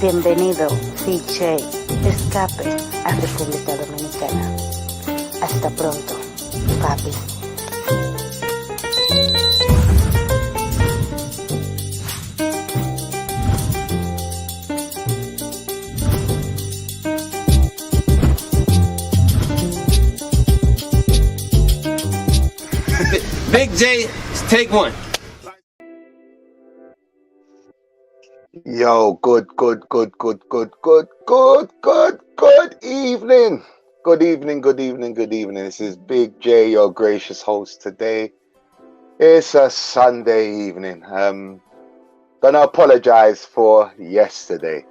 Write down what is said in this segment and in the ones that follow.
Bienvenido, BIGJAY, escape a República Dominicana. Hasta pronto, papi. Big J, take one. Yo, good evening. Good evening. This is Big J, your gracious host today. It's a Sunday evening. Gonna apologize for yesterday.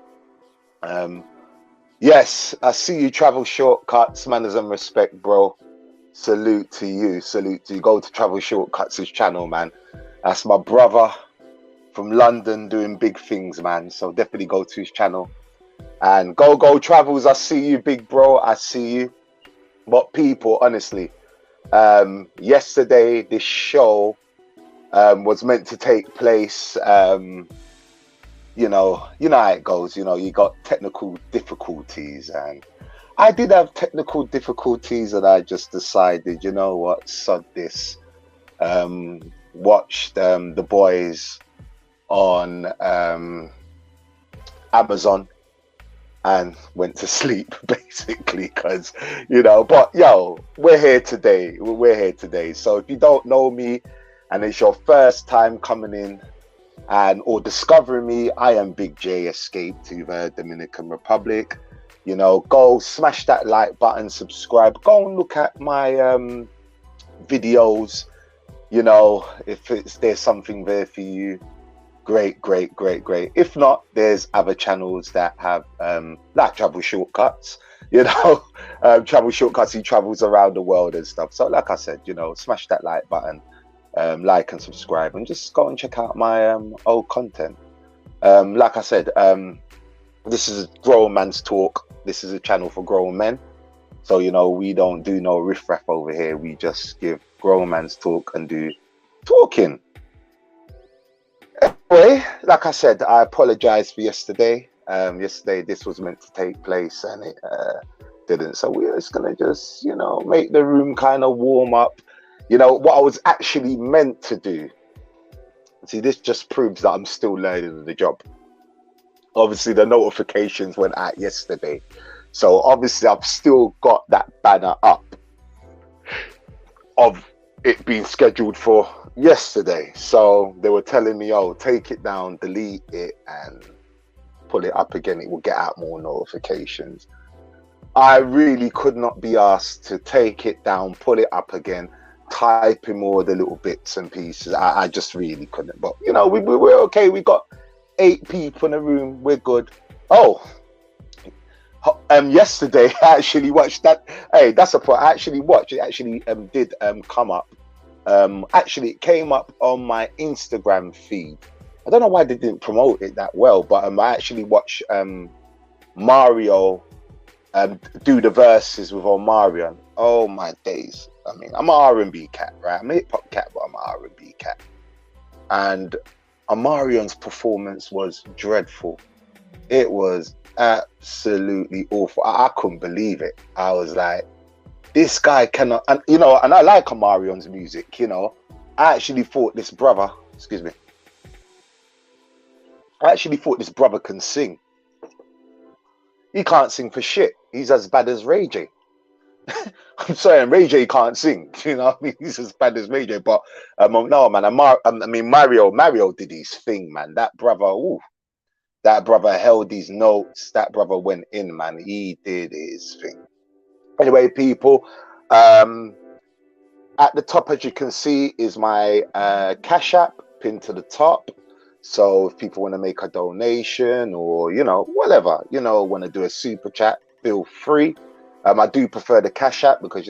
Yes, I see you travel shortcuts, manners and respect, bro. Salute to you. Go to Travel Shortcuts' channel, man. That's my brother from London doing big things, man. So definitely go to his channel. And go Travels, I see you, big bro. I see you. But people, honestly, yesterday this show was meant to take place. You know how it goes. You got technical difficulties, and I did have technical difficulties, and I just decided, you know what, sod this. Watched The Boys on Amazon and went to sleep, basically, because, but yo, we're here today. So if you don't know me and it's your first time coming in or discovering me, I am Big J, escaped to the Dominican Republic. Go smash that like button, subscribe, go and look at my videos. If there's something there for you, great. If not, there's other channels that have like Travel Shortcuts, Travel Shortcuts, he travels around the world and stuff. So like I said, smash that like button, like and subscribe, and just go and check out my old content. Like I said, this is Grown Man's Talk. This is a channel for grown men. So, we don't do no riffraff over here. We just give grown man's talk and do talking. Anyway, like I said, I apologize for yesterday. Yesterday this was meant to take place and it didn't. So we're just gonna make the room kind of warm up. What I was actually meant to do. See, this just proves that I'm still learning the job. Obviously, the notifications went out yesterday. So obviously I've still got that banner up of it being scheduled for yesterday. So they were telling me, oh, take it down, delete it and pull it up again. It will get out more notifications. I really could not be asked to take it down, pull it up again, type in all the little bits and pieces. I just really couldn't. But, we're okay. We got 8 people in the room. We're good. Oh, yesterday I actually watched that. Hey, that's a point. I actually watched it. Actually did come up. Actually it came up on my Instagram feed. I don't know why they didn't promote it that well, but I actually watched Mario do the verses with Omarion. Oh my days. I mean, I'm an R&B cat, right? I'm a hip-hop cat, but I'm an R&B cat. And Omarion's performance was dreadful. It was absolutely awful. I couldn't believe it. I was like, this guy cannot, and I like Omarion's music. I actually thought this brother, can sing. He can't sing for shit. He's as bad as Ray J. I'm saying Ray J can't sing. He's as bad as Ray J. But no, man. Mario did his thing, man. That brother held his notes. That brother went in, man. He did his thing. Anyway, people, at the top, as you can see, is my Cash App pinned to the top. So if people want to make a donation or, whatever, want to do a super chat, feel free. I do prefer the Cash App because,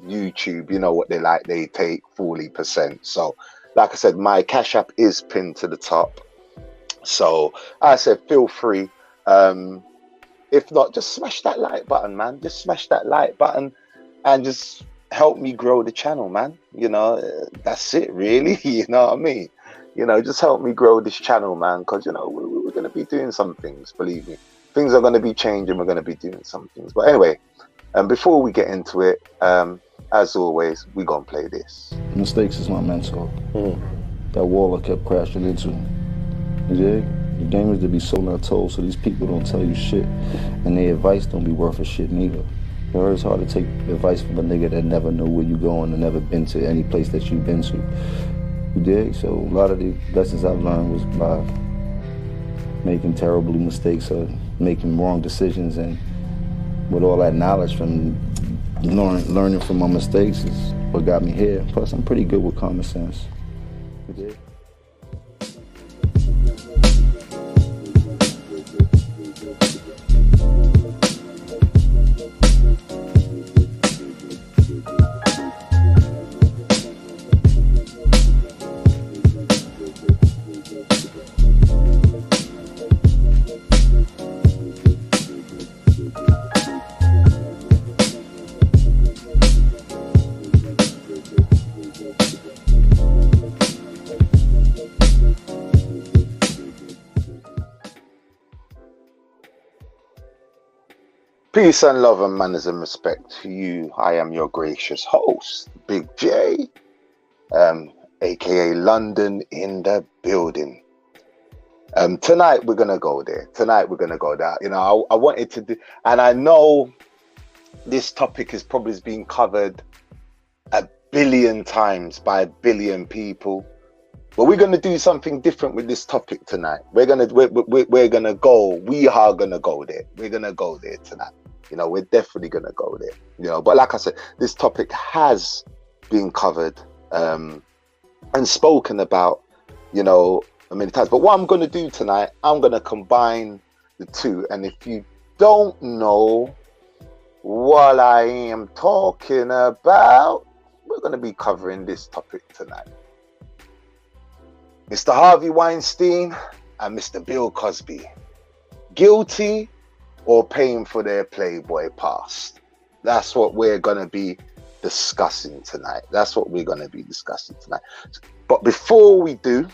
YouTube, what they like, they take 40%. So like I said, my Cash App is pinned to the top. So I said, feel free. If not, just smash that like button, man. Just smash that like button and just help me grow the channel, man. That's it, really. You know what I mean? Just help me grow this channel, man. Because, we're gonna be doing some things. Believe me, things are gonna be changing. We're gonna be doing some things. But anyway, before we get into it, as always, we gonna play this. Mistakes is my mentor. That wall I kept crashing into. You dig? The game is to be so not told, so these people don't tell you shit, and their advice don't be worth a shit neither. It's hard to take advice from a nigga that never know where you going and never been to any place that you've been to. You dig? So a lot of the lessons I've learned was by making terrible mistakes or making wrong decisions, and with all that knowledge from learning from my mistakes is what got me here. Plus, I'm pretty good with common sense. You dig? Peace and love and manners and respect to you. I am your gracious host, Big J, aka London in the building. Tonight we're gonna go there. Tonight we're gonna go there. You know, I wanted to do, and I know this topic is probably being covered a billion times by a billion people, but we're gonna do something different with this topic tonight. We are gonna go. We are gonna go there. We're gonna go there tonight. You know, we're definitely gonna go there. You know, but like I said, this topic has been covered and spoken about, you know, many times. But what I'm gonna do tonight, I'm gonna combine the two. And if you don't know what I am talking about, we're gonna be covering this topic tonight. Mr. Harvey Weinstein and Mr. Bill Cosby, guilty or paying for their Playboy past? That's what we're going to be discussing tonight. That's what we're going to be discussing tonight. But before we do,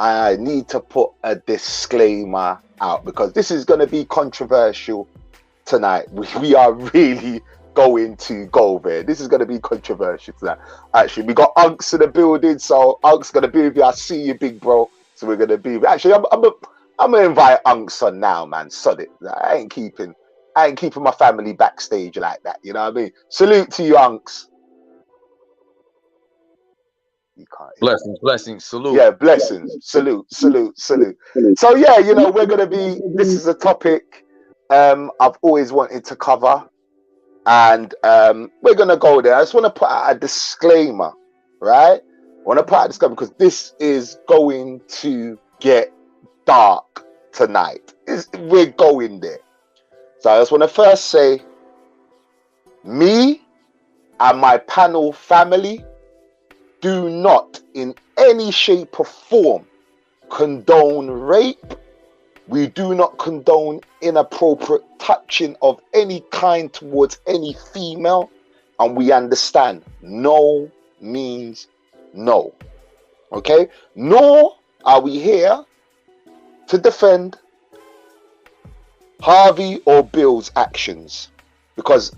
I need to put a disclaimer out, because this is going to be controversial tonight. We are really going to go there. This is going to be controversial tonight. Actually, we got Unks in the building, so Unks going to be with you. I see you, big bro. So we're going to be. Actually, I'm gonna invite Unks on now, man. Sod it. I ain't keeping my family backstage like that. You know what I mean? Salute to you, Unks. You can't. Blessings, salute. Yeah, blessings. Salute. So yeah, you know, we're gonna be. This is a topic I've always wanted to cover, and we're gonna go there. I just want to put out a disclaimer, right? I want to put out a disclaimer because this is going to get dark tonight. We're going there. So I just want to first say, me and my panel family do not in any shape or form condone rape. We do not condone inappropriate touching of any kind towards any female, and we understand no means no. Okay? Nor are we here to defend Harvey or Bill's actions, because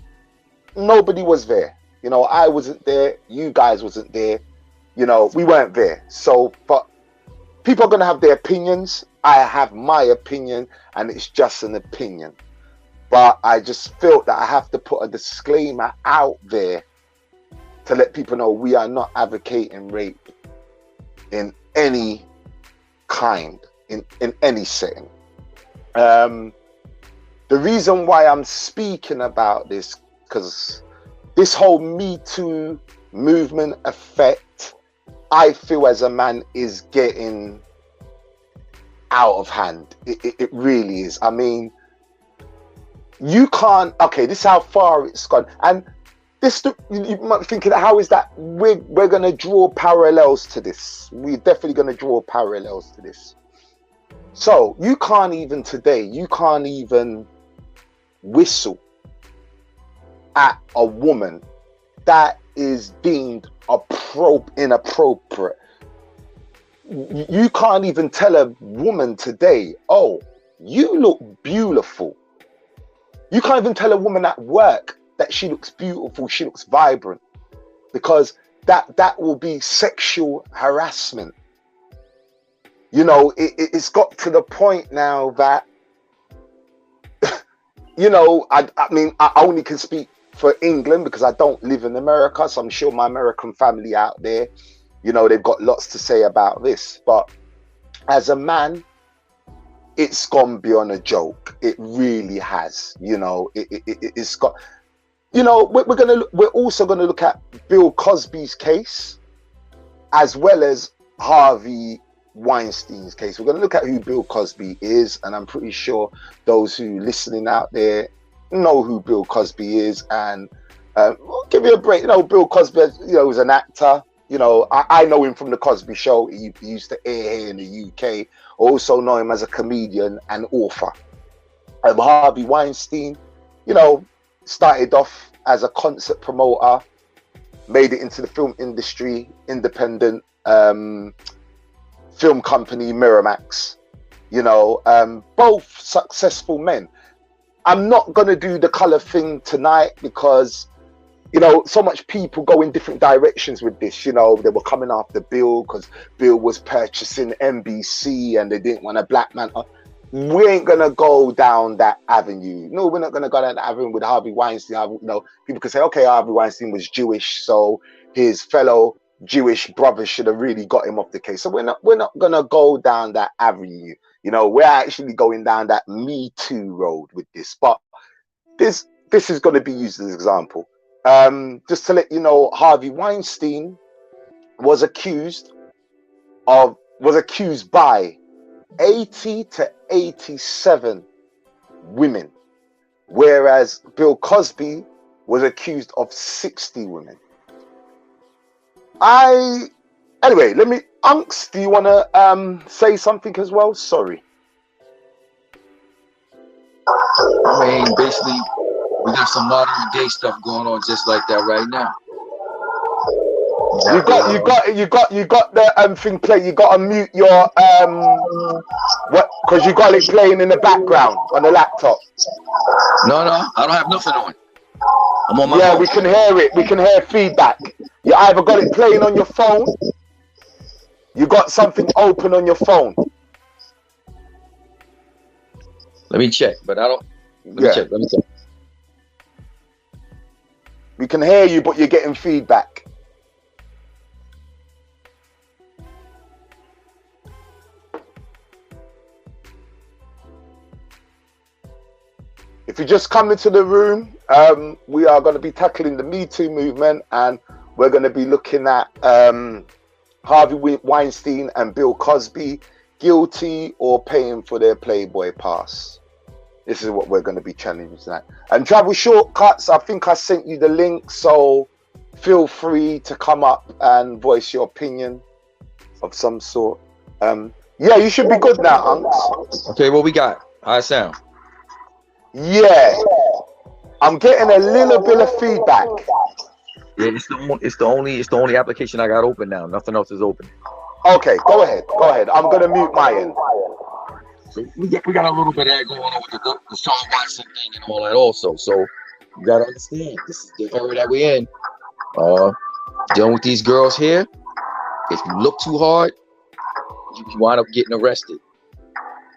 nobody was there. You know, I wasn't there, you guys wasn't there, you know, we weren't there. So, but people are going to have their opinions. I have my opinion, and it's just an opinion. But I just felt that I have to put a disclaimer out there to let people know we are not advocating rape in any kind. In any setting. The reason why I'm speaking about this, because this whole Me Too movement effect, I feel as a man, is getting out of hand. It really is. I mean, you can't, okay, this is how far it's gone. And this, you might be thinking, how is that? We're going to draw parallels to this. We're definitely going to draw parallels to this. So you can't even today, you can't even whistle at a woman that is deemed inappropriate. you can't even tell a woman today, oh, you look beautiful. You can't even tell a woman at work that she looks beautiful, she looks vibrant, because that will be sexual harassment. You know, it's got to the point now that, you know, I mean, I only can speak for England because I don't live in America. So I'm sure my American family out there, you know, they've got lots to say about this. But as a man, it's gone beyond a joke. It really has. You know, it's got. You know, we're also gonna look at Bill Cosby's case, as well as Harvey Weinstein's case. We're going to look at who Bill Cosby is, and I'm pretty sure those who listening out there know who Bill Cosby is. And we'll give you a break. You know, Bill Cosby, you know, was an actor. You know, I know him from the Cosby Show. He used to air here in the UK. Also know him as a comedian and author. Harvey Weinstein, you know, started off as a concert promoter, made it into the film industry, independent film company Miramax. You know, both successful men. I'm not going to do the color thing tonight because, you know, so much people go in different directions with this. You know, they were coming after Bill because Bill was purchasing NBC and they didn't want a black man. We ain't going to go down that avenue. No, we're not going to go down that avenue with Harvey Weinstein. You know, people could say, okay, Harvey Weinstein was Jewish, so his fellow Jewish brothers should have really got him off the case. So we're not going to go down that avenue. You know, we're actually going down that Me Too road with this. But this is going to be used as an example. Just to let you know, Harvey Weinstein was accused by 80 to 87 women, whereas Bill Cosby was accused of 60 women. Anyway, let me, Unks, do you want to say something as well? Sorry. I mean, basically, we got some modern day stuff going on just like that right now. You got the thing play. You got to mute your what? Because you got it playing in the background on the laptop. No, I don't have nothing on. I'm on my phone. We can hear it. We can hear feedback. You either got it playing on your phone. You got something open on your phone. Let me check, but I don't. Let me check. We can hear you, but you're getting feedback. If you just come into the room, we are going to be tackling the Me Too movement, and we're going to be looking at Harvey Weinstein and Bill Cosby, guilty or paying for their Playboy pass. This is what we're going to be challenging tonight. And Travel Shortcuts, I think I sent you the link, so feel free to come up and voice your opinion of some sort. Yeah, you should be good now, Unks. Okay, what we got? How it sound? Yeah, I'm getting a little bit of feedback. Yeah, it's the only application I got open now. Nothing else is open. Okay, go ahead. I'm gonna mute my end. So we got a little bit of that going on with the Sean Watson thing and all that also. So you gotta understand, this is the era that we're in. Dealing with these girls here. If you look too hard, you wind up getting arrested.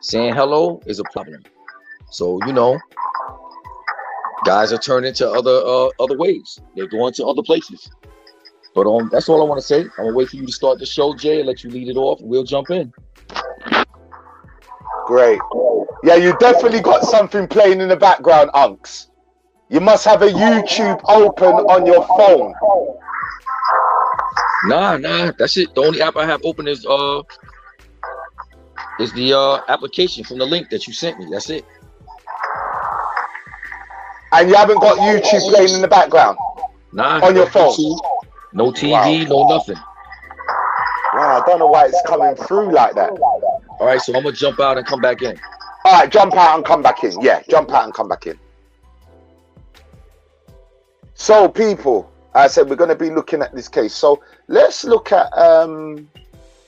Saying hello is a problem. So, you know, guys are turning to other ways. They're going to other places. But that's all I want to say. I'm gonna wait for you to start the show, Jay, and let you lead it off. We'll jump in. Great. Yeah, you definitely got something playing in the background, Unks. You must have a YouTube open on your phone. Nah, that's it. The only app I have open is the application from the link that you sent me. That's it. And you haven't got YouTube playing in the background? Nah. On your phone? No TV, no nothing. Wow, I don't know why it's coming through like that. All right, so I'm going to jump out and come back in. All right, jump out and come back in. Yeah, jump out and come back in. So, people, I said we're going to be looking at this case. So, let's look at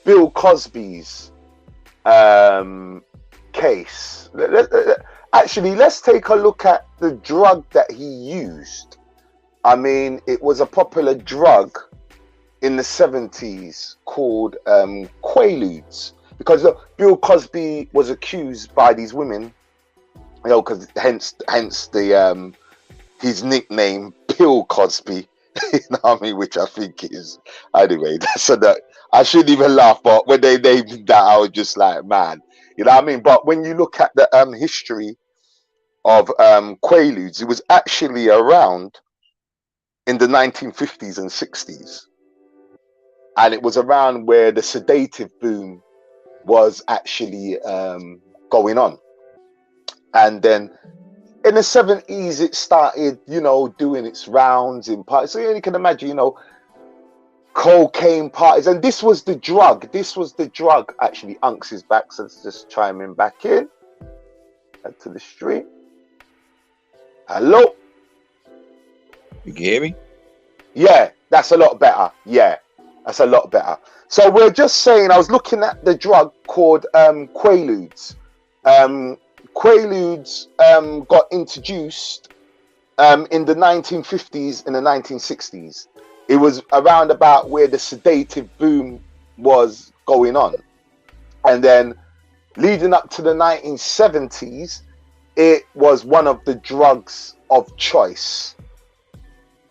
Bill Cosby's case. Actually, let's take a look at the drug that he used. I mean, it was a popular drug in the 70s called Quaaludes, because Bill Cosby was accused by these women, you know, because hence the his nickname Bill Cosby, you know what I mean, which I think is, anyway, so that I shouldn't even laugh, but when they named that, I was just like, man, you know what I mean. But when you look at the history of Quaaludes, it was actually around in the 1950s and 60s, and it was around where the sedative boom was actually going on. And then in the 70s, it started, you know, doing its rounds in parties. So you can imagine, you know, cocaine parties. And this was the drug. This was the drug. Actually, Unks is back, so let's just chime in back in. Add to the stream. Hello? You can hear me? Yeah, that's a lot better. Yeah, that's a lot better. So we're just saying, I was looking at the drug called Quaaludes. Quaaludes got introduced in the 1950s and the 1960s. It was around about where the sedative boom was going on. And then leading up to the 1970s, it was one of the drugs of choice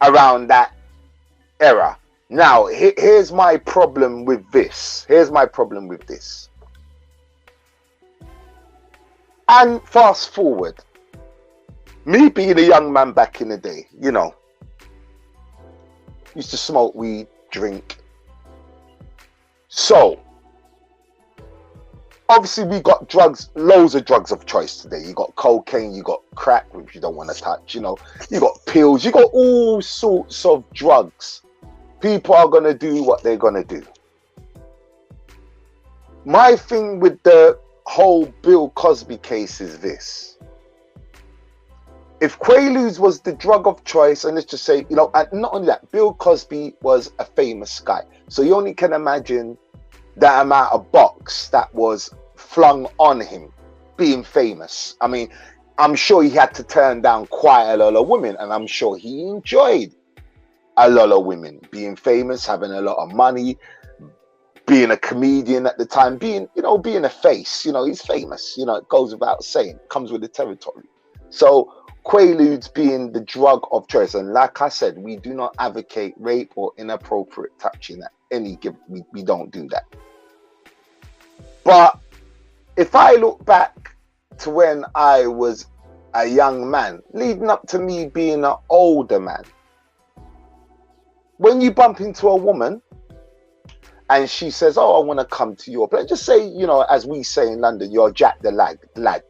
around that era. Now, here's my problem with this. Here's my problem with this. And fast forward, me being a young man back in the day, you know, used to smoke weed, drink. So, obviously we got drugs, loads of drugs of choice today. You got cocaine, you got crack, which you don't want to touch, you know. You got pills, you got all sorts of drugs. People are going to do what they're going to do. My thing with the whole Bill Cosby case is this. If Quaaludes was the drug of choice, and let's just say, you know, and not only that, Bill Cosby was a famous guy. So you only can imagine the amount of box that was flung on him being famous. I mean, I'm sure he had to turn down quite a lot of women, and I'm sure he enjoyed a lot of women, being famous, having a lot of money, being a comedian at the time, being, you know, being a face, you know, he's famous, you know, it goes without saying, comes with the territory. So Quaaludes being the drug of choice, and like I said, we do not advocate rape or inappropriate touching at any given, we don't do that. But if I look back to when I was a young man, leading up to me being an older man, when you bump into a woman and she says, oh, I want to come to your place, just say, you know, as we say in London, you're Jack the lad.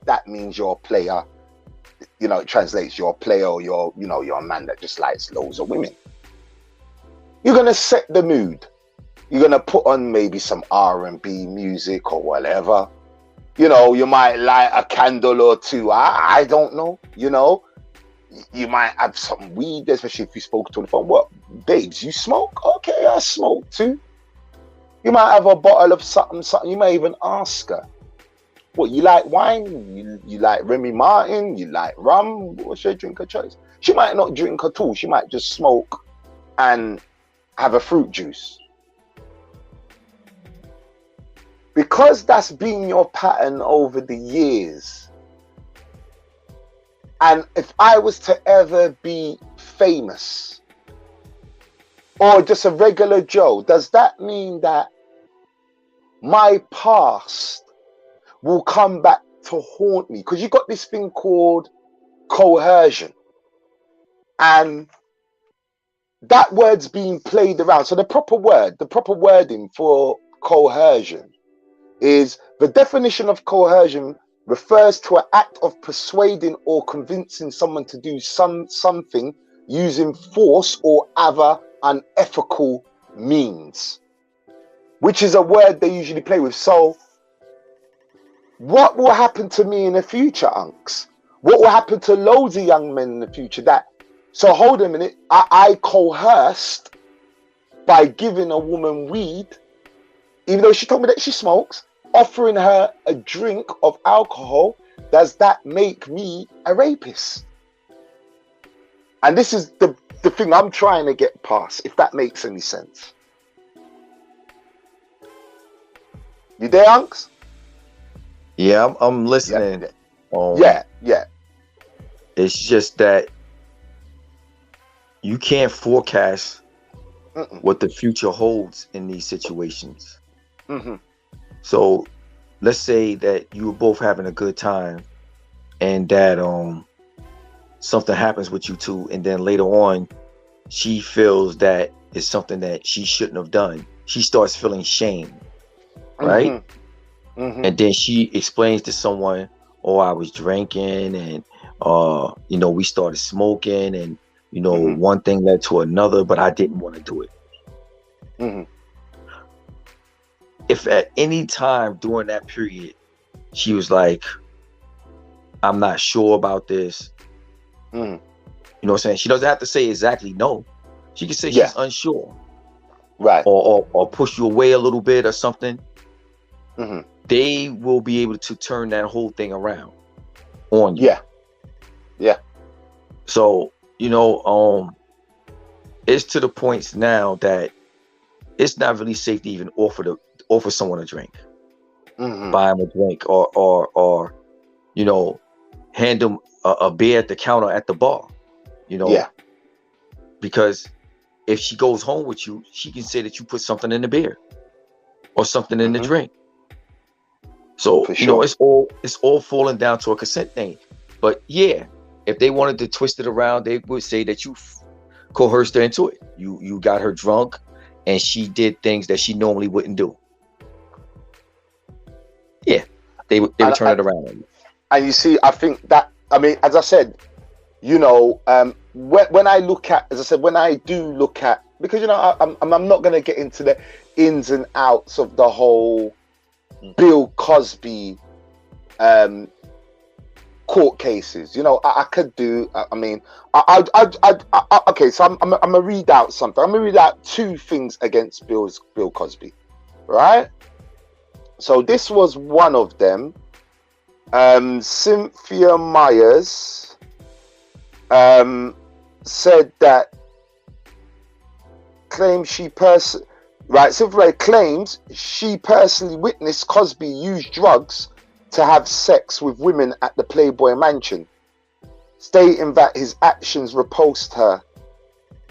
That means you're a player. You know, it translates, you're a player, or you're, you know, you're a man that just likes loads of women. You're going to set the mood. You're going to put on maybe some R&B music or whatever. You know, you might light a candle or two. I don't know, you know. You might have some weed, especially if you spoke to the phone. What, babes, you smoke? Okay, I smoke too. You might have a bottle of something. You may even ask her, what, you like wine? You like Remy Martin? You like rum? What's your drink of choice? She might not drink at all. She might just smoke and have a fruit juice. Because that's been your pattern over the years. And if I was to ever be famous or just a regular Joe, does that mean that my past will come back to haunt me? Because you got this thing called coercion. And that word's being played around. So the proper wording for coercion is, the definition of coercion refers to an act of persuading or convincing someone to do something using force or other unethical means, which is a word they usually play with. So what will happen to me in the future, Unks? What will happen to loads of young men in the future? So hold a minute, I coerced by giving a woman weed even though she told me that she smokes, offering her a drink of alcohol, does that make me a rapist? And this is the thing I'm trying to get past, if that makes any sense. You there, Unks? Yeah, I'm listening. Yeah. It's just that you can't forecast what the future holds in these situations. So let's say that you were both having a good time and that something happens with you two, and then later on she feels that it's something that she shouldn't have done. She starts feeling shame, right? And then she explains to someone, oh, I was drinking, and you know, we started smoking, and you know, one thing led to another, but I didn't want to do it. If at any time during that period she was like, I'm not sure about this, you know what I'm saying? She doesn't have to say exactly no. She can say she's unsure, right? Or push you away a little bit or something. They will be able to turn that whole thing around on you. Yeah. So, you know, it's to the points now that it's not really safe to even offer someone a drink, buy them a drink, or you know, hand them a beer at the counter at the bar, you know, because if she goes home with you, she can say that you put something in the beer or something in the drink. So you know, it's all falling down to a consent thing. But yeah, if they wanted to twist it around, they would say that you coerced her into it. You got her drunk, and she did things that she normally wouldn't do. Yeah, they would turn it around. And you see, I think that, I mean, as I said, you know, when I look at, as I said, when I do look at, because you know, I'm not going to get into the ins and outs of the whole Bill Cosby court cases. You know, I could do. I mean, okay. So I'm gonna read out something. I'm gonna read out two things against Bill Cosby, right? So this was one of them. Cynthia Myers said that Cynthia claims she personally witnessed Cosby use drugs to have sex with women at the Playboy mansion, stating that his actions repulsed her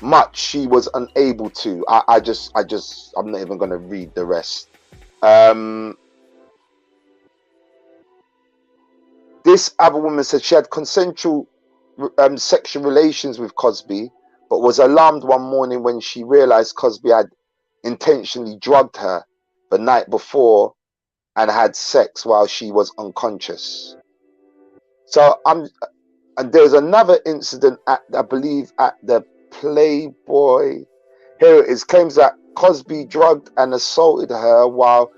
much she was unable to. I'm not even going to read the rest. This other woman said she had consensual sexual relations with Cosby, but was alarmed one morning when she realized Cosby had intentionally drugged her the night before and had sex while she was unconscious. So and there's another incident at, I believe, at the Playboy. Here it is. Claims that Cosby drugged and assaulted her while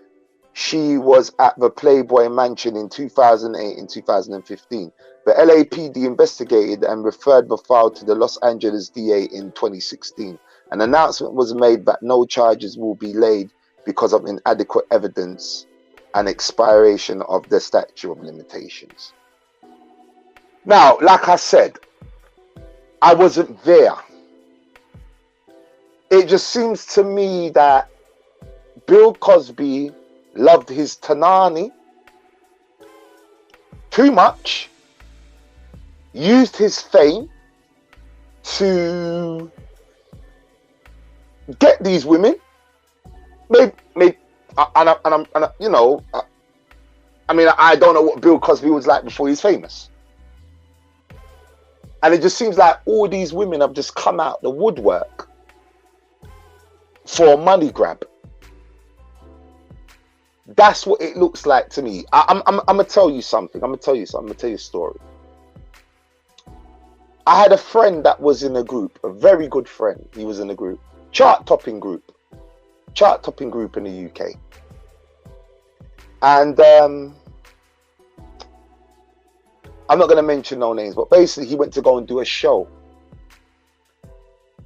she was at the Playboy mansion in 2008 and 2015. The LAPD investigated and referred the file to the Los Angeles DA in 2016. An announcement was made that no charges will be laid because of inadequate evidence and expiration of the statute of limitations. Now, like I said, I wasn't there. It just seems to me that Bill Cosby loved his Tanani too much, used his fame to get these women, you know, I mean, I don't know what Bill Cosby was like before he's famous. And it just seems like all these women have just come out the woodwork for a money grab. That's what it looks like to me. I'm gonna tell you something. I'm gonna tell you a story. I had a friend that was in a group, a very good friend. He was in a group, chart-topping group in the UK. And I'm not going to mention no names, but basically he went to go and do a show.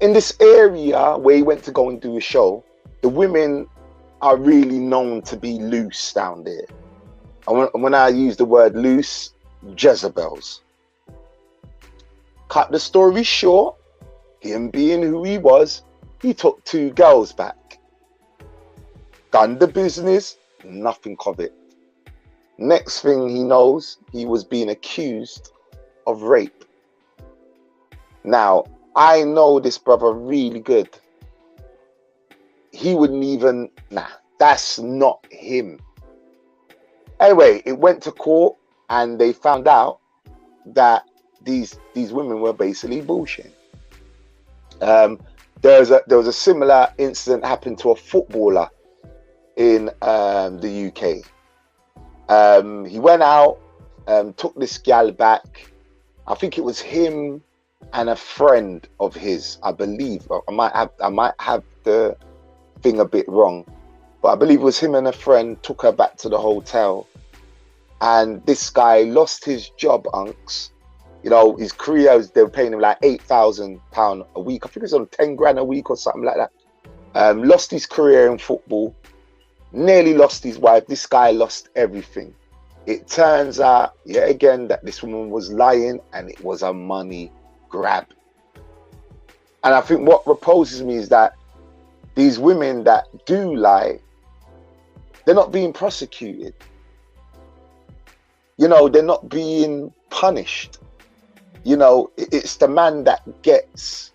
In this area where he went to go and do a show, the women are really known to be loose down there. And when I use the word loose, Jezebels. Cut the story short, him being who he was, he took 2 girls back. Done the business, nothing of it. Next thing he knows, he was being accused of rape. Now, I know this brother really good. He wouldn't even, nah, that's not him. Anyway, it went to court and they found out that these women were basically bullshit. There was a similar incident happened to a footballer in the UK. He went out, took this gal back. I think it was him and a friend of his, I believe. I might have the thing a bit wrong, but I believe it was him and a friend took her back to the hotel. And this guy lost his job, unks. You know, his career, they were paying him like £8,000 a week. I think it was on 10 grand a week or something like that. Lost his career in football, nearly lost his wife. This guy lost everything. It turns out, yet again, that this woman was lying and it was a money grab. And I think what reposes me is that these women that do lie, they're not being prosecuted. You know, they're not being punished. You know, it's the man that gets.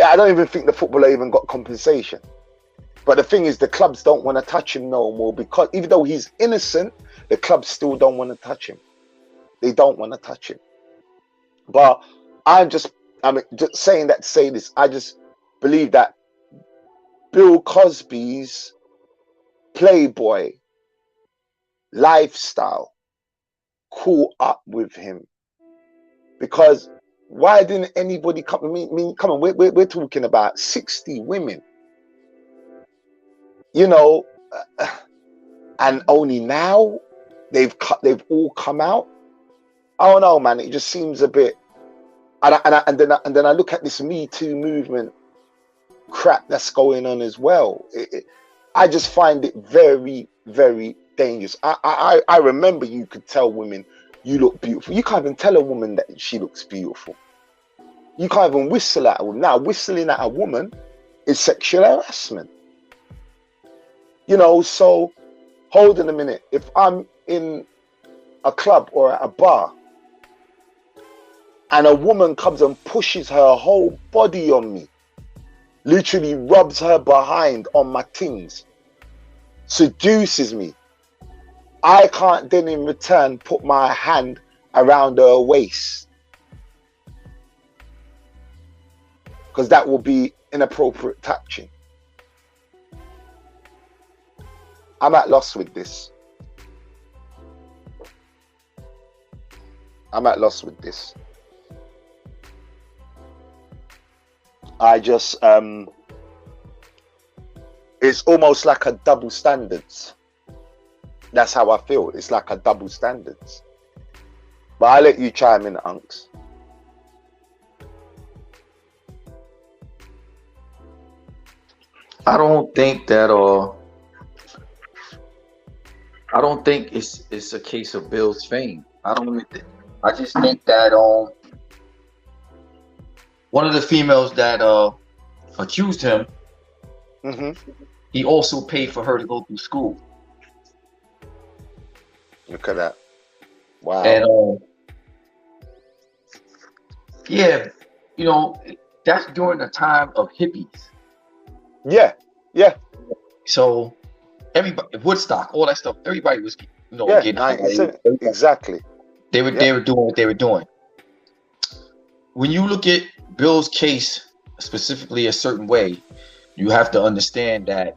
I don't even think the footballer even got compensation. But the thing is, the clubs don't want to touch him no more, because even though he's innocent, the clubs still don't want to touch him. They don't want to touch him. But I'm just saying that to say this. I just believe that Bill Cosby's Playboy lifestyle caught up with him. Because why didn't anybody come? I mean, come on, we're talking about 60 women. You know, and only now they've all come out. I don't know, man. It just seems a bit. And then I look at this Me Too movement crap that's going on as well. I just find it very, very dangerous. I remember you could tell women you look beautiful. You can't even tell a woman that she looks beautiful. You can't even whistle at a woman. Now, whistling at a woman is sexual harassment. You know, so hold on a minute. If I'm in a club or at a bar and a woman comes and pushes her whole body on me, literally rubs her behind on my things, seduces me, I can't then in return put my hand around her waist, because that will be inappropriate touching. I'm at loss with this. I'm at loss with this. I just, it's almost like a double standards. That's how I feel. It's like a double standards. But I'll let you chime in, unks. I don't think that I don't think it's a case of Bill's fame. I just think that one of the females that accused him, he also paid for her to go through school. Look at that. Wow. And yeah, you know, that's during the time of hippies. Yeah, yeah. So everybody, Woodstock, all that stuff, everybody was, you know, yeah, getting exactly. They were doing what they were doing. When you look at Bill's case specifically a certain way, you have to understand that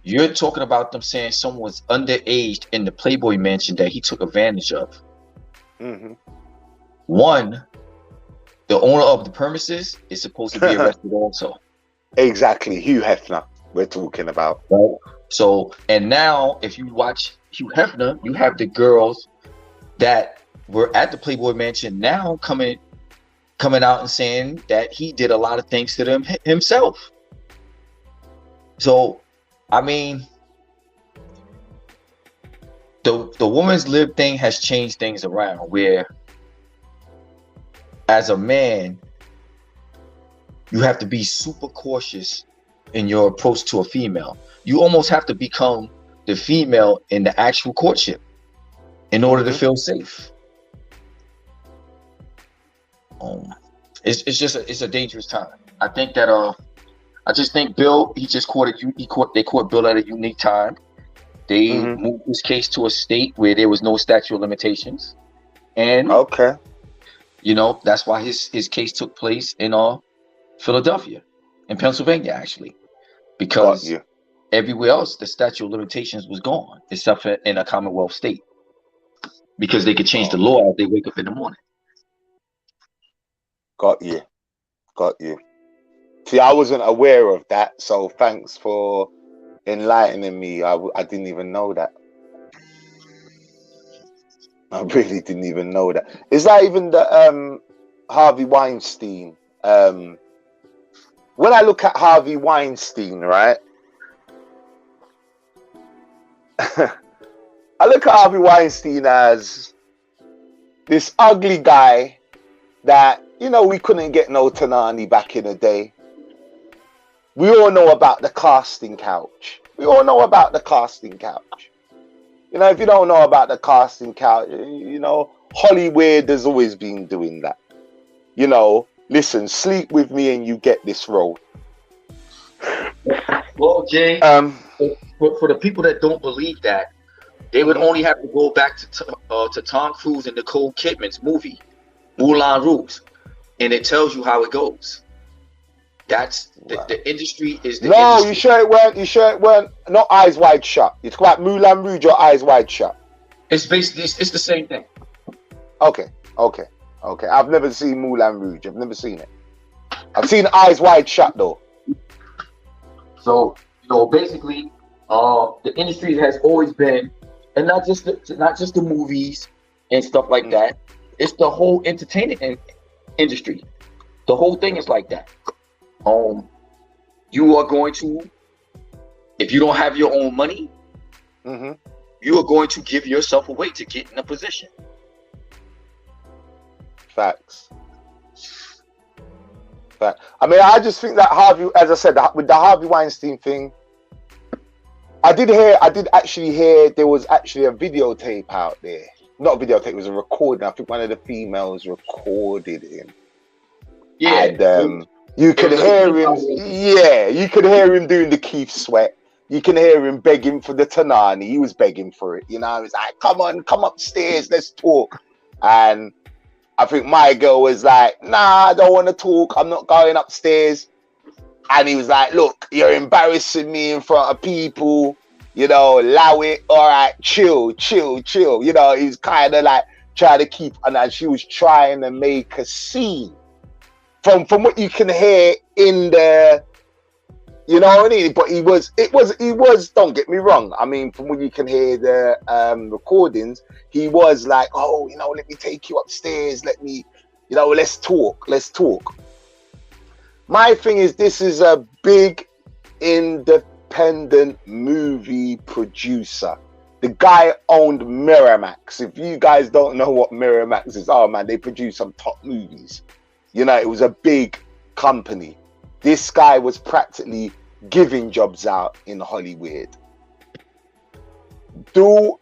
you're talking about them saying someone was underage in the Playboy mansion that he took advantage of. One, the owner of the premises is supposed to be arrested also. Exactly, Hugh Hefner we're talking about. Right? So, and now if you watch Hugh Hefner, you have the girls that were at the Playboy mansion now coming out and saying that he did a lot of things to them himself. So I mean, the woman's lib thing has changed things around where, as a man, you have to be super cautious in your approach to a female. You almost have to become the female in the actual courtship in order to feel safe. It's just it's a dangerous time. I think that I just think Bill, they caught Bill at a unique time. They moved his case to a state where there was no statute of limitations, and you know, that's why his case took place in Philadelphia, in Pennsylvania, actually, because everywhere else the statute of limitations was gone, except for in a Commonwealth state, because they could change the law as they wake up in the morning. Got you. See, I wasn't aware of that, so thanks for enlightening me. I didn't even know that. I really didn't even know that. Is that even the Harvey Weinstein? When I look at Harvey Weinstein, right? I look at Harvey Weinstein as this ugly guy that, you know, we couldn't get no Tanani back in the day. We all know about the casting couch. You know, if you don't know about the casting couch, you know, Hollywood has always been doing that. You know, listen, sleep with me and you get this role. Well, Jay, for the people that don't believe that, they would only have to go back to Tom Cruise and Nicole Kidman's movie, Moulin Rouge, and it tells you how it goes. That's the industry is the industry. You sure it weren't not Eyes Wide Shut? You talk about Moulin Rouge or Eyes Wide Shut? It's basically it's the same thing. Okay. I've never seen Moulin Rouge. I've never seen it. I've seen Eyes Wide Shut though. So, you know, basically, the industry has always been, and not just the movies and stuff like that. It's the whole entertainment industry. The whole thing is like that. You are going to, if you don't have your own money, you are going to give yourself away to get in a position. Facts. I mean, I just think that Harvey, as I said, with the Harvey Weinstein thing, I did actually hear there was actually a videotape out there. Not a videotape, it was a recording. I think one of the females recorded him. Yeah. And you could hear him. Yeah, you could hear him doing the Keith Sweat. You can hear him begging for the Tanani. He was begging for it. You know, he's like, "Come on, come upstairs, let's talk." And I think my girl was like, "Nah, I don't want to talk. I'm not going upstairs." And he was like, "Look, you're embarrassing me in front of people. You know, allow it. All right, chill. You know, he was kind of like trying to keep, and she was trying to make a scene. From what you can hear in the, you know what I mean? But he was, don't get me wrong. I mean, from what you can hear the recordings, he was like, "Oh, you know, let me take you upstairs. Let me, you know, let's talk. My thing is, this is a big independent movie producer. The guy owned Miramax. If you guys don't know what Miramax is, oh man, they produce some top movies. You know, it was a big company. This guy was practically giving jobs out in Hollywood. Now,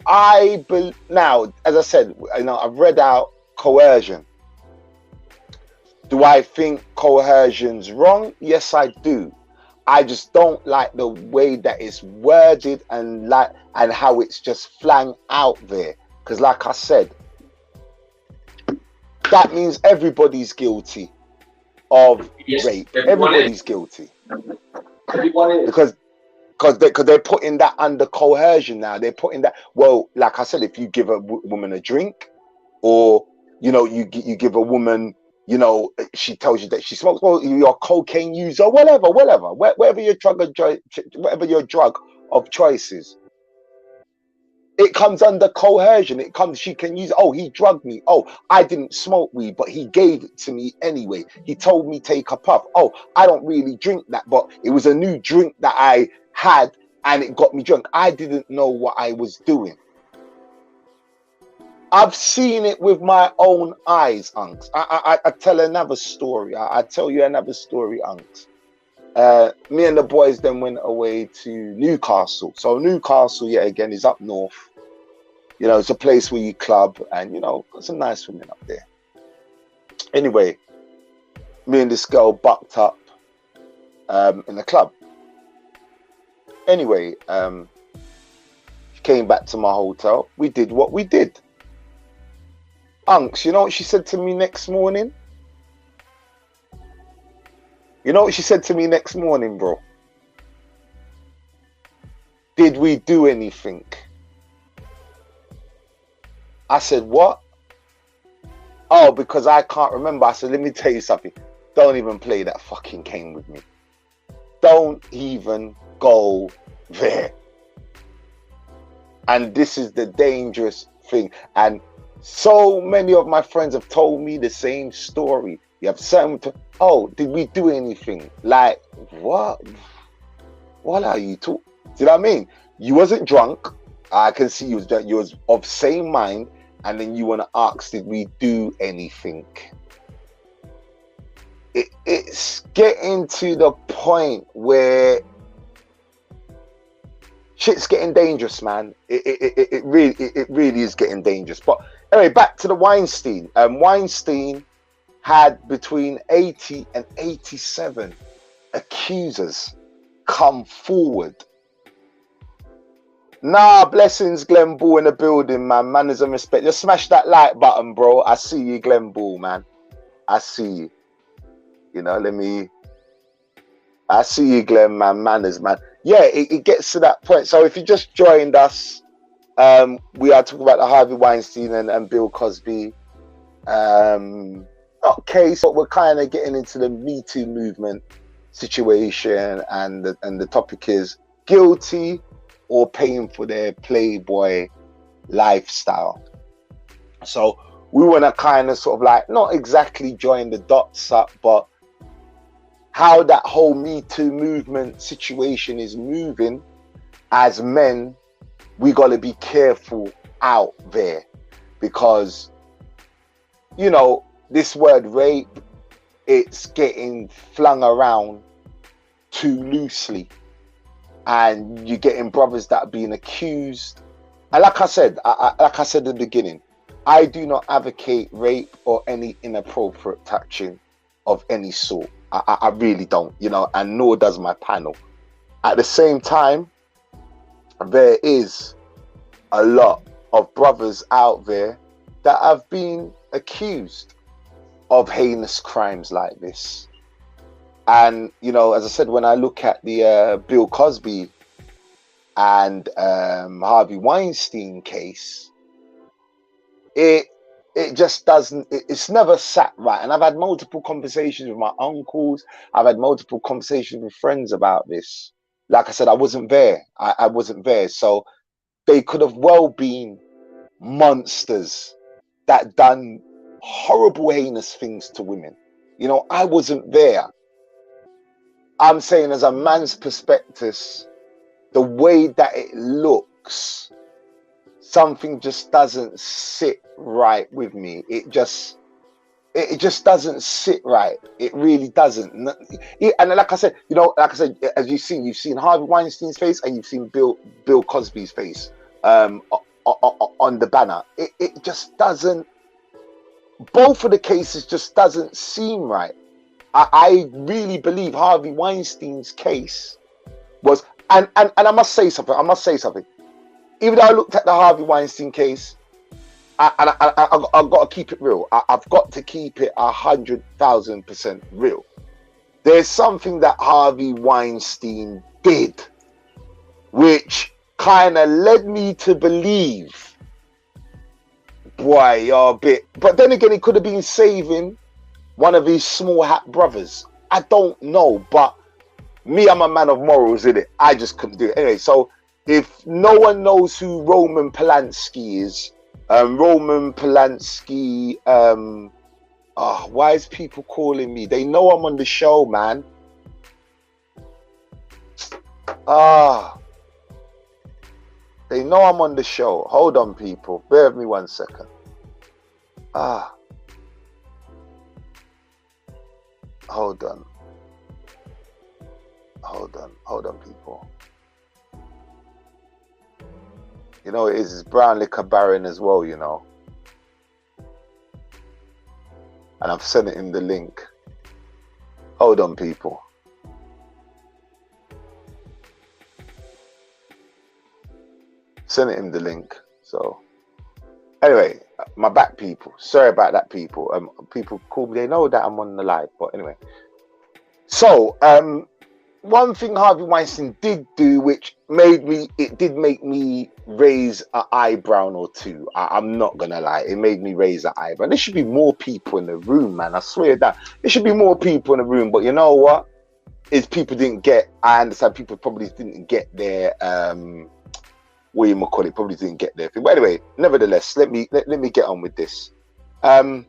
as I said, you know, I've read out coercion. Do I think coercion's wrong? Yes, I do. I just don't like the way that it's worded and how it's just flung out there. Because like I said, that means everybody's guilty of rape. Everybody's guilty. Everyone is. Because they're putting that under coercion now. They're putting that, well, like I said, if you give a woman a drink, or, you know, you give a woman, you know, she tells you that she smokes, well, you're a cocaine user, whatever your drug of choice is. It comes under coercion. She can use, oh, he drugged me. Oh, I didn't smoke weed, but he gave it to me anyway. He told me take a puff. Oh, I don't really drink that, but it was a new drink that I had and it got me drunk. I didn't know what I was doing. I've seen it with my own eyes, Unks. I tell another story. I tell you another story, Unks. Me and the boys then went away to Newcastle. So Newcastle, yet again, is up north. You know, it's a place where you club, and you know, got some nice women up there. Anyway, me and this girl bucked up in the club. Anyway, she came back to my hotel. We did what we did. Unks, you know what she said to me next morning? You know what she said to me next morning, bro? Did we do anything? I said, what? Oh, because I can't remember. I said, let me tell you something. Don't even play that fucking game with me. Don't even go there. And this is the dangerous thing. And so many of my friends have told me the same story. You have certain, oh, did we do anything? Like, what? What are you talking? Do you know what I mean? You wasn't drunk. I can see you was of same mind. And then you want to ask, did we do anything? It's getting to the point where shit's getting dangerous, man. It really is getting dangerous. But anyway, back to the Weinstein. Weinstein had between 80 and 87 accusers come forward. Nah, blessings, Glenn Ball in the building, man. Manners and respect. Just smash that like button, bro. I see you, Glenn Ball, man. I see you. You know, I see you, Glenn, man. Manners, man. Yeah, it gets to that point. So if you just joined us, we are talking about the Harvey Weinstein and Bill Cosby case, but we're kind of getting into the Me Too movement situation, and the topic is guilty or paying for their Playboy lifestyle. So we want to kind of sort of like, not exactly join the dots up, but how that whole Me Too movement situation is moving. As men, we got to be careful out there, because, you know, this word rape, it's getting flung around too loosely. And you're getting brothers that are being accused. And like I said in the beginning, I do not advocate rape or any inappropriate touching of any sort. I really don't, you know, and nor does my panel. At the same time, there is a lot of brothers out there that have been accused of heinous crimes like this. And, you know, as I said, when I look at the Bill Cosby and Harvey Weinstein case, it just doesn't, it's never sat right. And I've had multiple conversations with my uncles. I've had multiple conversations with friends about this. Like I said, I wasn't there. I wasn't there. So they could have well been monsters that done horrible, heinous things to women. You know, I wasn't there. I'm saying, as a man's perspective, the way that it looks, something just doesn't sit right with me. It just doesn't sit right. It really doesn't. And like I said, you know, like I said, as you've seen Harvey Weinstein's face, and you've seen Bill Cosby's face on the banner. It just doesn't. Both of the cases just doesn't seem right. I really believe Harvey Weinstein's case was, and I must say something. Even though I looked at the Harvey Weinstein case, I've got to keep it real. I've got to keep it 100,000% real. There's something that Harvey Weinstein did, which kind of led me to believe, boy, you're a bit. But then again, he could have been saving one of his small hat brothers. I don't know, but me, I'm a man of morals, innit? I just couldn't do it. Anyway, so if no one knows who Roman Polanski is, Roman Polanski, why is people calling me? They know I'm on the show, man. They know I'm on the show. Hold on, people. Bear with me 1 second. Hold on. Hold on, people. You know, it's brown liquor baron as well, you know. And I've sent him the link. Hold on, people. Sent him the link. So, anyway, my back, people. Sorry about that, people. People call me. They know that I'm on the live, but anyway. So, one thing Harvey Weinstein did do, which did make me raise an eyebrow or two. I'm not gonna lie, it made me raise an eyebrow. There should be more people in the room, man. I swear that there should be more people in the room. But you know what? Is people didn't get. I understand people probably didn't get their what you might call it. Probably didn't get their thing. But anyway, nevertheless, let me get on with this. So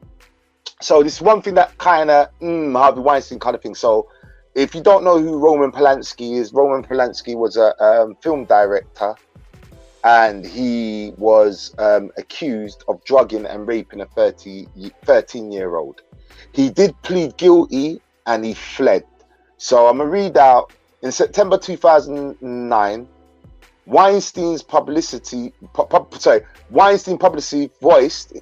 this is one thing that kind of Harvey Weinstein kind of thing. So, if you don't know who Roman Polanski is, Roman Polanski was a film director, and he was accused of drugging and raping a 13-year-old. He did plead guilty and he fled. So I'm gonna read out. In September 2009, Weinstein publicly voiced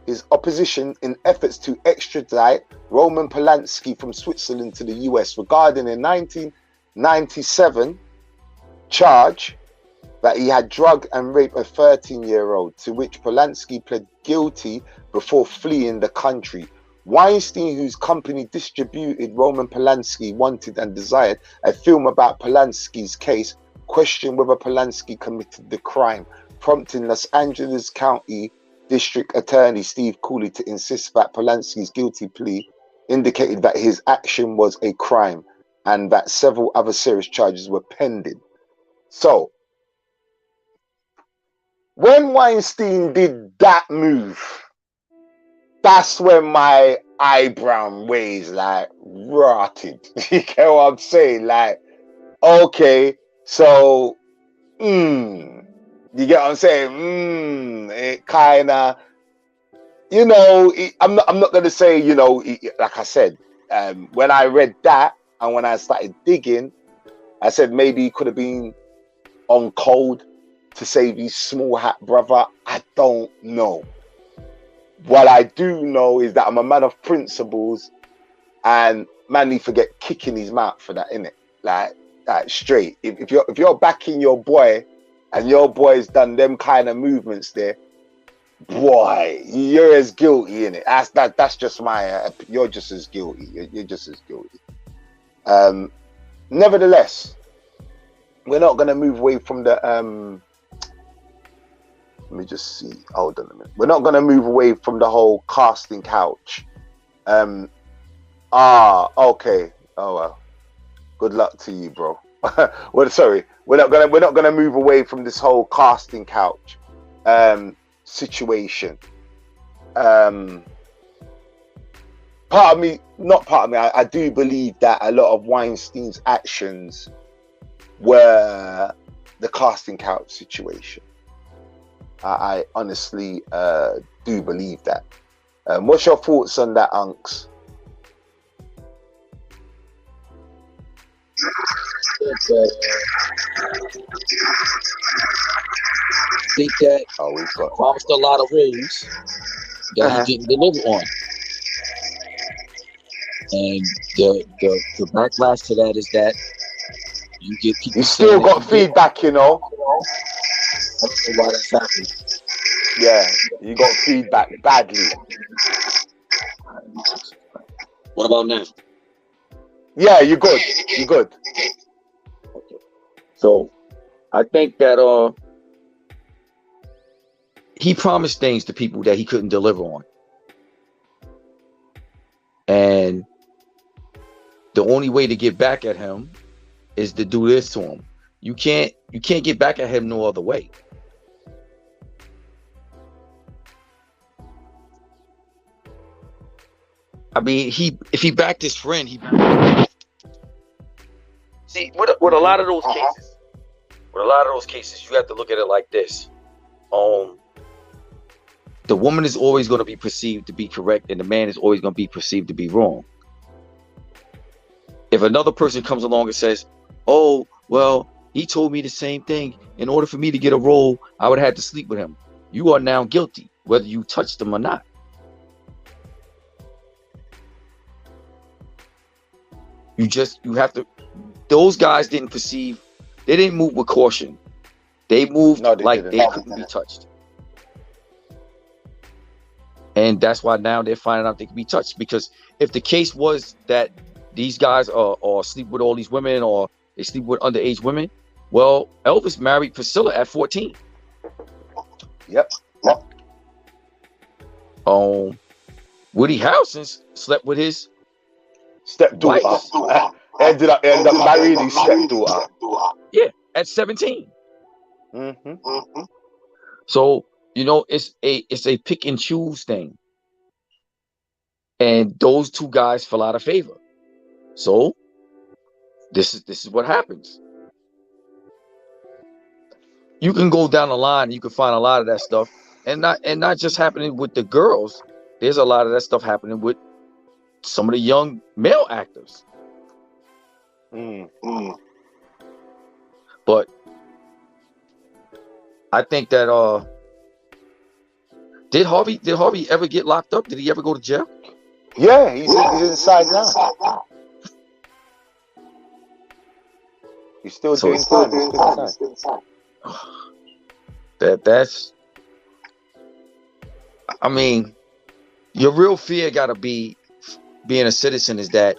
his opposition in efforts to extradite Roman Polanski from Switzerland to the US regarding a 1997 charge that he had drugged and raped a 13-year-old, to which Polanski pled guilty before fleeing the country. Weinstein, whose company distributed Roman Polanski wanted and desired a film about Polanski's case, questioned whether Polanski committed the crime, prompting Los Angeles County District Attorney Steve Cooley to insist that Polanski's guilty plea indicated that his action was a crime and that several other serious charges were pending. So, when Weinstein did that move, that's when my eyebrow raised, like, rotted. You get what I'm saying? Like, okay, so, you get what I'm saying? It kind of, you know, I'm not going to say, you know, like I said, when I read that and when I started digging, I said maybe he could have been on code to save his small hat brother. I don't know. What I do know is that I'm a man of principles, and man need forget kicking his mouth for that, innit? Like straight. If you're backing your boy, and your boy's done them kind of movements there, boy, you're as guilty in it. That's just my. You're just as guilty. You're just as guilty. Nevertheless, we're not gonna move away from the. Let me just see. Hold on a minute. We're not gonna move away from the whole casting couch. Okay. Oh well. Good luck to you, bro. Well, sorry. We're not gonna move away from this whole casting couch situation. Part of me, I do believe that a lot of Weinstein's actions were the casting couch situation. I honestly do believe that. What's your thoughts on that, Unks? I think that We've got promised a lot of roles that he didn't deliver on, and the backlash to that is that you get people. You still got feedback, you know. I don't know why that's happening. Yeah, you got feedback badly. What about now? Yeah, you're good. You're good. Okay. So, I think that he promised things to people that he couldn't deliver on, and the only way to get back at him is to do this to him. You can't get back at him no other way. I mean, if he backed his friend, see, with a lot of those cases, with a lot of those cases, you have to look at it like this. The woman is always going to be perceived to be correct, and the man is always going to be perceived to be wrong. If another person comes along and says, oh, well, he told me the same thing. In order for me to get a role, I would have to sleep with him. You are now guilty, whether you touched him or not. You have to, those guys didn't perceive, they didn't move with caution. They moved like they couldn't be touched. And that's why now they're finding out they can be touched. Because if the case was that these guys are sleep with all these women, or they sleep with underage women, well, Elvis married Priscilla at 14. Yep. Woody Harrelson slept with his stepdaughter. Ended up marrying his stepdaughter. Yeah, at 17. Mm-hmm. So, you know, it's a pick and choose thing. And those two guys fell out of favor. So this is what happens. You can go down the line, you can find a lot of that stuff, and not just happening with the girls. There's a lot of that stuff happening with some of the young male actors. But I think that did Harvey ever get locked up? Did he ever go to jail? Yeah, he's inside now. He's still doing time. He's still inside. That's. I mean, your real fear gotta be, being a citizen, is that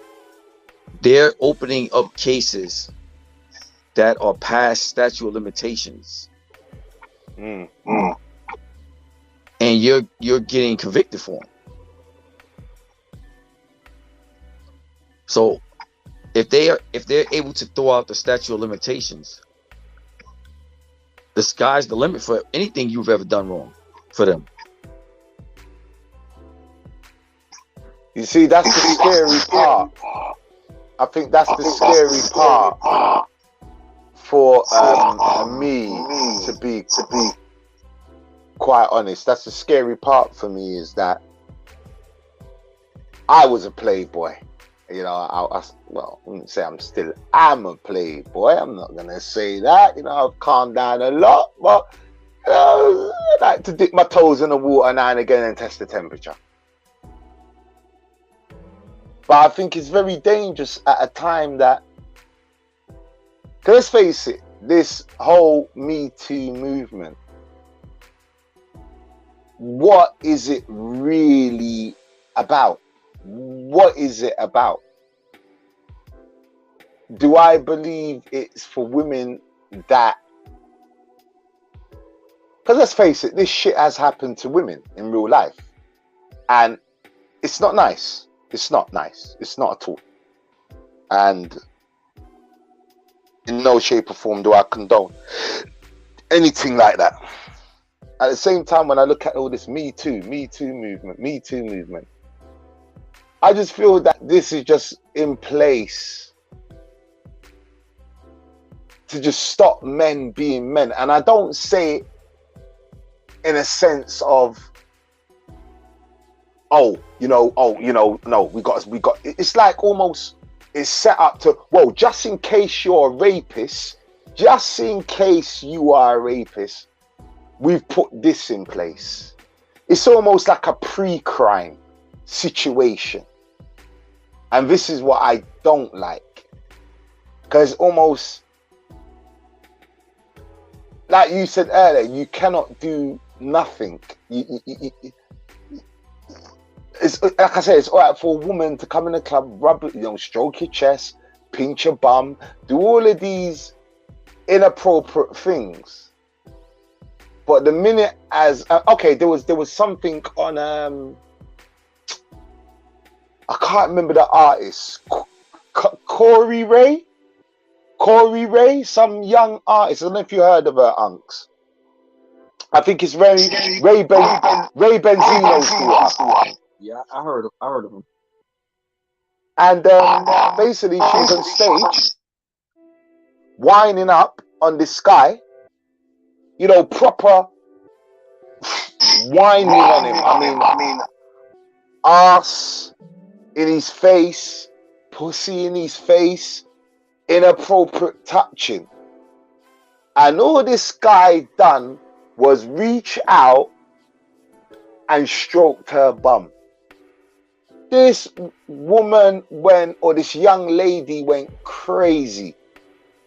they're opening up cases that are past statute of limitations, and you're getting convicted for them. So if they're able to throw out the statute of limitations, the sky's the limit for anything you've ever done wrong for them. You see, that's the scary part. I think that's the scary part for me to be quite honest. That's the scary part for me, is that I was a playboy. You know, I wouldn't say I'm a playboy. I'm not gonna say that. You know, I've calmed down a lot, but I like to dip my toes in the water now and again and test the temperature. But I think it's very dangerous at a time that, let's face it, this whole Me Too movement, what is it really about? What is it about? Do I believe it's for women that, because let's face it, this shit has happened to women in real life, and it's not nice. It's not nice. It's not at all. And in no shape or form do I condone anything like that. At the same time, when I look at all this Me Too movement, I just feel that this is just in place to just stop men being men. And I don't say it in a sense of, no, we got, it's like almost it's set up to, well, just in case you're a rapist, just in case you are a rapist, we've put this in place. It's almost like a pre-crime situation. And this is what I don't like. Because almost, like you said earlier, you cannot do nothing. It's like I said, it's all right for a woman to come in the club, stroke your chest, pinch your bum, do all of these inappropriate things. But the minute as there was something on I can't remember the artist, Corey Ray, some young artist. I don't know if you heard of her, Unks. I think it's Ray Benzino's daughter. Yeah, I heard of him. And basically, she was on stage, winding up on this guy, you know, proper whining on him. I mean, ass in his face, pussy in his face, inappropriate touching. And all this guy done was reach out and stroked her bum. This woman went, or this young lady went crazy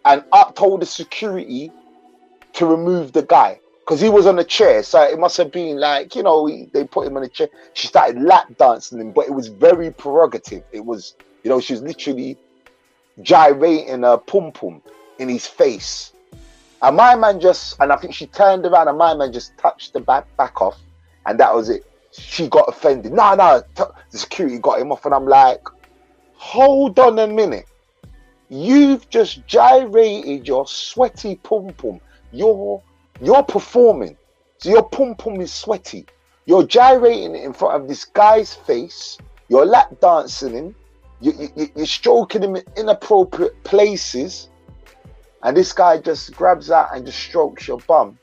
and told the security to remove the guy because he was on a chair. So it must have been like, you know, they put him on a chair. She started lap dancing him, but it was very prerogative. It was, you know, she was literally gyrating her pum pum in his face. And my man and I think she turned around and my man just touched the back off, and that was it. She got offended. No, the security got him off, and I'm like, hold on a minute. You've just gyrated your sweaty pum pum. You're performing, so your pum pum is sweaty. You're gyrating it in front of this guy's face. You're lap dancing him. You're stroking him in inappropriate places, and this guy just grabs out and just strokes your bum.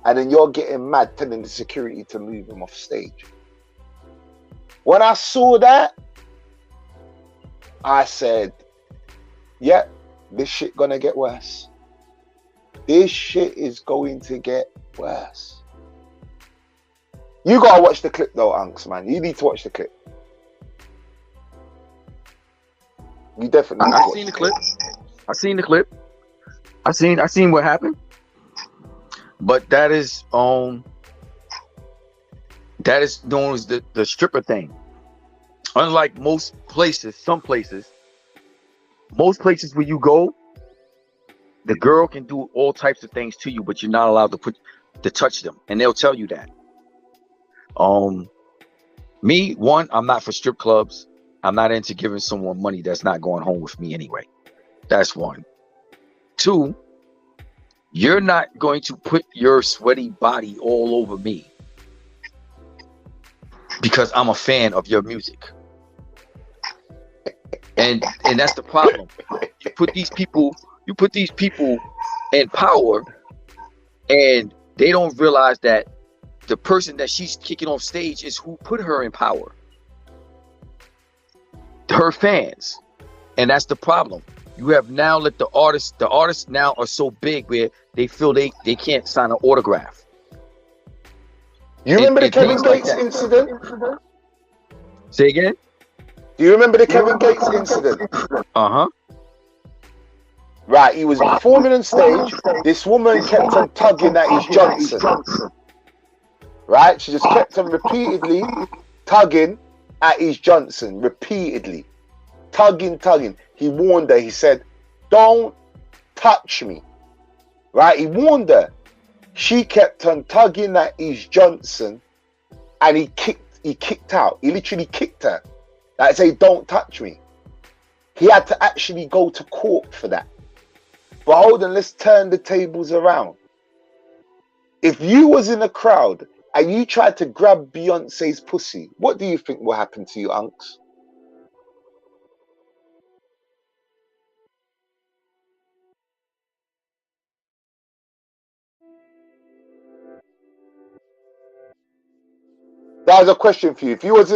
And then you're getting mad, telling the security to move him off stage. When I saw that, I said, yeah, this shit gonna get worse. This shit is going to get worse. You gotta watch the clip though, Unks, man. You need to watch the clip. You definitely need to watch the clip. I seen the clip. I seen what happened. But that is known as the stripper thing. Unlike most places where you go, the girl can do all types of things to you, but you're not allowed to touch them, and they'll tell you that. Me, one, I'm not for strip clubs. I'm not into giving someone money that's not going home with me anyway. That's one. Two, you're not going to put your sweaty body all over me because I'm a fan of your music. And that's the problem. You put these people in power, and they don't realize that the person that she's kicking off stage is who put her in power. Her fans. And that's the problem. You have now let the artists now are so big where they feel they can't sign an autograph. You remember the Kevin Gates incident? Say again? Do you remember the Kevin Gates incident? Uh-huh. Right, he was performing on stage. This woman kept on tugging at his Johnson. Right? She just kept on repeatedly tugging at his Johnson. Repeatedly. Tugging. He warned her. He said, don't touch me. Right? He warned her. She kept on tugging at his Johnson, and he kicked out. He literally kicked her. Like, say, don't touch me. He had to actually go to court for that. But hold on, let's turn the tables around. If you was in a crowd and you tried to grab Beyonce's pussy, what do you think will happen to you, Unks? That was a question for you. If you was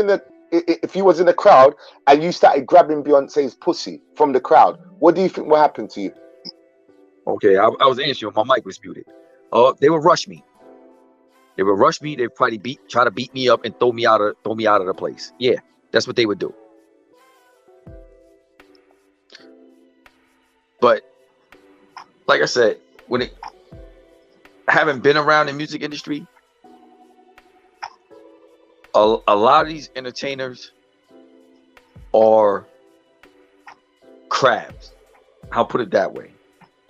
in a crowd and you started grabbing Beyonce's pussy from the crowd, what do you think will happen to you? Okay, I was answering. My mic was muted. They would rush me. They'd probably try to beat me up and throw me out of the place. Yeah, that's what they would do. But like I said, having been around the music industry, a lot of these entertainers are crabs. I'll put it that way.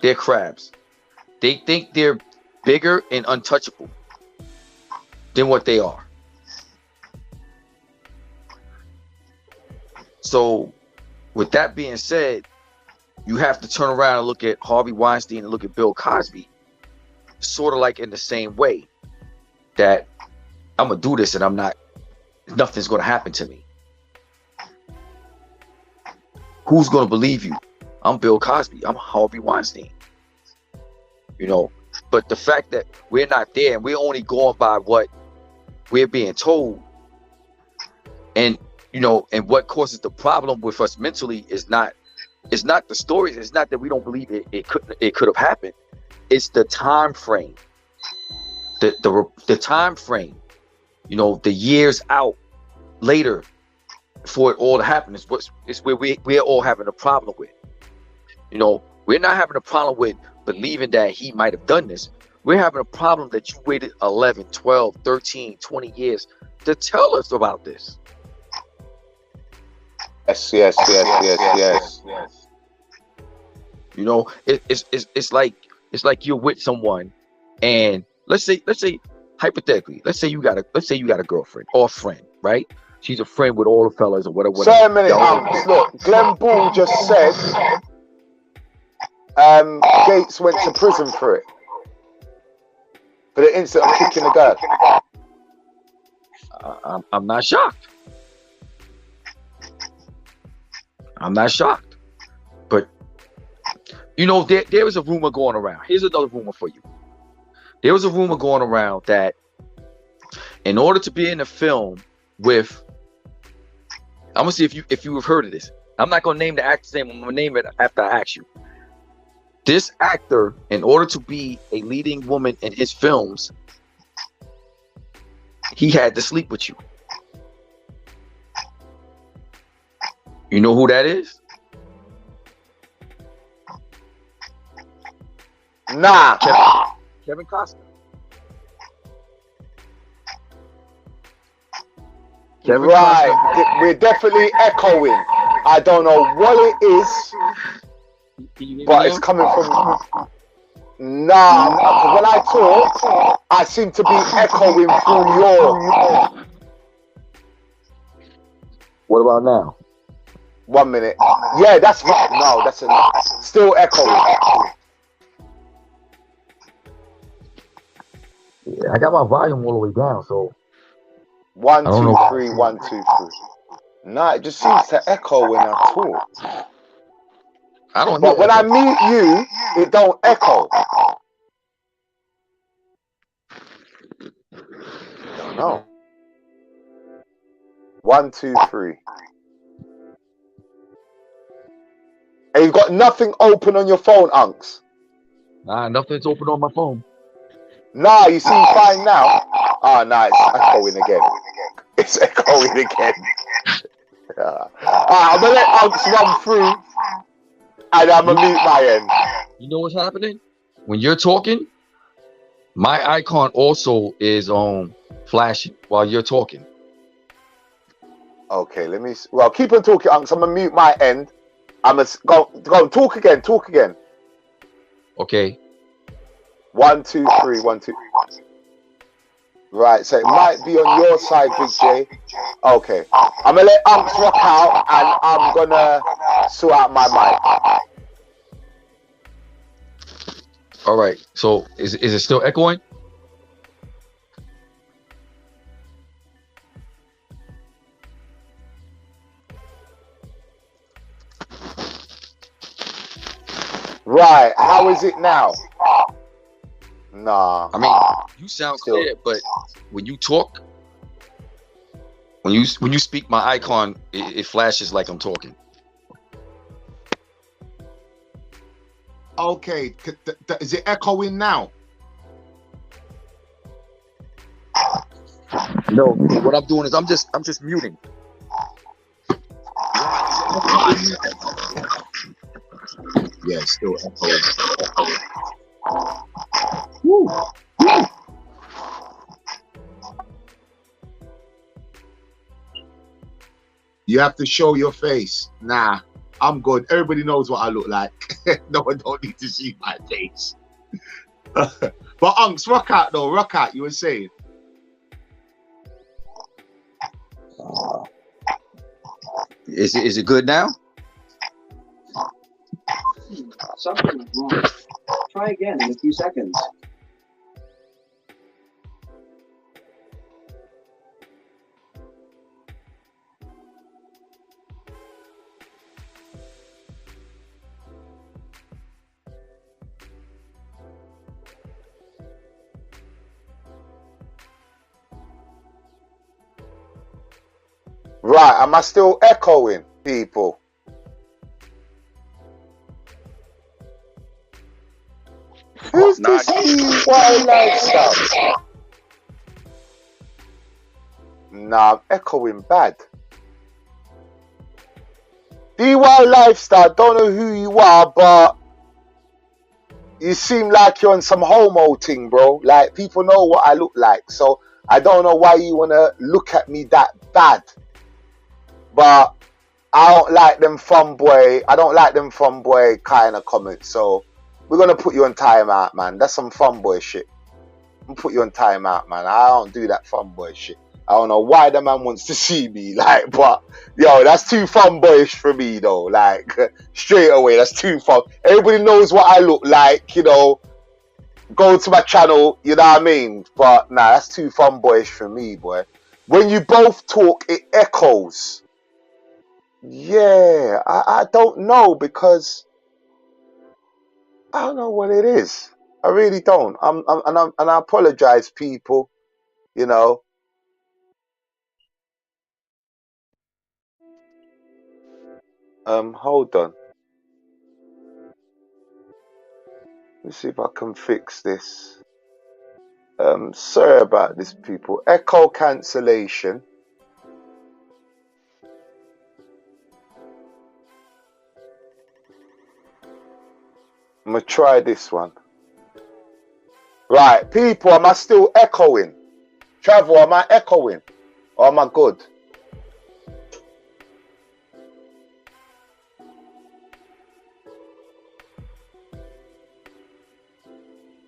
They're crabs. They think they're bigger and untouchable than what they are. So with that being said, you have to turn around and look at Harvey Weinstein and look at Bill Cosby sort of like in the same way, that I'm gonna do this and nothing's gonna happen to me. Who's gonna believe you? I'm Bill Cosby. I'm Harvey Weinstein. you know. But the fact that we're not there and we're only going by what we're being told, and you know, and what causes the problem with us mentally is not the stories. It's not that we don't believe it could have happened. It's the time frame, the time frame, you know, the years out later for it all to happen is where we're all having a problem with. You know, we're not having a problem with believing that he might have done this. We're having a problem that you waited 11, 12, 13, 20 years to tell us about this. Yes. You know, it's like you're with someone, and let's say hypothetically, let's say you got a girlfriend or a friend, right? She's a friend with all the fellas or whatever. Sorry a minute, look, Glenn Bull just said Gates went to prison for it. For the incident of kicking the girl. I'm not shocked. I'm not shocked. But you know, there was a rumor going around. Here's another rumor for you. There was a rumor going around that in order to be in a film with, I'm gonna see if you have heard of this. I'm not gonna name the actor's name. I'm gonna name it after I ask you. This actor, in order to be a leading woman in his films, he had to sleep with you. You know who that is? Nah. Kevin Costner. Right. We're definitely echoing. I don't know what it is, but it's coming from. Nah, when I talk, I seem to be echoing through your. What about now? 1 minute. Yeah, that's right. No, that's still echoing. Yeah, I got my volume all the way down, so. 1, 2, 3, 1, 2, 3. Nah, it just seems to echo when I talk. I don't. But when I mute you, it don't echo. No. 1, 2, 3. And you've got nothing open on your phone, Unks. Nah, nothing's open on my phone. Nah, you seem fine now. Ah, nah, it's echoing again. It's echoing again. I'm gonna let Unks run through, and I'm gonna mute my end. You know what's happening? When you're talking, my icon also is flashing while you're talking. Okay, let me. Well, keep on talking, Unks. I'm gonna mute my end. I'm gonna go. Talk again. Talk again. Okay. 1, 2, 3. 1, 2. Right, so it might be on your side, Big J. Okay, I'm gonna let Unks rock out, and I'm gonna sort out my mic. All right. So is it still echoing? Right, how is it now? Nah. I mean, you sound clear, but when you talk, when you speak, my icon it flashes like I'm talking. Okay, is it echoing now? No, what I'm doing is I'm just muting. Yeah, it's still echoing. Woo. You have to show your face. Nah, I'm good. Everybody knows what I look like. No one don't need to see my face. But Unks, rock out though. Rock out, you were saying. Is it good now? Something is wrong. Try again in a few seconds. Right, am I still echoing, people? Who's Nah, this DY lifestyle? Nah, I'm echoing bad. DY lifestyle, don't know who you are, but you seem like you're on some homo thing, bro. Like, people know what I look like, so I don't know why you want to look at me that bad. But I don't like them fanboy. I don't like them fanboy kind of comments. So we're gonna put you on timeout, man. That's some fanboy shit. I'm gonna put you on timeout, man. I don't do that fanboy shit. I don't know why the man wants to see me, like, but yo, that's too fanboyish for me, though. Like, straight away, that's too fun. Everybody knows what I look like, you know. Go to my channel, you know what I mean. But nah, that's too fanboyish for me, boy. When you both talk, it echoes. Yeah, I don't know, because I don't know what it is. I really don't. And I apologize, people. You know. Hold on. Let's see if I can fix this. Sorry about this, people. Echo cancellation. I'm gonna try this one. Right, people, am I still echoing? Travel, am I echoing? Or am I good?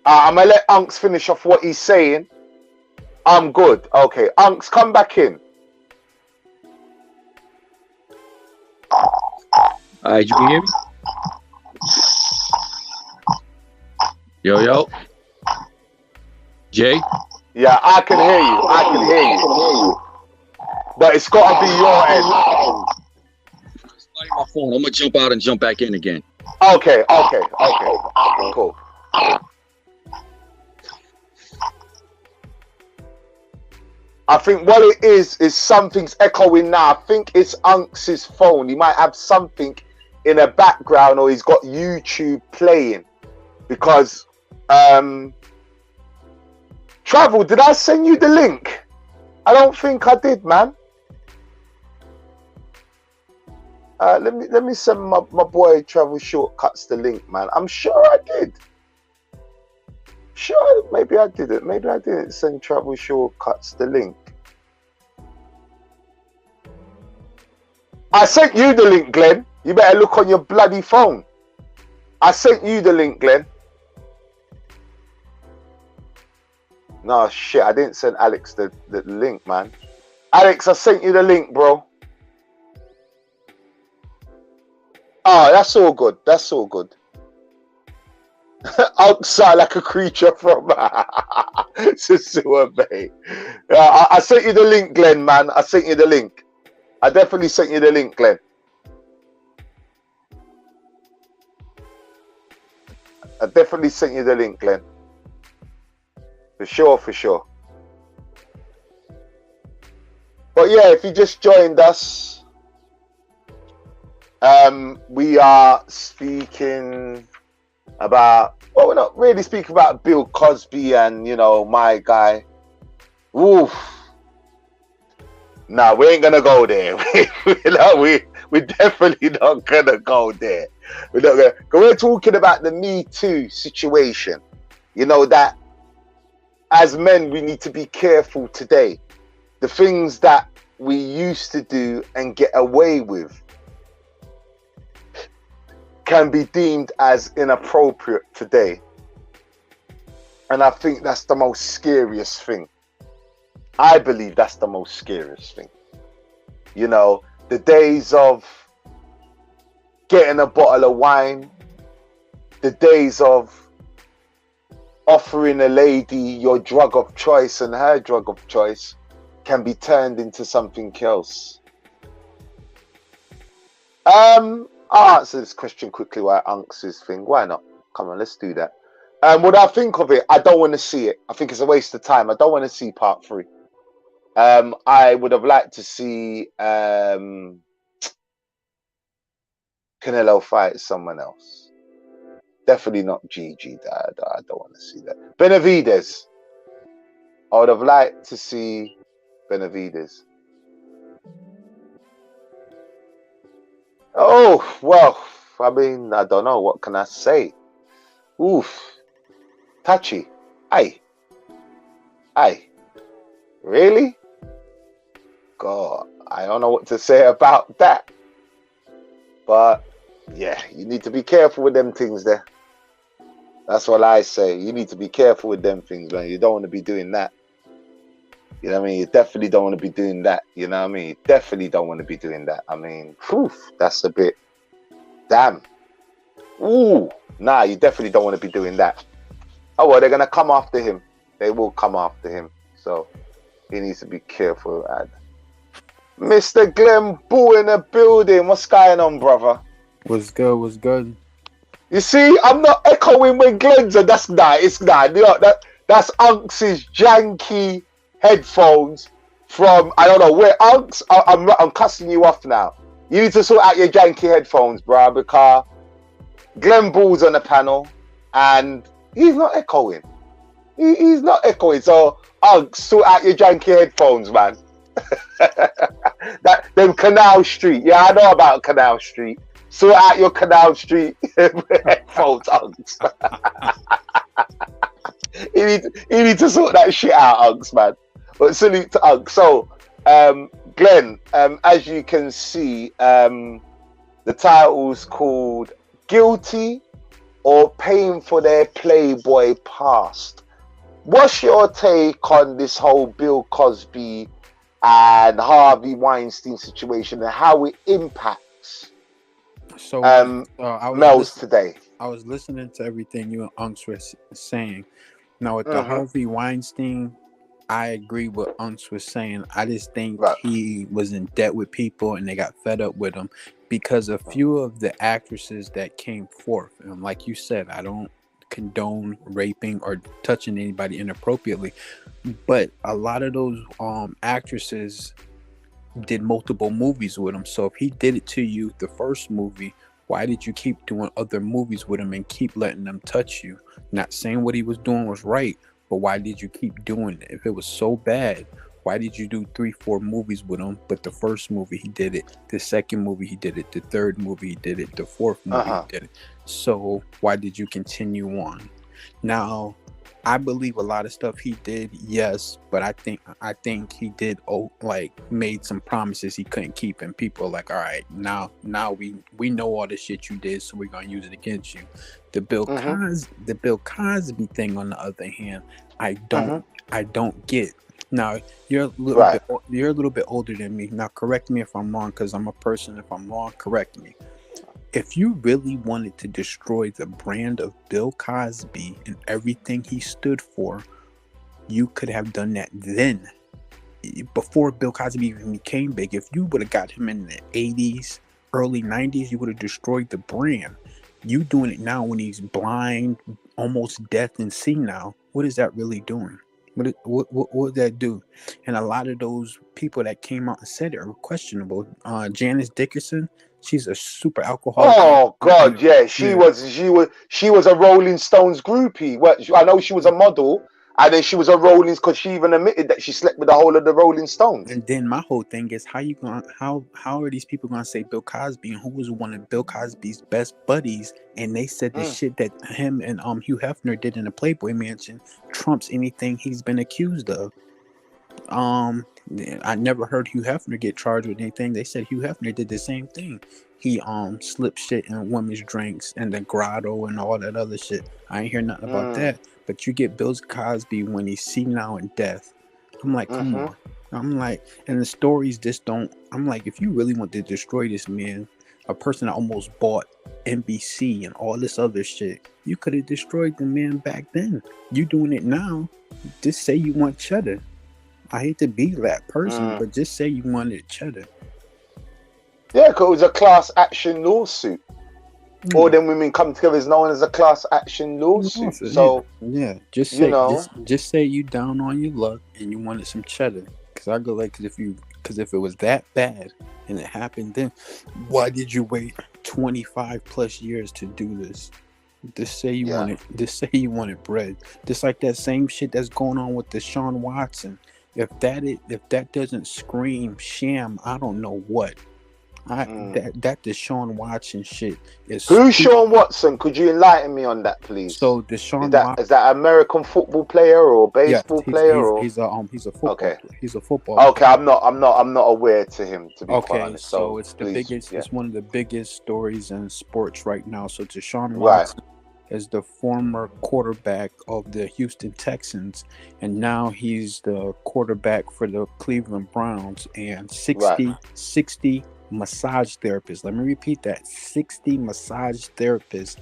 I'm gonna let Unks finish off what he's saying. I'm good. Okay, Unks, come back in. Alright, you can hear me? Yo. Jay? Yeah, I can hear you. I can hear you. But it's got to be your end. My phone. I'm gonna jump out and jump back in again. Okay. Cool. I think what it is something's echoing now. I think it's Unks' phone. He might have something in the background, or he's got YouTube playing. Because, Travel, did I send you the link? I don't think I did, man. Let me send my boy Travel Shortcuts the link, man. I'm sure I did. Sure, maybe I didn't. Maybe I didn't send Travel Shortcuts the link. I sent you the link, Glenn. You better look on your bloody phone. I sent you the link, Glenn. No, shit, I didn't send Alex the link, man. Alex, I sent you the link, bro. Oh, that's all good. That's all good. Outside like a creature from Sewer Bay. I sent you the link, Glenn, man. I sent you the link. I definitely sent you the link, Glenn. I definitely sent you the link, Glenn. For sure. But yeah, if you just joined us, we are speaking about, well, we're not really speaking about Bill Cosby and, you know, my guy. Oof. Nah, we ain't gonna go there. We're definitely not gonna go there. We're not gonna. We're talking about the Me Too situation. You know that as men, we need to be careful today. The things that we used to do and get away with can be deemed as inappropriate today. And I think that's the most scariest thing. I believe that's the most scariest thing. You know, the days of getting a bottle of wine, the days of offering a lady your drug of choice and her drug of choice can be turned into something else. I'll answer this question quickly while Unks' thing. Why not? Come on, let's do that. What I think of it, I don't want to see it. I think it's a waste of time. I don't want to see part 3. I would have liked to see Canelo fight someone else. Definitely not Gigi. I don't want to see that. Benavidez. I would have liked to see Benavidez. Oh, well, I mean, I don't know. What can I say? Oof. Touchy. Aye. Really? God, I don't know what to say about that. But, yeah, you need to be careful with them things there. That's what I say. You need to be careful with them things, man. You don't want to be doing that. You know what I mean? You definitely don't want to be doing that. You know what I mean? You definitely don't want to be doing that. I mean, whew, that's a bit... Damn. Ooh. Nah, you definitely don't want to be doing that. Oh, well, they're going to come after him. They will come after him. So, he needs to be careful, lad. Mr. Glenn Boo in the building. What's going on, brother? What's good? What's good? You see, I'm not echoing when Glenn's on. That's not. It's not. You know, that's Unks' janky headphones from, I don't know where. Unks, I'm cussing you off now. You need to sort out your janky headphones, bro, because Glenn Bull's on the panel and he's not echoing. He's not echoing. So, Unks, sort out your janky headphones, man. Them Canal Street. Yeah, I know about Canal Street. Sort out your Canal Street headphones, Unks. You need to sort that shit out, Unks, man. But salute to Unks. So, Glenn, as you can see, the title's called Guilty or Paying for Their Playboy Past. What's your take on this whole Bill Cosby and Harvey Weinstein situation and how it impacts males today? I was listening to everything you and Unks were saying. Now, with the Harvey Weinstein, I agree with what Unks was saying. I just think he was in debt with people and they got fed up with him because a few of the actresses that came forth, and like you said, I don't condone raping or touching anybody inappropriately, but a lot of those actresses did multiple movies with him. So if he did it to you the first movie, why did you keep doing other movies with him and keep letting them touch you? Not saying what he was doing was right, but why did you keep doing it? If it was so bad, why did you do 3-4 movies with him? But the first movie he did it, the second movie he did it, the third movie he did it, the fourth movie he did it. So why did you continue on? Now, I believe a lot of stuff he did, yes, but I think he did made some promises he couldn't keep, and people are like, all right, now we know all the shit you did, so we're gonna use it against you. The Bill Cosby thing, on the other hand, I don't get. Now you're a little bit older than me. Now correct me if I'm wrong, because I'm a person. If I'm wrong, correct me. If you really wanted to destroy the brand of Bill Cosby and everything he stood for, you could have done that then. Before Bill Cosby even became big, if you would have got him in the 80s, early 90s, you would have destroyed the brand. You doing it now when he's blind, almost deaf and senile, what is that really doing? What would that do? And a lot of those people that came out and said it are questionable. Janice Dickinson, she's a super alcoholic. Oh God, yeah, she was a Rolling Stones groupie. Well, I know she was a model, and then she was a Rolling, because she even admitted that she slept with the whole of the Rolling Stones. And then my whole thing is, how are these people gonna say Bill Cosby, and who was one of Bill Cosby's best buddies, and they said the shit that him and Hugh Hefner did in the Playboy Mansion trumps anything he's been accused of. I never heard Hugh Hefner get charged with anything. They said Hugh Hefner did the same thing. He slipped shit in women's drinks and the grotto and all that other shit. I ain't hear nothing about that. But you get Bill Cosby when he's senile and death. I'm like, come on. I'm like, and the stories just don't. I'm like, if you really want to destroy this man, a person that almost bought NBC and all this other shit, you could have destroyed the man back then. You doing it now? Just say you want cheddar. I hate to be that person, but just say you wanted cheddar. Yeah, because it was a class action lawsuit. All them women come together is known as a class action lawsuit. So yeah, just say just say you down on your luck and you wanted some cheddar. Because I go like, because if it was that bad and it happened then, why did you wait 25 plus years to do this? Just say you wanted bread. Just like that same shit that's going on with Deshaun Watson. If that doesn't scream sham, I don't know what. That Deshaun Watson shit is. Who's Sean Watson? Could you enlighten me on that, please? So Deshaun is that an American football player or baseball player? He's a football. Okay. Player. He's a football. Okay, player. I'm not aware to him, to be quite honest. So it's the biggest. Yeah. It's one of the biggest stories in sports right now. So Deshaun Watson is the former quarterback of the Houston Texans, and now he's the quarterback for the Cleveland Browns. And 60 massage therapists. Let me repeat that: 60 massage therapists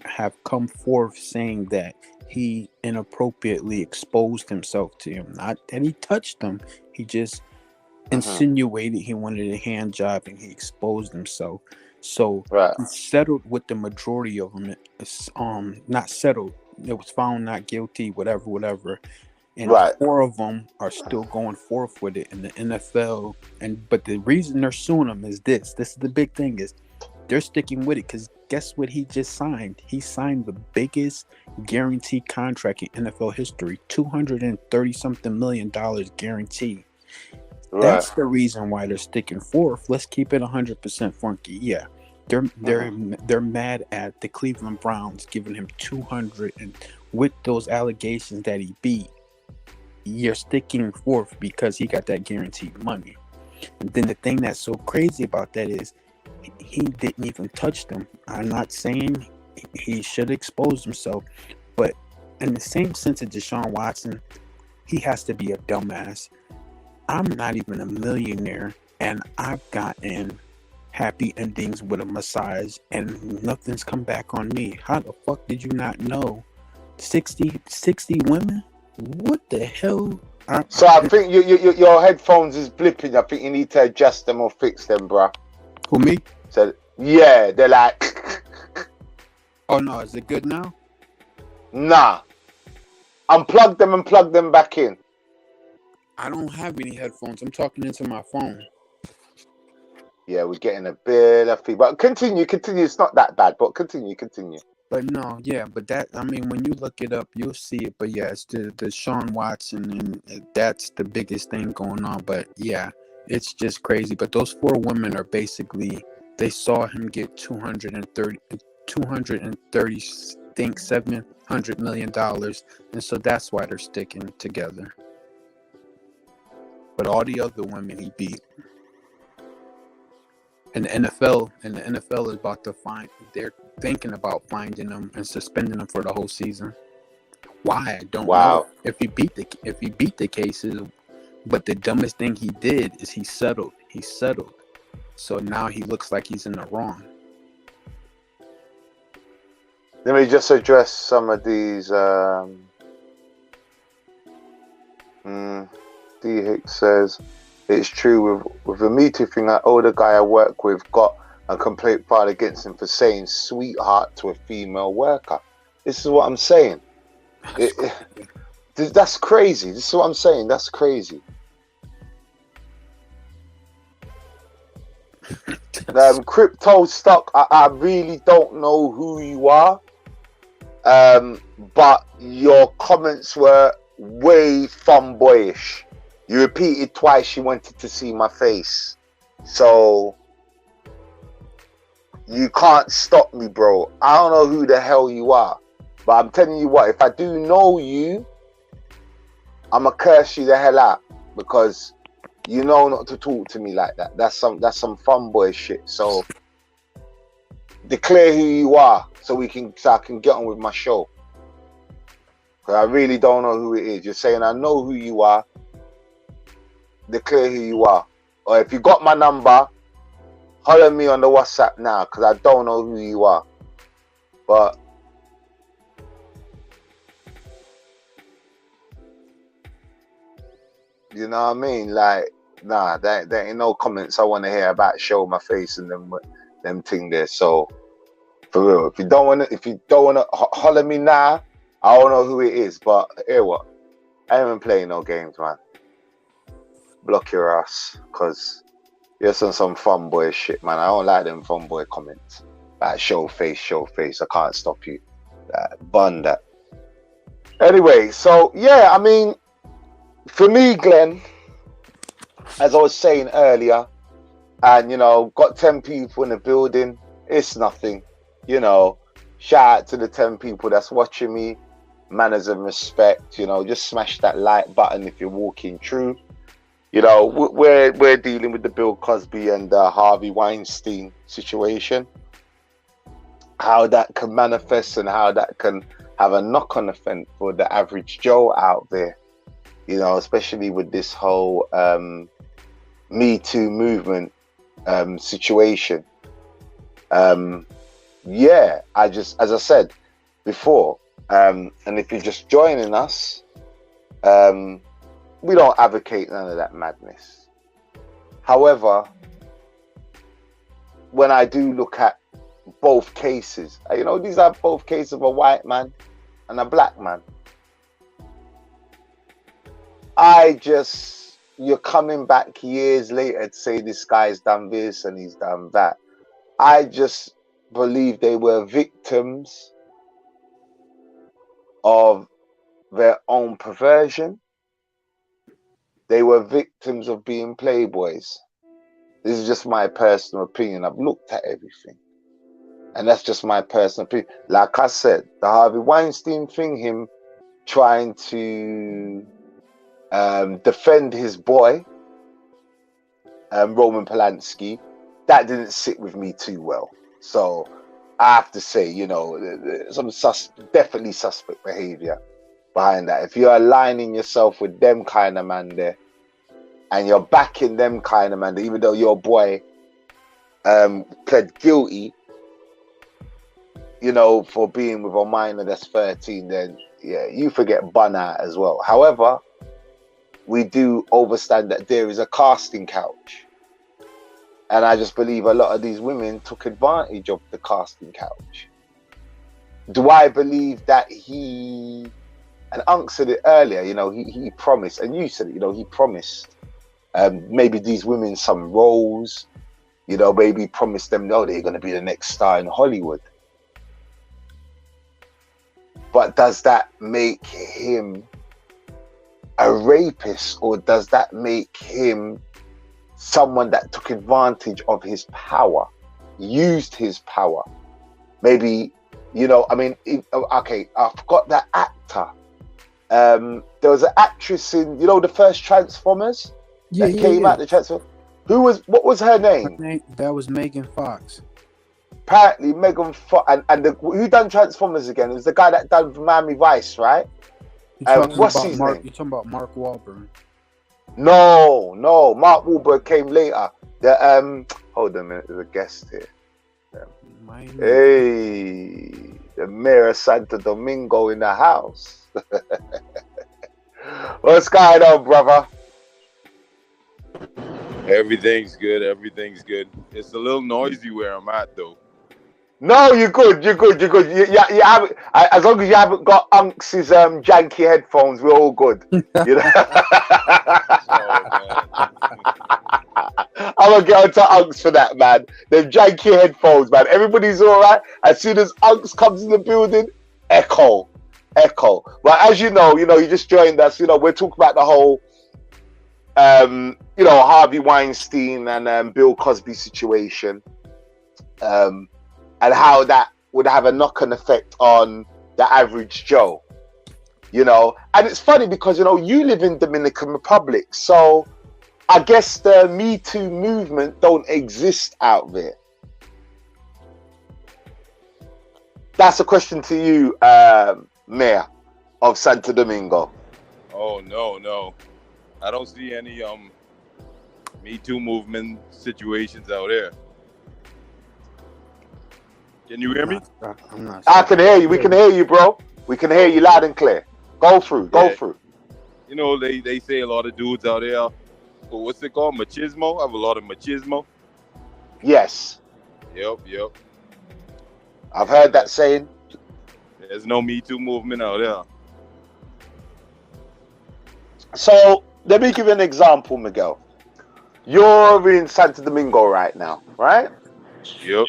have come forth saying that he inappropriately exposed himself to him. Not that he touched them; he just insinuated he wanted a hand job, and he exposed himself. So he settled with the majority of them. It's not settled. It was found not guilty. Whatever. And 4 of them are still going forth with it in the NFL. But the reason they're suing him is this. This is the big thing, is they're sticking with it because guess what he just signed? He signed the biggest guaranteed contract in NFL history, $230-something million guaranteed. That's the reason why they're sticking forth. Let's keep it 100% funky. Yeah, they're mad at the Cleveland Browns giving him 200, and with those allegations that he beat. You're sticking forth because he got that guaranteed money. And then the thing that's so crazy about that is he didn't even touch them. I'm not saying he should expose himself, but in the same sense of Deshaun Watson, he has to be a dumbass. I'm not even a millionaire, and I've gotten happy endings with a massage, and nothing's come back on me. How the fuck did you not know? 60 women? What the hell? So I think your headphones is blipping. I think you need to adjust them or fix them, bruh. Who, me? So yeah, they're like. Oh no, is it good now? Nah. Unplug them and plug them back in. I don't have any headphones. I'm talking into my phone. Yeah, we're getting a bit of feedback. Continue. It's not that bad, but continue. But no, yeah, but that, I mean, when you look it up, you'll see it. But yeah, it's the Sean Watson, and that's the biggest thing going on. But yeah, it's just crazy. But those 4 women are basically, they saw him get 230, think $700 million, and so that's why they're sticking together. But all the other women he beat. And the NFL is about to they're thinking about finding them and suspending them for the whole season. Why? I don't know. If he beat the cases, but the dumbest thing he did is he settled. So now he looks like he's in the wrong. Let me just address some of these. D Hicks says, it's true with a meaty thing. That older guy I work with got a complaint filed against him for saying sweetheart to a female worker. This is what I'm saying. That's crazy. This is what I'm saying. That's crazy. Crypto stock, I really don't know who you are. But your comments were way fanboyish. You repeated twice you wanted to see my face. So you can't stop me, bro. I don't know who the hell you are. But I'm telling you what, if I do know you, I'ma curse you the hell out, because you know not to talk to me like that. That's some fanboy shit. So declare who you are so I can get on with my show. Because I really don't know who it is. You're saying I know who you are. Declare who you are. Or if you got my number, holler me on the WhatsApp now, because I don't know who you are. But you know what I mean? Like, nah, there ain't no comments I want to hear about show my face and them thing there. So for real, if you don't wanna holler me now, I don't know who it is. But hear what? I ain't even playing no games, man. block your ass, because you're some fun boy shit, man. I don't like them fun boy comments. Like, show face, I can't stop you. Bun that. Anyway, so yeah, I mean, for me, Glenn, as I was saying earlier, and you know, got 10 people in the building, it's nothing. You know, shout out to the 10 people that's watching me. Manners and respect, you know, just smash that like button if you're walking through. You know, we're dealing with the Bill Cosby and Harvey Weinstein situation. How that can manifest and how that can have a knock-on effect for the average Joe out there. You know, especially with this whole Me Too movement situation. Yeah, as I said before, and if you're just joining us, we don't advocate none of that madness. However, when I do look at both cases, you know, these are both cases of a white man and a black man. You're coming back years later to say this guy's done this and he's done that. I just believe they were victims of their own perversion. They were victims of being playboys. This is just my personal opinion. I've looked at everything. And that's just my personal opinion. Like I said, the Harvey Weinstein thing, him trying to defend his boy, Roman Polanski, that didn't sit with me too well. So I have to say, you know, some definitely suspect behavior behind that. If you're aligning yourself with them kind of man there, and you're backing them kind of man there, even though your boy pled guilty, you know, for being with a minor that's 13, then yeah, you forget bun out as well. However, we do understand that there is a casting couch. And I just believe a lot of these women took advantage of the casting couch. Do I believe that and Unc said it earlier, you know, he promised, and you said it, you know, he promised maybe these women some roles, you know, maybe promised them, no, they're going to be the next star in Hollywood. But does that make him a rapist, or does that make him someone that took advantage of his power, used his power? Maybe, you know, I mean, okay, I forgot that actor. There was an actress in, you know, the first Transformers that came out, the Transformers. What was her name? That was Megan Fox. Apparently Megan Fox, and who done Transformers again? It was the guy that done Miami Vice, right? What's his name? You're talking about Mark Wahlberg. No, Mark Wahlberg came later. Hold on a minute, there's a guest here. Hey, the mayor of Santo Domingo in the house. What's going on, brother? Everything's good. It's a little noisy where I'm at, though. No, you're good. You have, as long as you haven't got Unc's janky headphones, we're all good. You know? I'm gonna get onto Uncs for that, man. Them janky headphones, man. Everybody's all right. As soon as Uncs comes in the building, echo. But as you know, you just joined us. You know, we're talking about the whole, you know, Harvey Weinstein and Bill Cosby situation. And how that would have a knock-on effect on the average Joe, you know. And it's funny because, you know, you live in Dominican Republic, so I guess the Me Too movement don't exist out there. That's a question to you, Mayor of Santo Domingo. Oh, no. I don't see any Me Too movement situations out there. Can you hear me? I'm not. I can hear you. We can hear you, bro. We can hear you loud and clear. Go through. You know, they say a lot of dudes out there, what's it called? Machismo? I have a lot of machismo. Yes. Yep. I've heard that saying. There's no Me Too movement out there. So let me give you an example, Miguel. You're in Santo Domingo right now, right? Yep.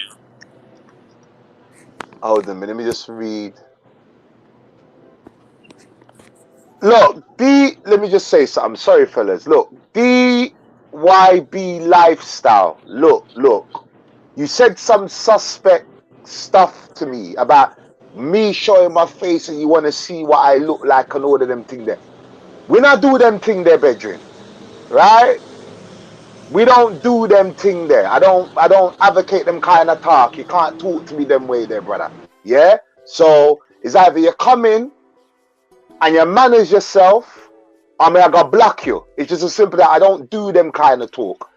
Hold on a minute, let me just read. Look, let me just say something. Sorry, fellas. Look, DYB lifestyle. Look. You said some suspect stuff to me about me showing my face and you want to see what I look like and all of them thing there. We not do them thing there, bedroom. Right? We don't do them thing there. I don't advocate them kind of talk. You can't talk to me them way there, brother. Yeah? So it's either you come in and you manage yourself, I gotta block you. It's just as simple that I don't do them kind of talk.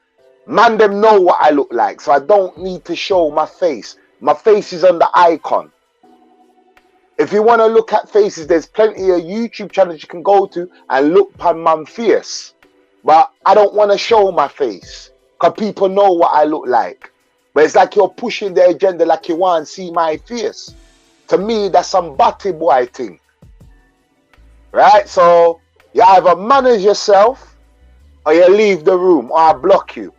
Man, them know what I look like, so I don't need to show my face. My face is on the icon. If you want to look at faces, there's plenty of YouTube channels you can go to and look upon my face. But I don't want to show my face because people know what I look like. But it's like you're pushing the agenda like you want to see my face. To me, that's some batty boy thing. Right? So you either manage yourself or you leave the room or I block you.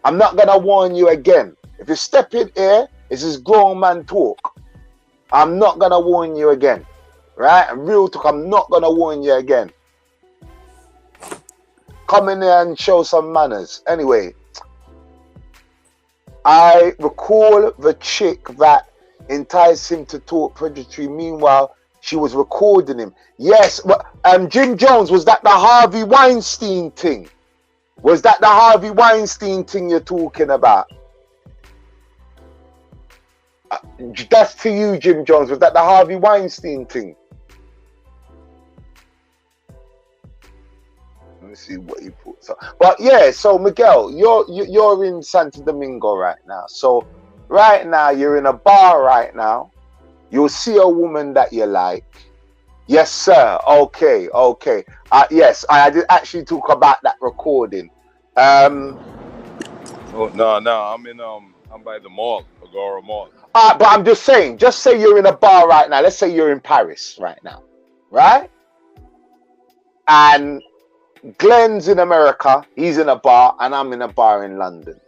I'm not going to warn you again. If you step in here, it's this grown man talk. I'm not going to warn you again. Right? And real talk, I'm not going to warn you again. Come in here and show some manners. Anyway, I recall the chick that enticed him to talk predatory. Meanwhile, she was recording him. Yes, Jim Jones, was that the Harvey Weinstein thing? Was that the Harvey Weinstein thing you're talking about? That's to you, Jim Jones. Was that the Harvey Weinstein thing? Let me see what he puts up. But yeah, so Miguel, you're in Santo Domingo right now. So right now you're in a bar right now. You'll see a woman that you like. Yes, sir. Okay. Yes, I did actually talk about that recording. Oh no, I'm by the mall, Agora Mall. But I'm just saying, just say you're in a bar right now. Let's say you're in Paris right now, right? And Glenn's in America, he's in a bar, and I'm in a bar in London.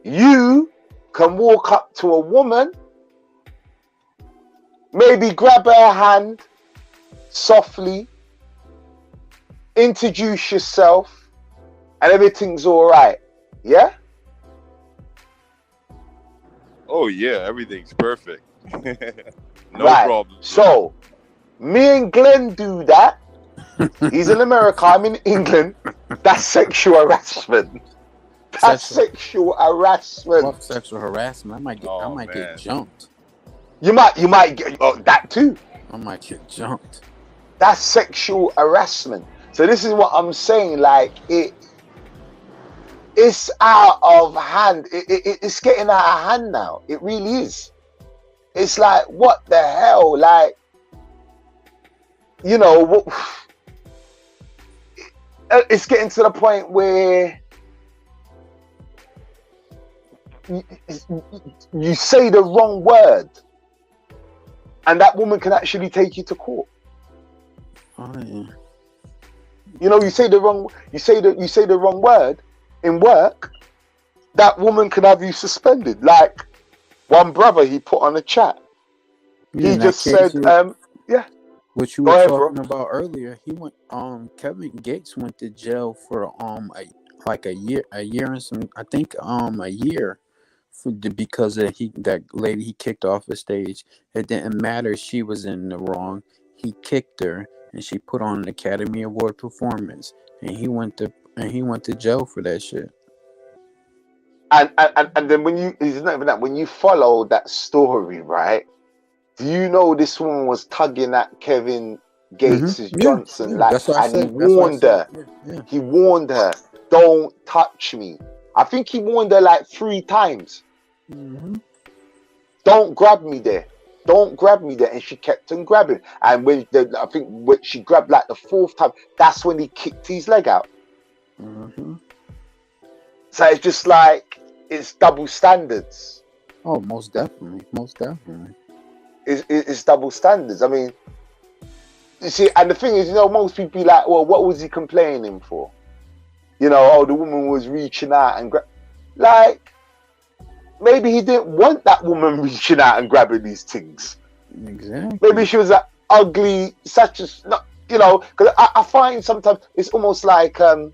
You can walk up to a woman, maybe grab her hand softly, introduce yourself, and everything's all right. Yeah? Oh yeah, everything's perfect. No right. problem. So, me and Glenn do that. He's in America, I'm in England. That's sexual harassment. That's sexual harassment. What sexual harassment? I might get jumped. You might get that too. I might get jumped. That's sexual harassment. So this is what I'm saying. Like it's out of hand. It's getting out of hand now. It really is. It's like, what the hell? Like, you know, it's getting to the point where you say the wrong word and that woman can actually take you to court. Oh, yeah. You know, you say the wrong word in work, that woman can have you suspended. Like one brother, he put on a chat. Yeah, he just said, yeah. What you were talking about earlier, he went. Kevin Gates went to jail for a year and some. I think a year because that lady he kicked off the stage. It didn't matter. She was in the wrong. He kicked her, and she put on an Academy Award performance, and he went to jail for that shit. And then when you follow that story, right? Do you know this woman was tugging at Kevin Gates' Johnson, like, and he warned her. Yeah. He warned her, "Don't touch me." I think he warned her like 3 times. Mm-hmm. Don't grab me there. Don't grab me there. And she kept on grabbing. And when she grabbed like the 4th time, that's when he kicked his leg out. Mm-hmm. So it's just like, it's double standards. Oh, most definitely. It's double standards. I mean, You see, and the thing is, you know, most people be like, well, what was he complaining for? You know, oh, the woman was reaching out and like, maybe he didn't want that woman reaching out and grabbing these things. Exactly. Maybe she was an ugly, such as, not, you know, because I find sometimes it's almost like, I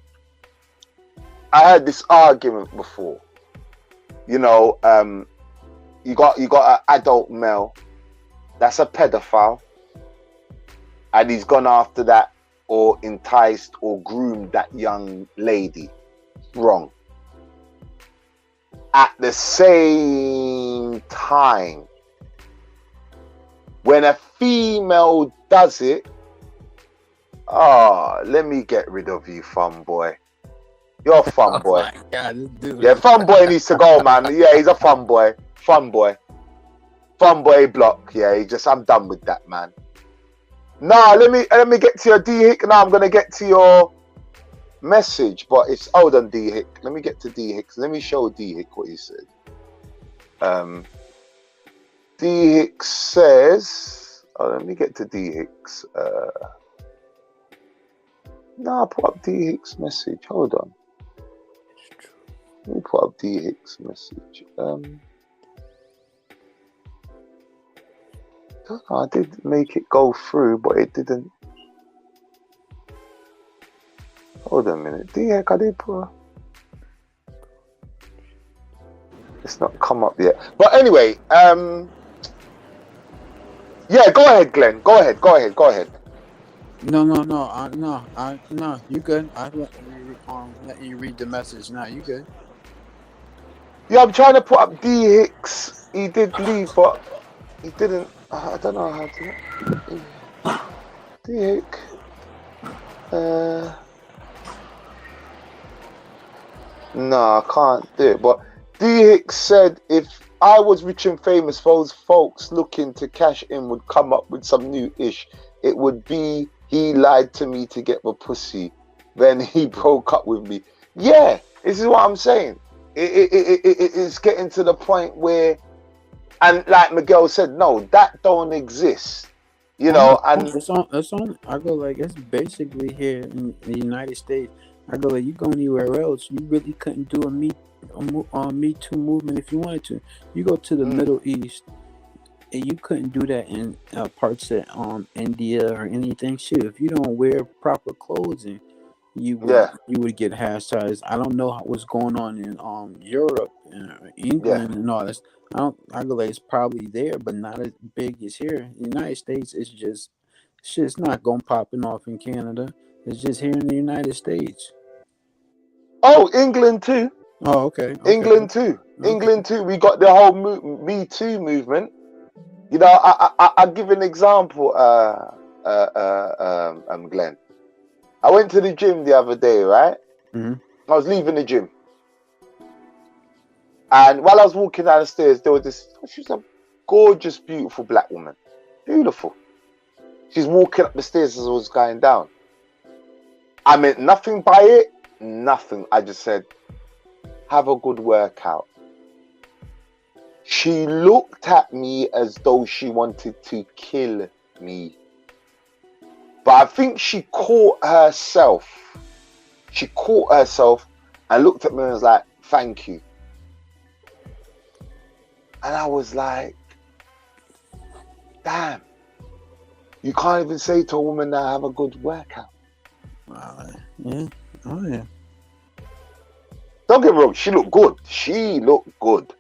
heard this argument before. You know, you got an adult male that's a pedophile, and he's gone after that or enticed or groomed that young lady. Wrong. At the same time, when a female does it, let me get rid of you, fun boy. You're a fun boy. Oh my God, this dude. Yeah, fun boy needs to go, man. Yeah, he's a fun boy. Fun boy. Fun boy block. Yeah, I'm done with that, man. Nah, let me get to your D Hick. Now I'm gonna get to your message, but it's hold on, D Hick. Let me get to D Hick. Let me show D Hick what he said. D Hick says, let me get to D Hick's. No, I put up D Hick's message. Hold on. Let me put up D Hick's message. I did make it go through, but it didn't. Hold on a minute. D Hick, I did put. It's not come up yet. But anyway, yeah, go ahead, Glenn. Go ahead. No. You good? I let you read the message. Now you good? Yeah, I'm trying to put up D Hicks. He did leave, but he didn't. I don't know how to. D Hick. No, I can't do it. But D Hicks said if I was rich and famous, those folks looking to cash in would come up with some new ish. It would be he lied to me to get the pussy, then he broke up with me. Yeah, this is what I'm saying. It's getting to the point where, and like Miguel said, no, that don't exist. You know, and it's on. I go like it's basically here in the United States. I go like you go anywhere else, you really couldn't do a Me Too movement if you wanted to. You go to the Middle East, and you couldn't do that in parts of India or anything. Shit, if you don't wear proper clothing, you would get hashtaged. I don't know what's going on in Europe, England, and all this. I go like it's probably there, but not as big as here. The United States is just shit's not going popping off in Canada. It's just here in the United States. Oh, England too. Oh, okay. England too. Okay. England too. We got the whole Me Too movement. You know, I'll give an example, Glenn. I went to the gym the other day, right? Mm-hmm. I was leaving the gym. And while I was walking down the stairs, there was she was a gorgeous, beautiful black woman. Beautiful. She's walking up the stairs as I was going down. I meant nothing by it, nothing. I just said, have a good workout. She looked at me as though she wanted to kill me. But I think she caught herself. She caught herself and looked at me and was like, thank you. And I was like, damn. You can't even say to a woman that have a good workout. Yeah. Oh, yeah. Don't get me wrong, she looked good. She looked good.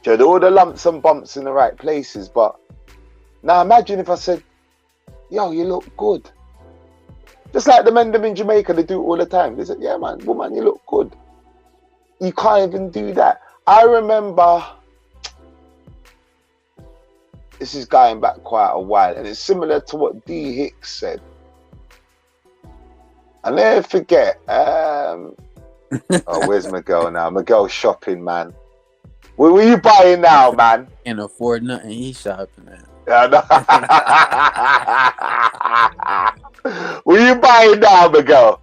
She had all the lumps and bumps in the right places. But now imagine if I said, yo, you look good. Just like the men in Jamaica, they do it all the time. They said, yeah, man, woman, you look good. You can't even do that. I remember, this is going back quite a while, and it's similar to what D. Hicks said. I'll never forget, where's Miguel now? Miguel's shopping, man. What were you buying now, man? Can't afford nothing. He's shopping at. What are you buying now, Miguel?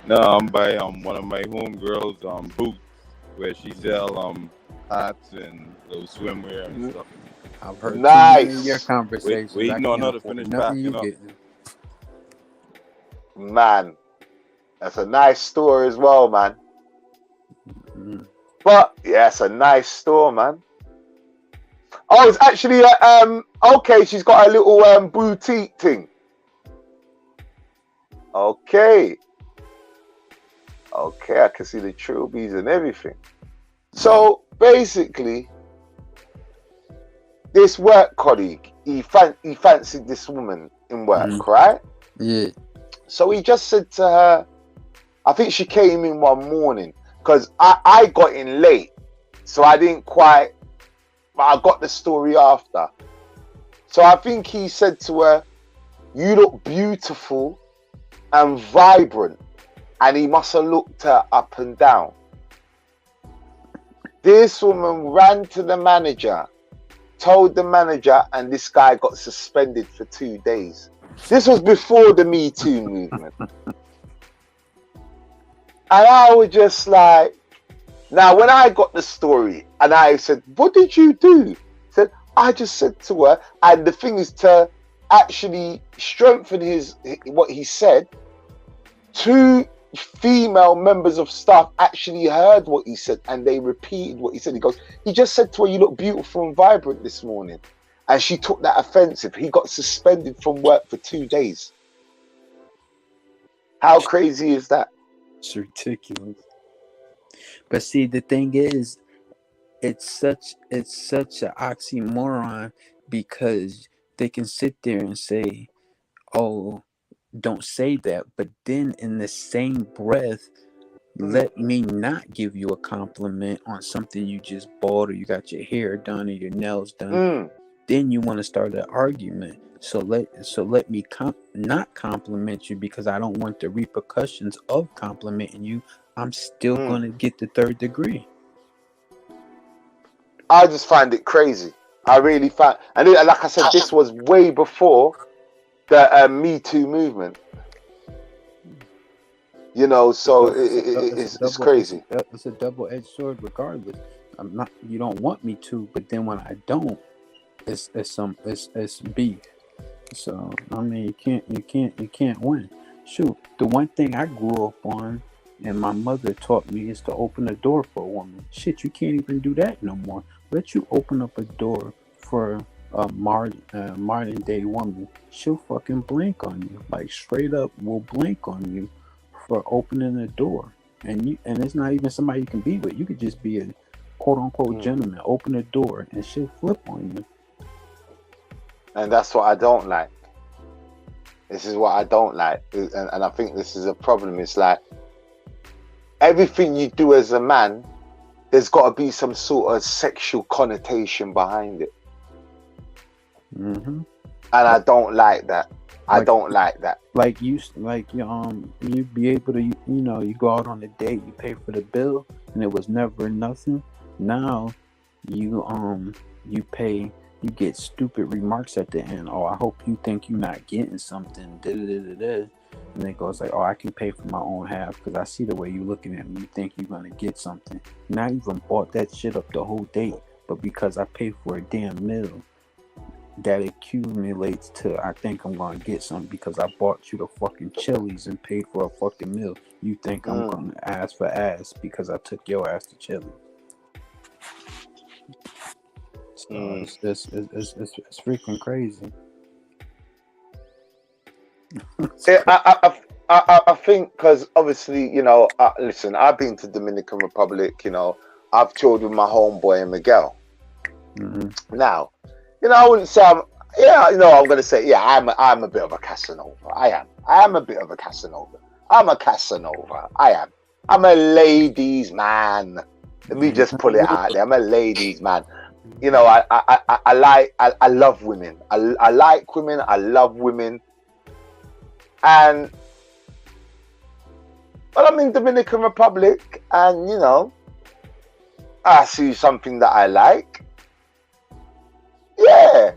No, I'm buying one of my homegirls boots where she sell hats and little swimwear and stuff. I've heard too many of your Nice. conversations. I Waiting on her can't to afford finish nothing you packing up. getting. Man, that's a nice store as well, man. Mm. But yeah, it's a nice store, man. Oh, it's actually okay, she's got a little boutique thing. Okay, I can see the trilbies and everything. So basically, this work colleague, he fancied this woman in work, right? Yeah. So he just said to her, I think she came in one morning, because I got in late, so I didn't quite, but I got the story after. So I think he said to her, you look beautiful and vibrant, and he must have looked her up and down. This woman ran to the manager, told the manager, and this guy got suspended for 2 days. This was before the Me Too movement. And I was just like, now when I got the story and I said, what did you do? He said, I just said to her, and the thing is, to actually strengthen what he said, 2 female members of staff actually heard what he said and they repeated what he said. He goes, he just said to her, you look beautiful and vibrant this morning. And she took that offensive. He got suspended from work for 2 days. How crazy is that? It's ridiculous. But see, the thing is, it's such an oxymoron, because they can sit there and say, oh, don't say that, but then in the same breath, let me not give you a compliment on something you just bought, or you got your hair done or your nails done. Then you want to start an argument. So let me not compliment you, because I don't want the repercussions of complimenting you. I'm still going to get the 3rd degree. I just find it crazy. I really find, and like I said, this was way before the Me Too movement. You know, so it's crazy. It's a double-edged sword, regardless. You don't want me to, but then when I don't, it's beef. So I mean, you can't win. Shoot, the one thing I grew up on, and my mother taught me, is to open a door for a woman. Shit, you can't even do that no more. Let you open up a door for a modern day woman, she'll fucking blink on you. Like, straight up will blink on you for opening a door. And it's not even somebody you can be with. You could just be a quote unquote gentleman, open a door, and she'll flip on you. And that's what I don't like. This is what I don't like. And I think this is a problem. It's like, everything you do as a man, there's got to be some sort of sexual connotation behind it. And I don't like that. I don't like that. Like you be able to, you go out on a date, you pay for the bill, and it was never nothing. Now you pay, you get stupid remarks at the end. Oh, I hope you think you're not getting something. And it goes like, oh, I can pay for my own half because I see the way you're looking at me. You think you're gonna get something. Now you even bought that shit up the whole date, but because I paid for a damn meal, that accumulates to, I think I'm gonna get something because I bought you the fucking Chili's and paid for a fucking meal. You think I'm gonna ask for ass because I took your ass to Chili's. So it's freaking crazy. I think because obviously, listen, I've been to Dominican Republic, I've toured with my homeboy Miguel. Now, I wouldn't say I'm going to say, I'm a bit of a Casanova. I am a bit of a Casanova. I'm a Casanova. I'm a ladies' man. Let me just pull it out there. I'm a ladies' man. I love women. I like women. I love women. But I'm in Dominican Republic, and I see something that I like. Yeah,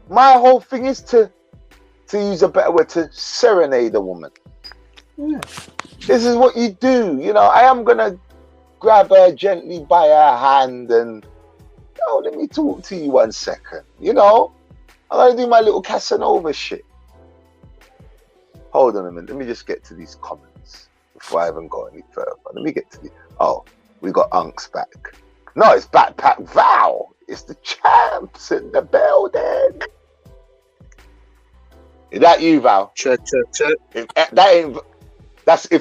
my whole thing is to use a better word, to serenade a woman. Yeah. This is what you do. I am gonna grab her gently by her hand and yo, let me talk to you 1 second. You know, I'm gonna do my little Casanova shit. Hold on a minute. Let me just get to these comments before I even go any further. Let me get to the. Oh, we got Unks back. No, it's Backpack Val. It's the champs in the building. Is that you, Val? Check. If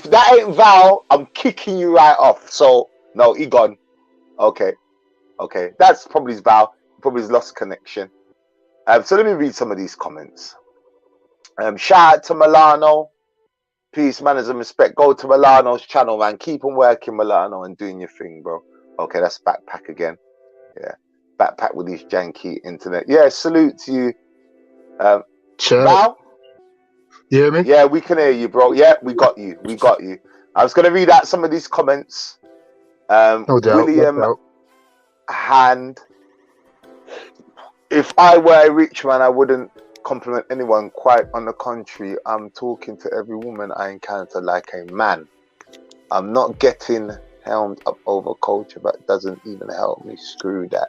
that ain't Val, I'm kicking you right off. So no, he gone. Okay, that's probably his Val. Probably his lost connection. So let me read some of these comments. Shout out to Milano. Peace, manners, and respect. Go to Milano's channel, man. Keep on working, Milano, and doing your thing, bro. Okay, that's Backpack again. Yeah, Backpack with his janky internet. Yeah, salute to you. Val? You hear me? Yeah, we can hear you, bro. Yeah, we got you. I was going to read out some of these comments. No doubt. William Hand. If I were a rich man, I wouldn't compliment anyone. Quite on the contrary, I'm talking to every woman I encounter like a man. I'm not getting helmed up over culture, but it doesn't even help me. Screw that.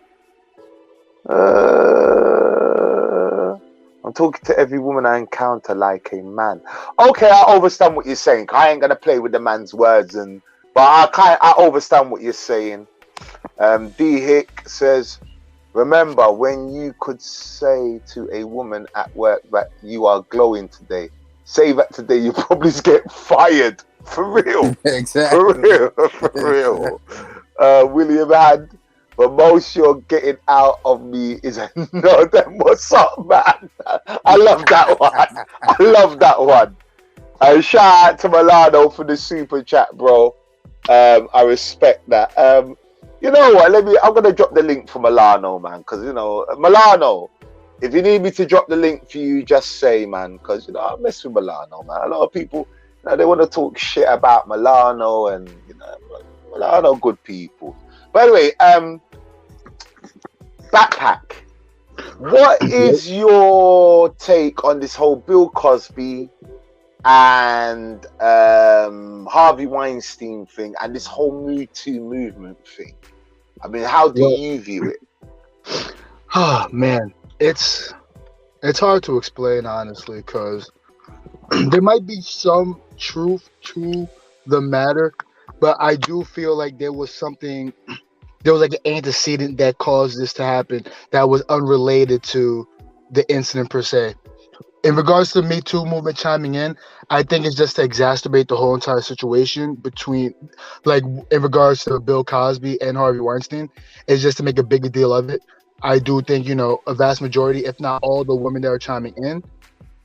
I'm talking to every woman I encounter like a man. Okay, I understand what you're saying. I ain't gonna play with the man's words, but I understand what you're saying. D Hick says, remember when you could say to a woman at work that you are glowing today. Say that today, you probably get fired. For real. Exactly. For real. William Hand. But most you're getting out of me is a no, then what's up, man? I love that one. Shout out to Milano for the super chat, bro. I respect that. You know what? I'm gonna drop the link for Milano, man, because you know, Milano, if you need me to drop the link for you, just say, man, because you know, I mess with Milano, man. A lot of people, you know, they want to talk shit about Milano, and you know, Milano good people. By the way, Backpack, what is your take on this whole Bill Cosby and Harvey Weinstein thing and this whole Me Too movement thing? I mean, how do you view it? Oh man, it's hard to explain honestly, because there might be some truth to the matter, but I do feel like there was like an antecedent that caused this to happen that was unrelated to the incident per se. In regards to the Me Too movement chiming in, I think it's just to exacerbate the whole entire situation between, like, in regards to Bill Cosby and Harvey Weinstein, it's just to make a bigger deal of it. I do think, you know, a vast majority, if not all the women that are chiming in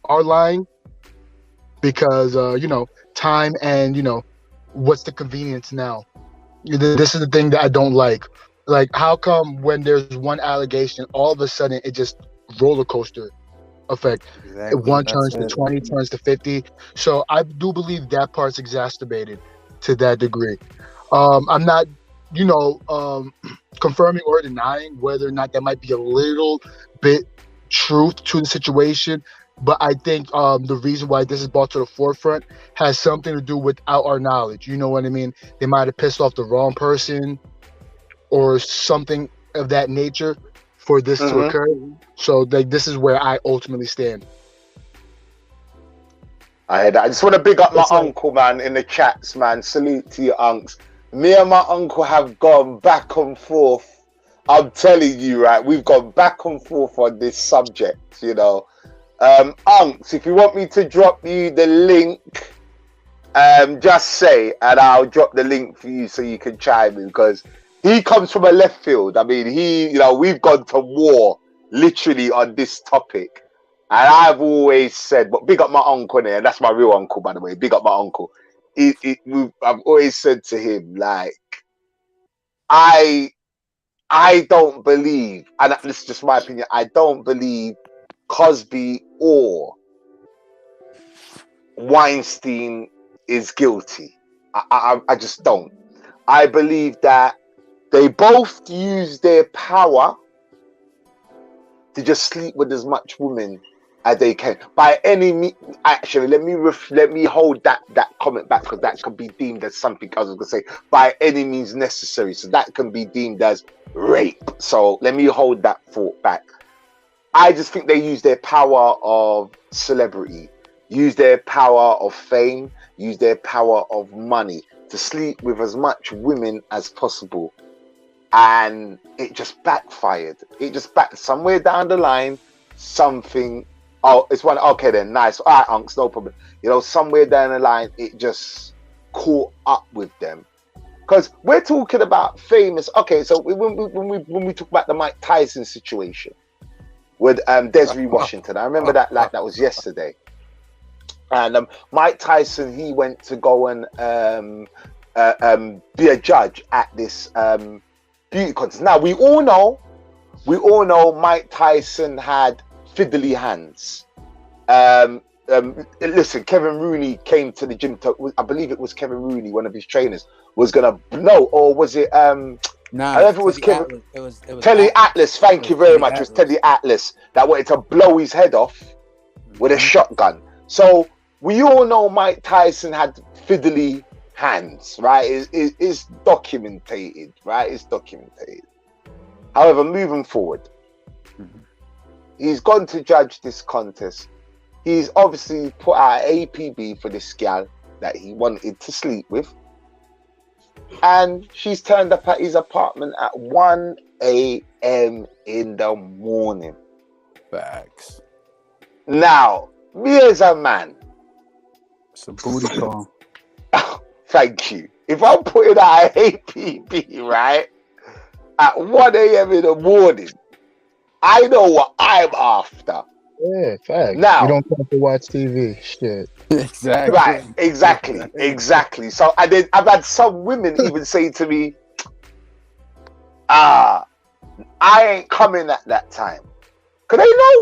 are lying because, you know, time and, you know, what's the convenience now? This is the thing that I don't like. Like, how come when there's one allegation, all of a sudden it just roller coaster effect? Exactly. One turns to 20, turns to 50. So I do believe that part's exacerbated to that degree. I'm not, you know, confirming or denying whether or not there might be a little bit truth to the situation. But I think the reason why this is brought to the forefront has something to do without our knowledge. You know what I mean? They might have pissed off the wrong person or something of that nature for this to occur. So like, this is where I ultimately stand. I just want to big up my uncle, man, in the chats, man. Salute to your unks. Me and my uncle have gone back and forth. I'm telling you, right? We've gone back and forth on this subject, you know. Unks, if you want me to drop you the link, just say, and I'll drop the link for you so you can chime in, because he comes from a left field. I mean, you know, we've gone to war literally on this topic, and I've always said, but big up my uncle there, and that's my real uncle, by the way. Big up my uncle. I've always said to him, like, I don't believe, and this is just my opinion, I don't believe Cosby or Weinstein is guilty. I just don't. I believe that they both use their power to just sleep with as much women as they can. By any means, actually, let me hold that comment back, because that could be deemed as something I was going to say. By any means necessary, so that can be deemed as rape. So let me hold that thought back. I just think they use their power of celebrity, use their power of fame, use their power of money to sleep with as much women as possible. And it just backfired. It just somewhere down the line, something, oh, it's one, okay then, nice. All right, unks, no problem. You know, somewhere down the line, it just caught up with them. Because we're talking about famous, okay, so when we talk about the Mike Tyson situation with Desiree Washington, I remember that like that was yesterday. And Mike Tyson, he went to go and be a judge at this beauty contest. Now we all know Mike Tyson had fiddly hands. Listen, Kevin Rooney came to the gym. I believe it was Kevin Rooney, one of his trainers, was gonna or was it? Nah, I don't know if it was Kevin. It was Telly Atlas. Thank you very much. It was Telly Atlas that wanted to blow his head off with a shotgun. So we all know Mike Tyson had fiddly hands, right? It's documented, right? It's documented. However, moving forward, he's gone to judge this contest. He's obviously put out an APB for this gal that he wanted to sleep with. And she's turned up at his apartment at 1 a.m. in the morning. Facts. Now, me as a man, it's a booty call. Thank you. If I'm putting out an APB, right, at 1 a.m. in the morning, I know what I'm after. Yeah, facts. Now, you don't have to watch TV. Shit. Exactly. Right, exactly. So I've had some women even say to me, I ain't coming at that time. Cause they know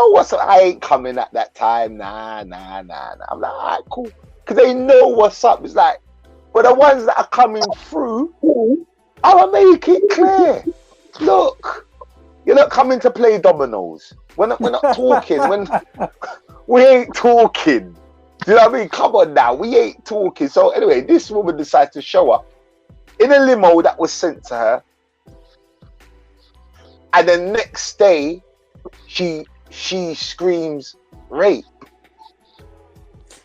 what's up. I ain't coming at that time. Nah. I'm like, all right, cool. Cause they know what's up. It's like, but the ones that are coming through, I'll make it clear. Look, you're not coming to play dominoes. We're not talking. We ain't talking. Do you know what I mean? Come on now, we ain't talking. So anyway, this woman decides to show up in a limo that was sent to her, and the next day, she screams rape.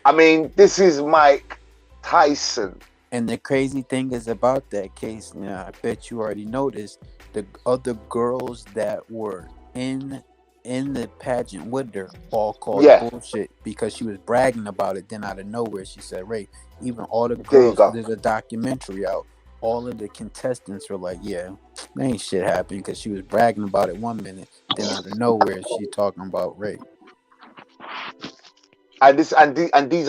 I mean, this is Mike Tyson. And the crazy thing is about that case, now I bet you already noticed, the other girls that were in the pageant with her all called bullshit because she was bragging about it. Then out of nowhere, she said rape. Even all the girls, there's a documentary out. All of the contestants were like, yeah, there ain't shit happening because she was bragging about it 1 minute. Then out of nowhere, she talking about rape. And these are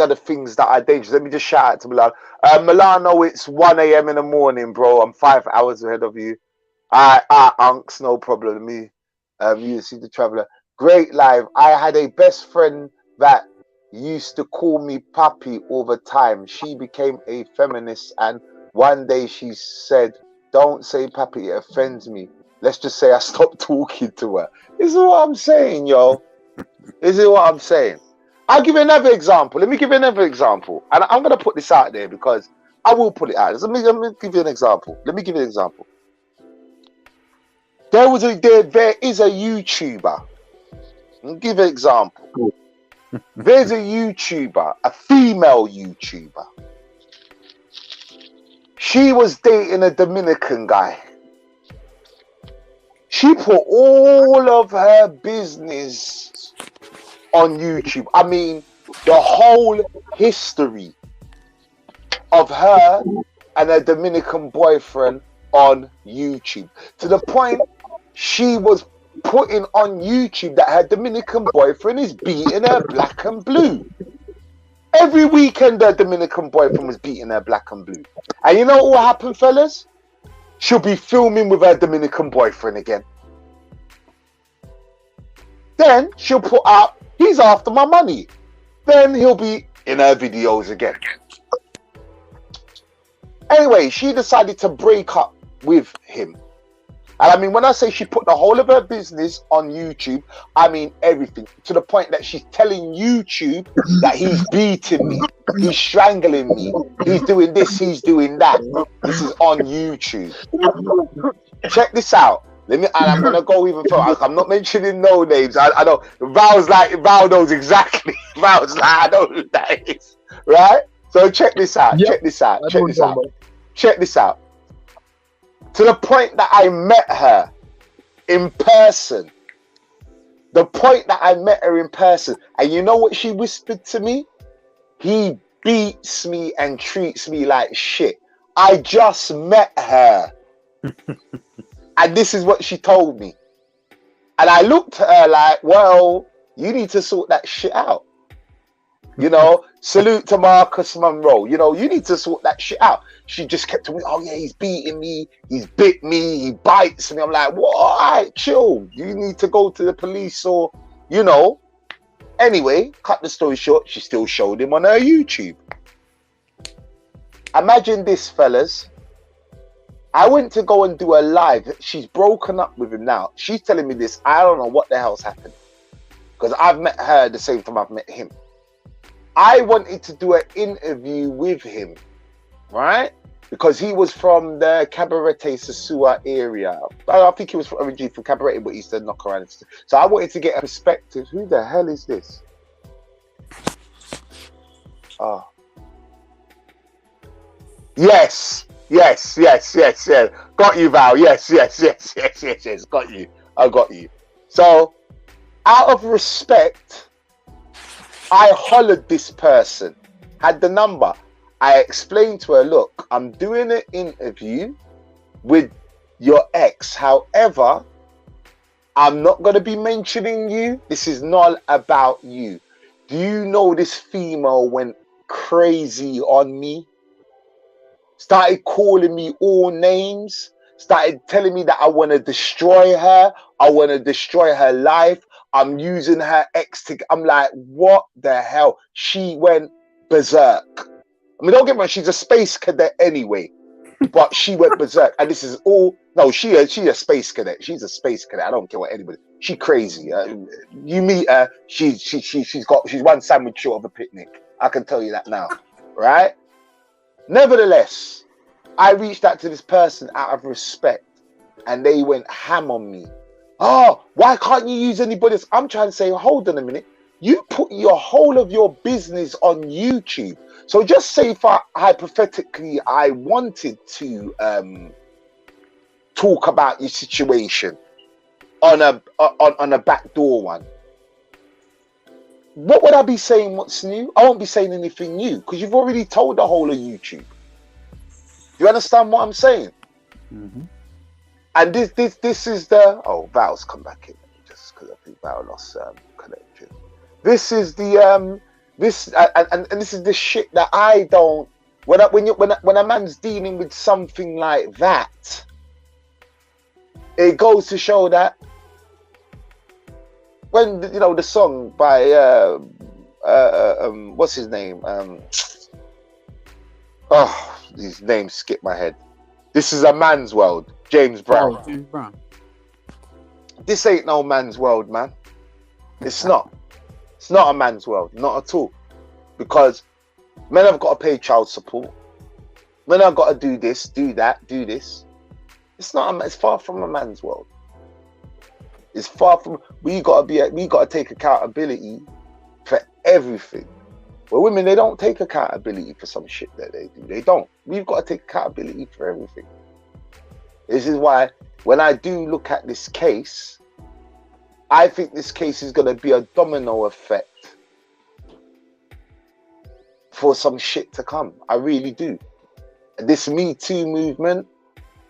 the things that are dangerous. Let me just shout out to Milan. Milano, it's 1 a.m. in the morning, bro. I'm 5 hours ahead of you. Unks, no problem. Me, you see the traveler. Great live. I had a best friend that used to call me papi all the time. She became a feminist, and one day she said, "Don't say papi, it offends me." Let's just say I stopped talking to her. This is what I'm saying, yo. This is what I'm saying. I'll give you another example. Let me give you another example. And I'm going to put this out there because I will put it out. Let me give you an example. There is a YouTuber. I'll give you an example. There's a YouTuber, a female YouTuber. She was dating a Dominican guy. She put all of her business on YouTube. I mean, the whole history of her and her Dominican boyfriend on YouTube. To the point she was putting on YouTube that her Dominican boyfriend is beating her black and blue. Every weekend her Dominican boyfriend was beating her black and blue. And you know what will happen, fellas? She'll be filming with her Dominican boyfriend again. Then she'll put up, "He's after my money." Then he'll be in her videos again. Anyway, she decided to break up with him. And I mean, when I say she put the whole of her business on YouTube, I mean everything, to the point that she's telling YouTube that he's beating me, he's strangling me, he's doing this, he's doing that. This is on YouTube. Check this out. Let me, and I'm gonna go even further. I'm not mentioning no names. I know Val knows exactly. Val's like, I know who that is, right? So check this out. Yep. Check this out. I Check know this what out. you're Check this out. To the point that I met her in person. The point that I met her in person. And you know what she whispered to me? He beats me and treats me like shit. I just met her. And this is what she told me. And I looked at her like, well, you need to sort that shit out. You know, salute to Marcus Monroe. You know, you need to sort that shit out. She just kept telling me, oh yeah, he's beating me, he's bit me, he bites me. I'm like, well, all right, chill. You need to go to the police or, you know. Anyway, cut the story short, she still showed him on her YouTube. Imagine this, fellas. I went to go and do a live. She's broken up with him now. She's telling me this. I don't know what the hell's happened. Because I've met her the same time I've met him. I wanted to do an interview with him, right? Because he was from the Cabaret Sasua area. I think he was originally from Cabaret, but he used to knock around. So I wanted to get a perspective. Who the hell is this? Oh. Yes. Got you, Val. Yes. Got you. I got you. So, out of respect, I hollered this person, had the number. I explained to her, look, I'm doing an interview with your ex. However, I'm not going to be mentioning you. This is not about you. Do you know this female went crazy on me? Started calling me all names. Started telling me that I want to destroy her. I want to destroy her life. I'm using her ex to... I'm like, what the hell? She went berserk. I mean, don't get me wrong, she's a space cadet anyway. But she went berserk. And this is all... No, she a space cadet. She's a space cadet. I don't care what anybody... She crazy. You meet her, she's one sandwich short of a picnic. I can tell you that now. Right? Nevertheless, I reached out to this person out of respect. And they went ham on me. Oh, why can't you use anybody else? I'm trying to say, hold on a minute. You put your whole of your business on YouTube. So just say if hypothetically I wanted to talk about your situation on a backdoor one. What would I be saying? What's new? I won't be saying anything new because you've already told the whole of YouTube. You understand what I'm saying? Mm-hmm. And this is the... Oh, Val's come back in. Just because I think Val lost connection. This is the... and this is the shit that I don't... When a man's dealing with something like that, it goes to show that when, you know, the song by... what's his name? Oh, these names skip my head. This is a man's world. James Brown. Oh, James Brown. This ain't no man's world, man. It's not. It's not a man's world. Not at all. Because men have got to pay child support. Men have got to do this, do that, do this. It's not. It's far from a man's world. It's far from. We got to take accountability for everything. But women, they don't take accountability for some shit that they do. They don't. We've got to take accountability for everything. This is why when I do look at this case, I think this case is going to be a domino effect for some shit to come. I really do. This Me Too movement,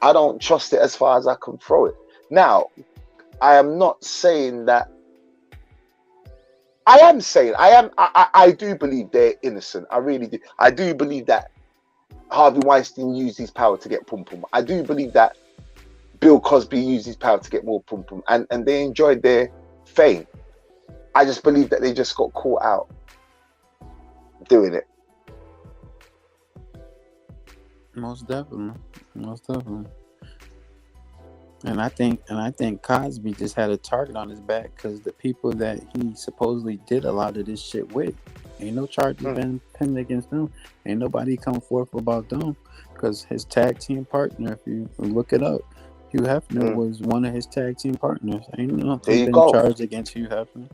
I don't trust it as far as I can throw it. Now, I am not saying that. I do believe they're innocent. I really do. I do believe that Harvey Weinstein used his power to get pum pum. I do believe that Bill Cosby used his power to get more pum pum, and they enjoyed their fame. I just believe that they just got caught out doing it. Most definitely. And I think Cosby just had a target on his back because the people that he supposedly did a lot of this shit with, ain't no charges been pinned against them. Ain't nobody come forth about them because his tag team partner, if you look it up, Hugh Hefner was one of his tag team partners. Ain't nothing been charged against Hugh Hefner.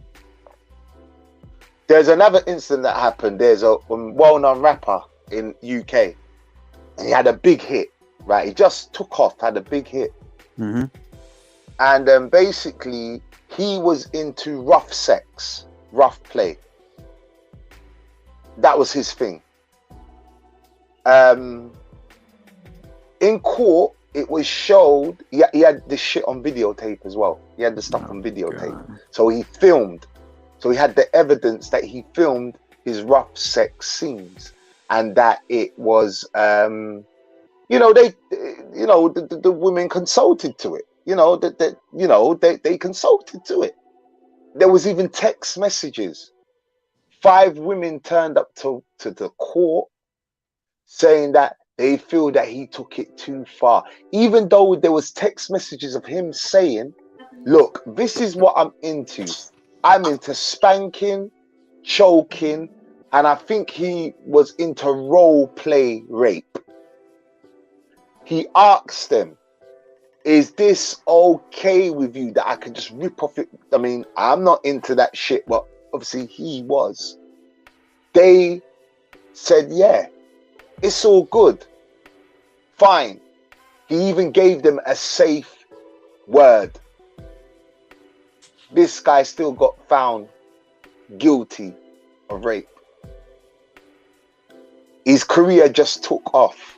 There's another incident that happened. There's a well-known rapper in UK, and he had a big hit. Right, he just took off, had a big hit. And basically he was into rough sex, rough play. That was his thing. In court it was showed, he had this shit on videotape as well. He had the stuff on videotape. So he filmed, so he had the evidence that he filmed his rough sex scenes, and that it was you know, the women consulted to it. They consulted to it. There was even text messages. 5 women turned up to the court saying that they feel that he took it too far. Even though there was text messages of him saying, look, this is what I'm into. I'm into spanking, choking, and I think he was into role play rape. He asked them, is this okay with you that I can just rip off it? I mean, I'm not into that shit, but obviously he was. They said, yeah, it's all good. Fine. He even gave them a safe word. This guy still got found guilty of rape. His career just took off.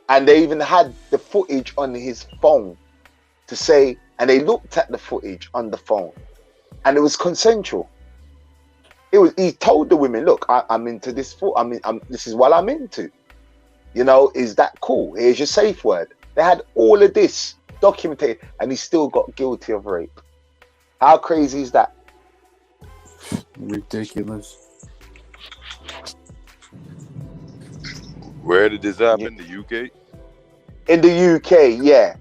And they even had the footage on his phone to say, and they looked at the footage on the phone, and it was consensual. He told the women, look, I'm into this. This is what I'm into. You know, is that cool? Here's your safe word. They had all of this documented, and he still got guilty of rape. How crazy is that? Ridiculous. Where did this happen? The UK? In the UK, yeah.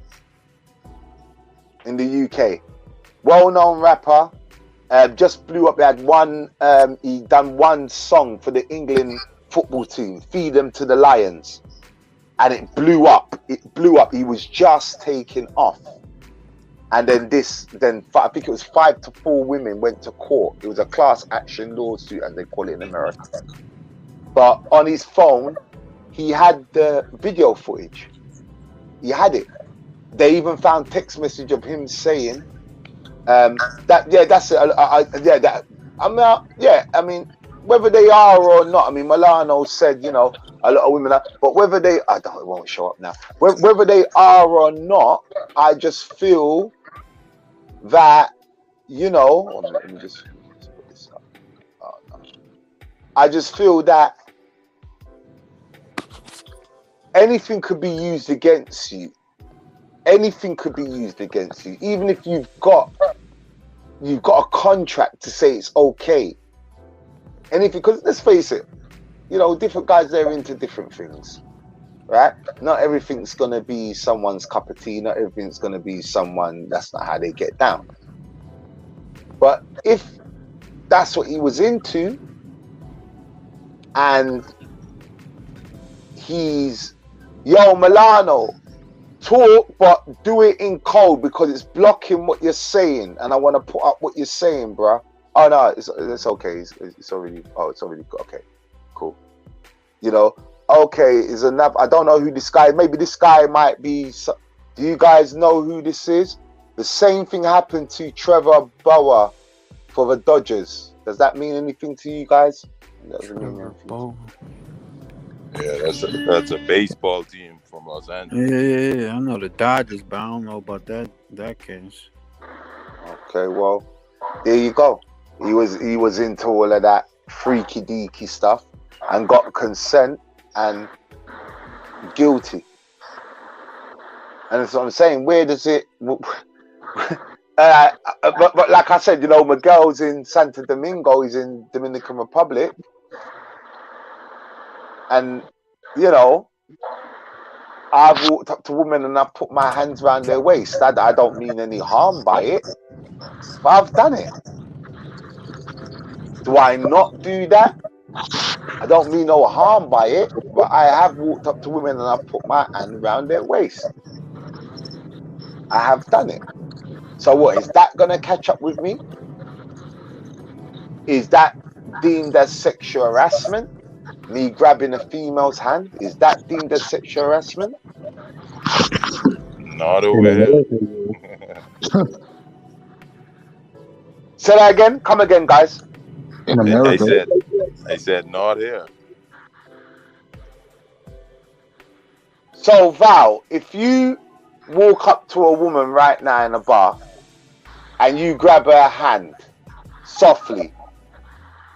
In the UK. Well-known rapper. Just blew up. He had he done one song for the England football team. Feed them to the Lions. And it blew up. It blew up. He was just taken off. And then I think it was 5 to 4 women went to court. It was a class action lawsuit, as they call it in America. But on his phone, he had the video footage. He had it. They even found text message of him saying I mean, whether they are or not, I mean, Milano said, you know, a lot of women are, but whether they, it won't show up now. Whether they are or not, I just feel that, you know, let me just put this up. Oh, no. I just feel that anything could be used against you. Anything could be used against you, even if you've got a contract to say it's okay. Anything, because let's face it, you know, different guys, they're into different things, right? Not everything's gonna be someone's cup of tea. Not everything's gonna be someone. That's not how they get down. But if that's what he was into, and he's, yo, Milano, talk, but do it in code because it's blocking what you're saying, and I want to put up what you're saying, bruh. Oh no, it's okay. It's already okay, cool. You know, okay, is enough. I don't know who this guy. Maybe this guy might be. Do you guys know who this is? The same thing happened to Trevor Bauer for the Dodgers. Does that mean anything to you guys? Trevor Bauer. Yeah, that's a baseball team from Los Angeles. Yeah, I know the Dodgers, but I don't know about that case. Okay, well, there you go. He was into all of that freaky deaky stuff and got consent and guilty. And that's what I'm saying. Where does it? But like I said, you know, Miguel's in Santo Domingo. He's in Dominican Republic, and you know, I've walked up to women and I've put my hands around their waist. I don't mean any harm by it, but I've done it. Do I not do that? I don't mean no harm by it, but I have walked up to women and I've put my hand around their waist. I have done it. So what, is that going to catch up with me? Is that deemed as sexual harassment? Me grabbing a female's hand, is that deemed as sexual harassment? Not over here. Say that again. Come again, guys. In America, I said not here. So Val, if you walk up to a woman right now in a bar and you grab her hand softly,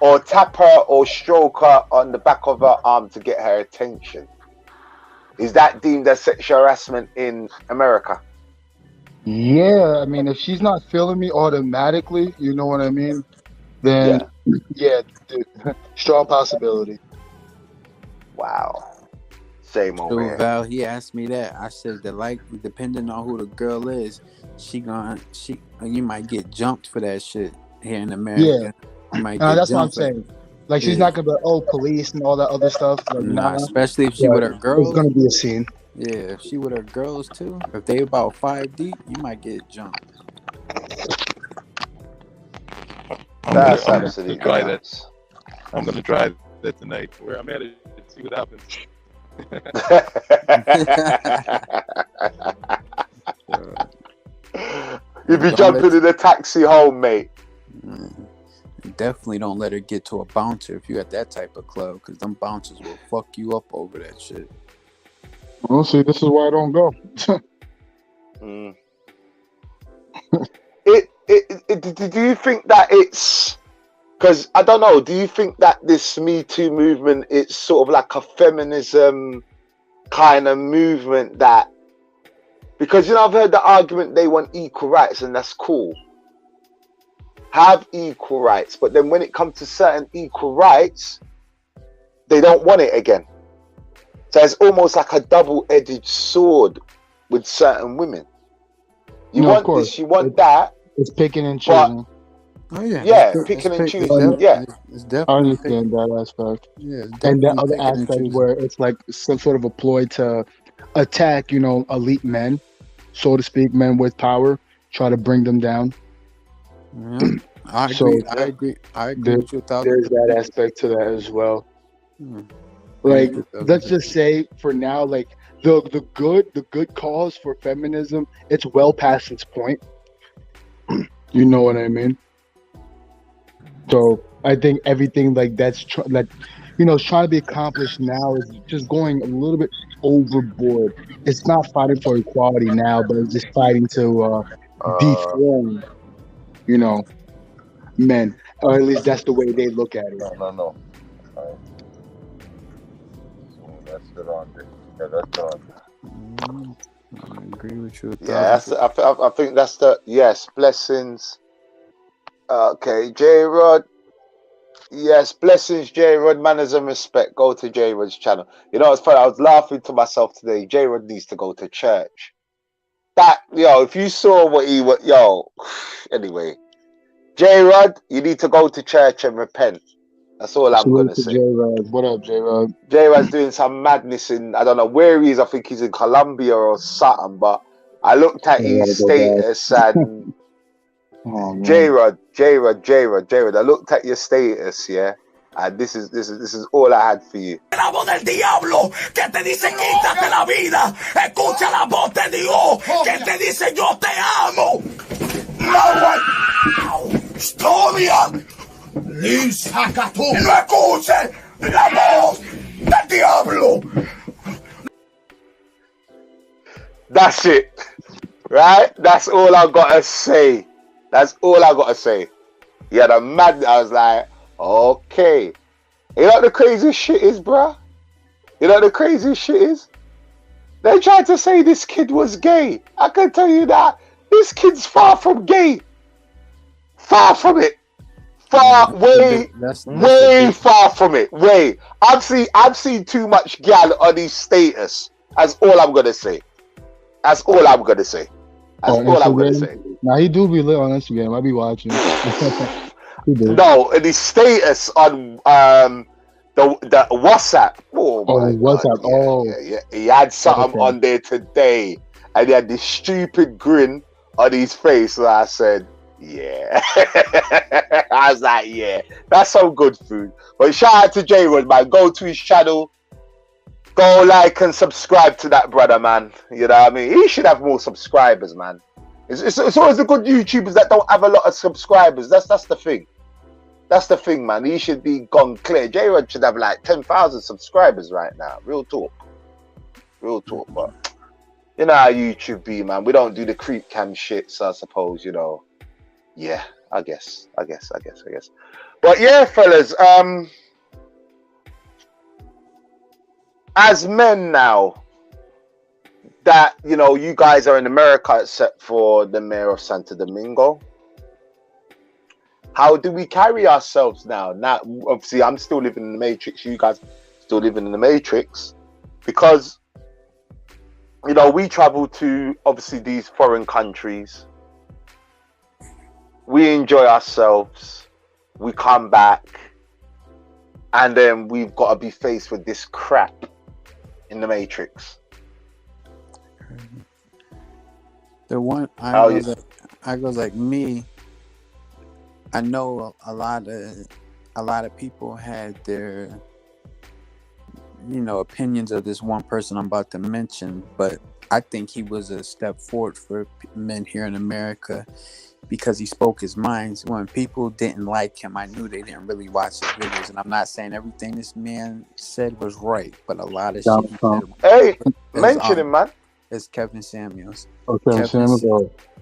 or tap her or stroke her on the back of her arm to get her attention, is that deemed as sexual harassment in America? yeah. I mean, if she's not feeling me automatically, you know what I mean? Then yeah, dude, strong possibility. Wow. Same over So here. Val, he asked me that. I said that, like, depending on who the girl is, you might get jumped for that shit here in America. You might get That's what I'm jumped for- saying. Like, she's not gonna be like, police and all that other stuff. Like, Nah, especially if she with her girls. It's gonna be a scene. Yeah, if she with her girls too. If they about 5 deep, you might get jumped. That's I'm absolutely gonna try nuts. that. I'm gonna try that tonight. Where I'm at it, see what happens. You be jumping in a taxi home, mate. Definitely don't let her get to a bouncer if you at that type of club, because them bouncers will fuck you up over that shit. Well, see, this is why I don't go. Do you think that it's, because I don't know, do you think that this Me Too movement, it's sort of like a feminism kind of movement that, because, you know, I've heard the argument they want equal rights, and that's cool. Have equal rights, but then when it comes to certain equal rights, they don't want it again. So it's almost like a double-edged sword with certain women. You want this, you want that. It's picking and choosing. Oh yeah, yeah, picking and choosing. Yeah, it's I definitely understand that aspect. Yeah, it's And that definitely other picking and aspect choosing. where it's like some sort of a ploy to attack, elite men, so to speak, men with power, try to bring them down. Yeah, I agree. I agree with you. There's that aspect to that as well. Like, let's just say for now, like the good cause for feminism, it's well past its point. You know what I mean? So I think everything like that's trying to be accomplished now is just going a little bit overboard. It's not fighting for equality now, but it's just fighting to dethrone, men, or at least that's the way they look at it. No. That's good on there. Yeah, that's on. I agree with you. yeah. I think that's the blessings. Okay, J Rod. Yes, blessings, J Rod. Manners and respect. Go to J Rod's channel. You know, it's funny. I was laughing to myself today. J Rod needs to go to church. If you saw what he was, anyway, J Rod, you need to go to church and repent. That's all I'm gonna say. J-Rod. What up, J-Rod? J-Rod's doing some madness in, I don't know where he is. I think he's in Colombia or something. But I looked at his status and J-Rod. I looked at your status, yeah, and this is all I had for you. La voz del diablo que te dice quítate la vida. Escucha la voz de Dios que te dice yo te amo. Historia. Y saca tú. No escuches la voz del diablo. That's it, right? That's all I gotta say. Yeah, the mad. I was like, okay. You know what the craziest shit is, bruh? They tried to say this kid was gay. I can tell you that. This kid's far from gay. Far from it. Way far from it. I've seen too much gal on his status That's all I'm gonna say. That's all I'm gonna say. That's On all I'm gonna say. Instagram. Now he do be lit on Instagram. I be watching. He do. No, and his status on the WhatsApp. Oh Oh, my what's god, up? Oh, yeah. He had something okay. on there today, and he had this stupid grin on his face. And I said, yeah. I was like, yeah, that's some good food. But shout out to J-Rod, man. Go to his channel. Go like and subscribe to that brother, man. You know what I mean? He should have more subscribers, man. It's always the good YouTubers that don't have a lot of subscribers. That's the thing. That's the thing, man. He should be gone clear. J-Rod should have like 10,000 subscribers right now. Real talk. Real talk. But you know how YouTube be, man. We don't do the creep cam shit, so I suppose, you know. Yeah, I guess. But yeah, fellas, as men now, that, you know, you guys are in America except for the mayor of Santo Domingo. How do we carry ourselves now? Now, obviously, I'm still living in the Matrix. You guys still living in the Matrix. Because, you know, we travel to, obviously, these foreign countries. We enjoy ourselves. We come back. And then we've got to be faced with this crap in the Matrix. The one I goes like me. I know a lot of people had their, you know, opinions of this one person I'm about to mention, but I think he was a step forward for men here in America because he spoke his mind. When people didn't like him, I knew they didn't really watch his videos. And I'm not saying everything this man said was right, but a lot of shit he said. Hey, mention him, man. It's Kevin Samuels. Okay,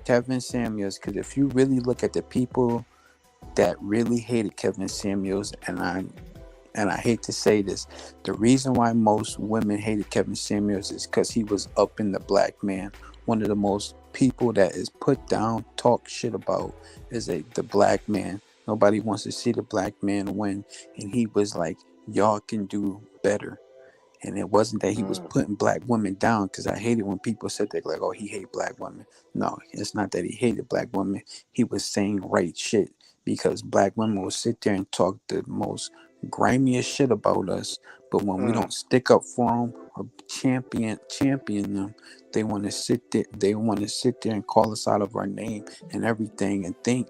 Kevin Samuels, because if you really look at the people that really hated Kevin Samuels, and I hate to say this, the reason why most women hated Kevin Samuels is because he was up in the black man. One of the most people that is put down, talk shit about is the black man. Nobody wants to see the black man win, and he was like, y'all can do better. And it wasn't that he was putting black women down, because I hated when people said that, like, oh, he hate black women. No, it's not that he hated black women. He was saying right shit, because black women will sit there and talk the most grimiest shit about us, but when we don't stick up for them or champion them, they want to sit there and call us out of our name and everything, and think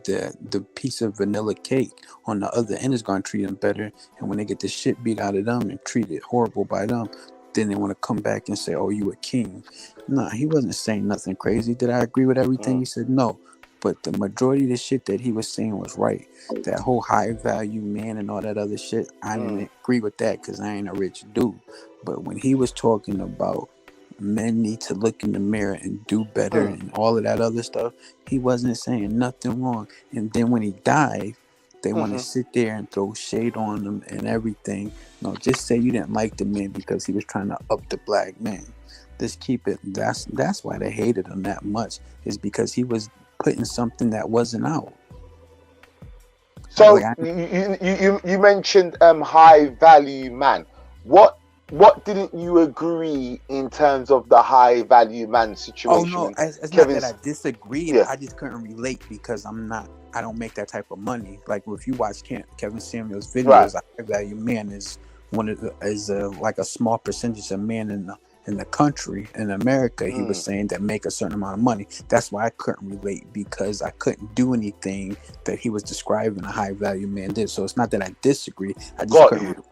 that the piece of vanilla cake on the other end is going to treat them better. And when they get the shit beat out of them and treated horrible by them, then they want to come back and say, oh, you a king. Nah, he wasn't saying nothing crazy. Did I agree with everything he said? No. But the majority of the shit that he was saying was right. That whole high value man and all that other shit, I didn't agree with that because I ain't a rich dude. But when he was talking about men need to look in the mirror and do better and all of that other stuff, he wasn't saying nothing wrong. And then when he died, they want to sit there and throw shade on him and everything. No, just say you didn't like the man because he was trying to up the black man. Just keep it. That's why they hated him that much, is because he was putting something that wasn't out. So you mentioned high value man. What didn't you agree in terms of the high value man situation? Oh no, it's not that I disagreed. I just couldn't relate because I don't make that type of money. Like if you watch Kevin Samuels videos, a high value man is like a small percentage of men in the country, in America. He was saying that make a certain amount of money. That's why I couldn't relate, because I couldn't do anything that he was describing a high value man did. So it's not that I disagree. I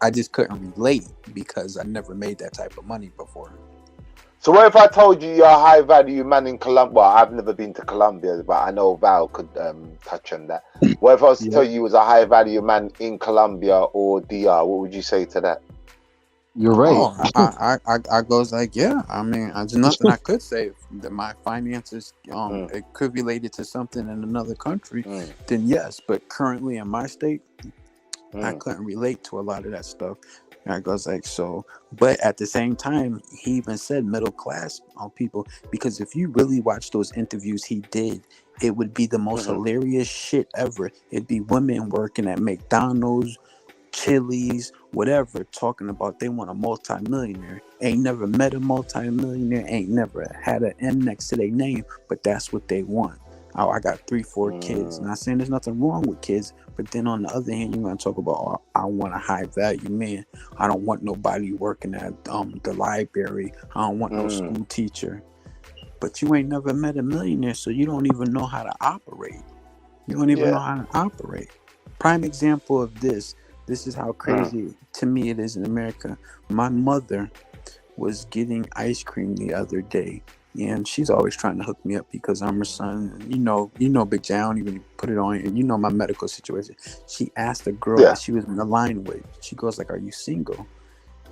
just couldn't relate because I never made that type of money before. So what if I told you you're a high value man in Colombia? Well, I've never been to Colombia, but I know Val could touch on that. What if I was to tell you was a high value man in Colombia or DR? What would you say to that? You're right. Oh, I goes like, yeah. I mean, there's nothing I could say that my finances it could relate it to something in another country. Then yes, but currently in my state, I couldn't relate to a lot of that stuff. And I goes like, so, but at the same time, he even said middle class people, because if you really watch those interviews he did, it would be the most hilarious shit ever. It'd be women working at McDonald's, Chili's, whatever, talking about they want a multi-millionaire. Ain't never met a multi-millionaire, ain't never had an M next to their name, but that's what they want. Oh, I got 3-4 kids. Not saying there's nothing wrong with kids, but then on the other hand, you're gonna talk about, oh, I want a high value man. I don't want nobody working at the library. I don't want no school teacher. But you ain't never met a millionaire, so you don't even know how to operate. You don't even know how to operate. Prime example of this. This is how crazy to me it is in America. My mother was getting ice cream the other day, and she's always trying to hook me up because I'm her son. You know, Big J, I don't even put it on, and you know my medical situation. She asked a girl that she was in the line with. She goes like, "Are you single?"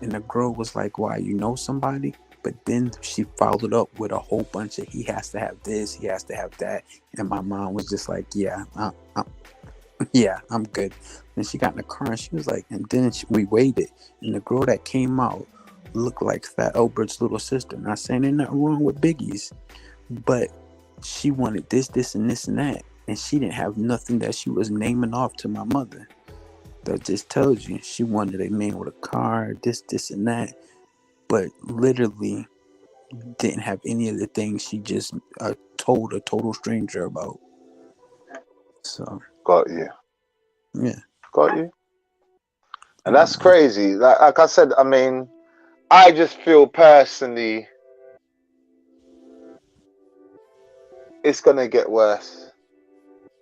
And the girl was like, "Why? You know somebody?" But then she followed up with a whole bunch of, he has to have this, he has to have that. And my mom was just like, yeah, I'm good. And she got in the car and she was like, and then we waited. And the girl that came out looked like Fat Albert's little sister. Not saying there's nothing wrong with Biggie's, but she wanted this, and this, and that. And she didn't have nothing that she was naming off to my mother. That just tells you she wanted a man with a car, this, and that. But literally didn't have any of the things she just told a total stranger about. So got you. Yeah, got you. And that's crazy. Like I said, I mean, I just feel personally it's gonna get worse.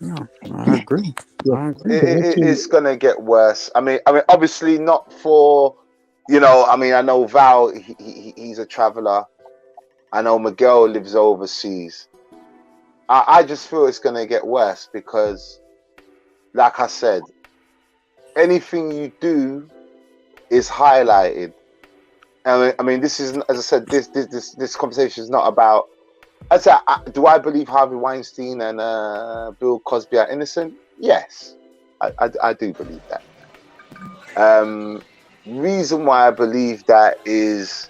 No, I agree. It's gonna get worse. I mean, obviously not for. You know, I mean, I know Val, he's a traveler. I know Miguel lives overseas. I just feel it's going to get worse because, like I said, anything you do is highlighted. I mean, this is, as I said, this conversation is not about. I said, do I believe Harvey Weinstein and Bill Cosby are innocent? Yes, I do believe that. Reason why I believe that is,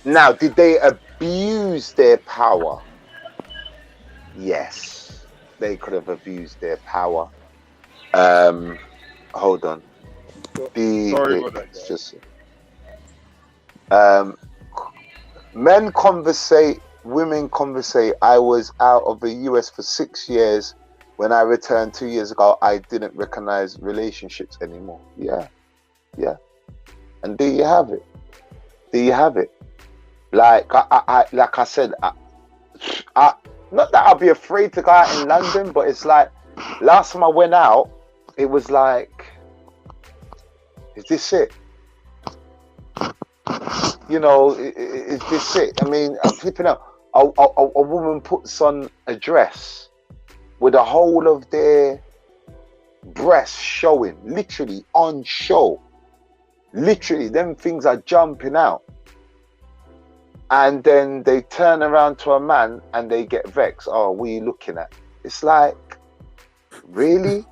now, did they abuse their power? Yes, they could have abused their power. Hold on. Sorry about that. It's just men conversate, women conversate. I was out of the US for 6 years. When I returned 2 years ago, I didn't recognize relationships anymore. Yeah. And there you have it. Like I said, not that I'll be afraid to go out in London, but it's like last time I went out, it was like, is this it? You know, is this it? I mean, I'm flipping out. A woman puts on a dress with the whole of their breasts showing, literally on show. Literally, them things are jumping out. And then they turn around to a man and they get vexed. Oh, what are you looking at? It's like, really?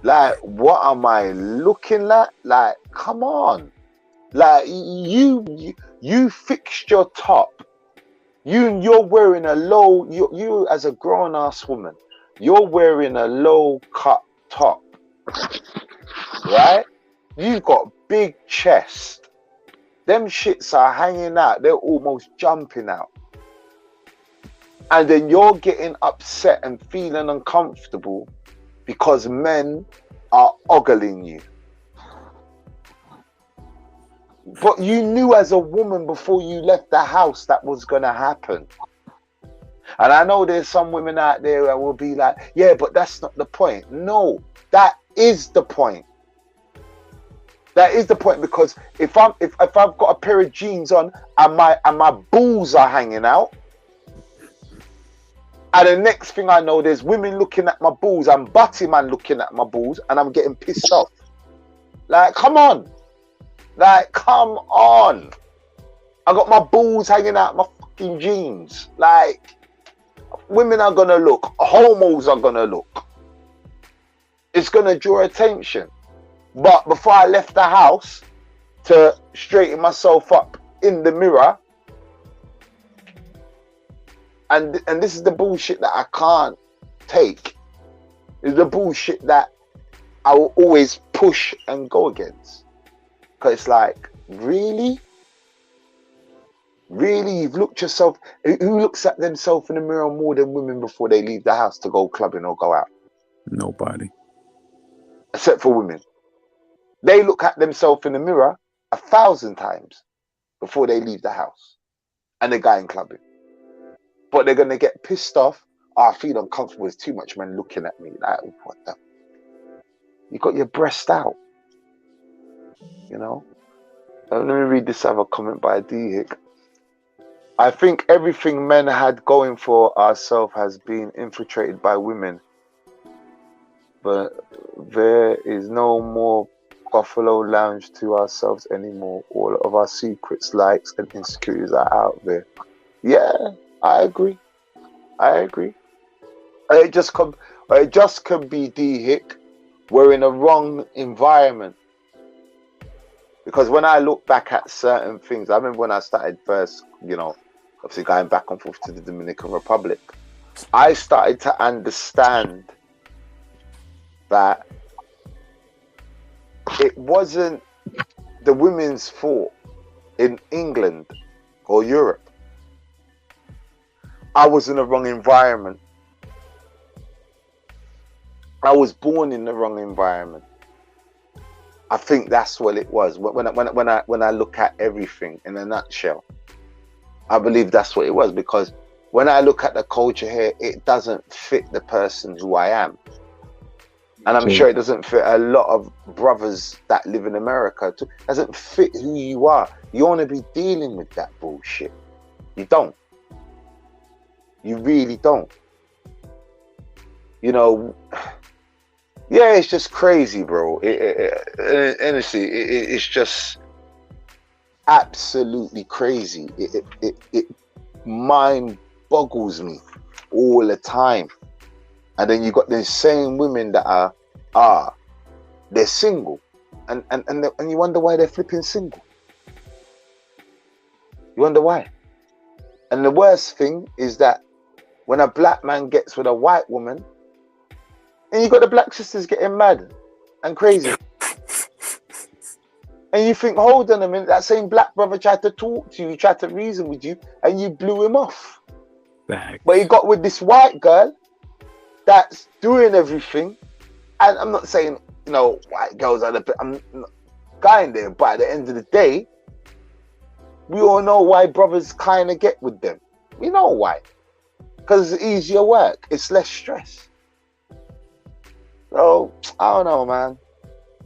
Like, what am I looking at? Like, come on. Like, you fixed your top. You're wearing a low, you as a grown-ass woman, you're wearing a low-cut top. Right? You've got big chest. Them shits are hanging out. They're almost jumping out. And then you're getting upset and feeling uncomfortable because men are ogling you. But you knew as a woman before you left the house that was going to happen. And I know there's some women out there that will be like, yeah, but that's not the point. No, that is the point. That is the point, because if I've got a pair of jeans on and my balls are hanging out, and the next thing I know, there's women looking at my balls and Butty man looking at my balls, and I'm getting pissed off. Like, come on. Like, come on. I got my balls hanging out my fucking jeans. Like, women are gonna look. Homos are gonna look. It's gonna draw attention. But before I left the house to straighten myself up in the mirror, and this is the bullshit that I can't take. It's the bullshit that I will always push and go against. Because it's like, really? Really? You've looked yourself, who looks at themselves in the mirror more than women before they leave the house to go clubbing or go out? Nobody. Except for women. They look at themselves in the mirror 1,000 times before they leave the house and they're going clubbing. But they're going to get pissed off. Oh, I feel uncomfortable. There's too much men looking at me. Like, what the? You got your breast out. You know? Let me read this other comment by D. Hick. I think everything men had going for ourselves has been infiltrated by women. But there is no more Buffalo Lounge to ourselves anymore. All of our secrets, likes, and insecurities are out there. Yeah, I agree. It just could be D. Hick. We're in a wrong environment. Because when I look back at certain things, I remember when I started first, you know, obviously going back and forth to the Dominican Republic, I started to understand that it wasn't the women's fault in England or Europe. I was in the wrong environment. I was born in the wrong environment. I think that's what it was. When I look at everything in a nutshell, I believe that's what it was, because when I look at the culture here, it doesn't fit the person who I am. And I'm sure it doesn't fit a lot of brothers that live in America too. It doesn't fit who you are. You want to be dealing with that bullshit. You don't. You really don't. You know, yeah, it's just crazy, bro. Honestly, it's just absolutely crazy. It mind boggles me all the time. And then you got the same women that are they're single, and you wonder why they're flipping single. You wonder why. And the worst thing is that when a black man gets with a white woman, and you got the black sisters getting mad and crazy, and you think, hold on a minute, that same black brother tried to talk to you, tried to reason with you, and you blew him off. Back. But he got with this white girl that's doing everything. And I'm not saying, you know, white girls are I'm not going there, but at the end of the day, we all know why brothers kind of get with them. We know why. Because it's easier work. It's less stress. So, I don't know, man.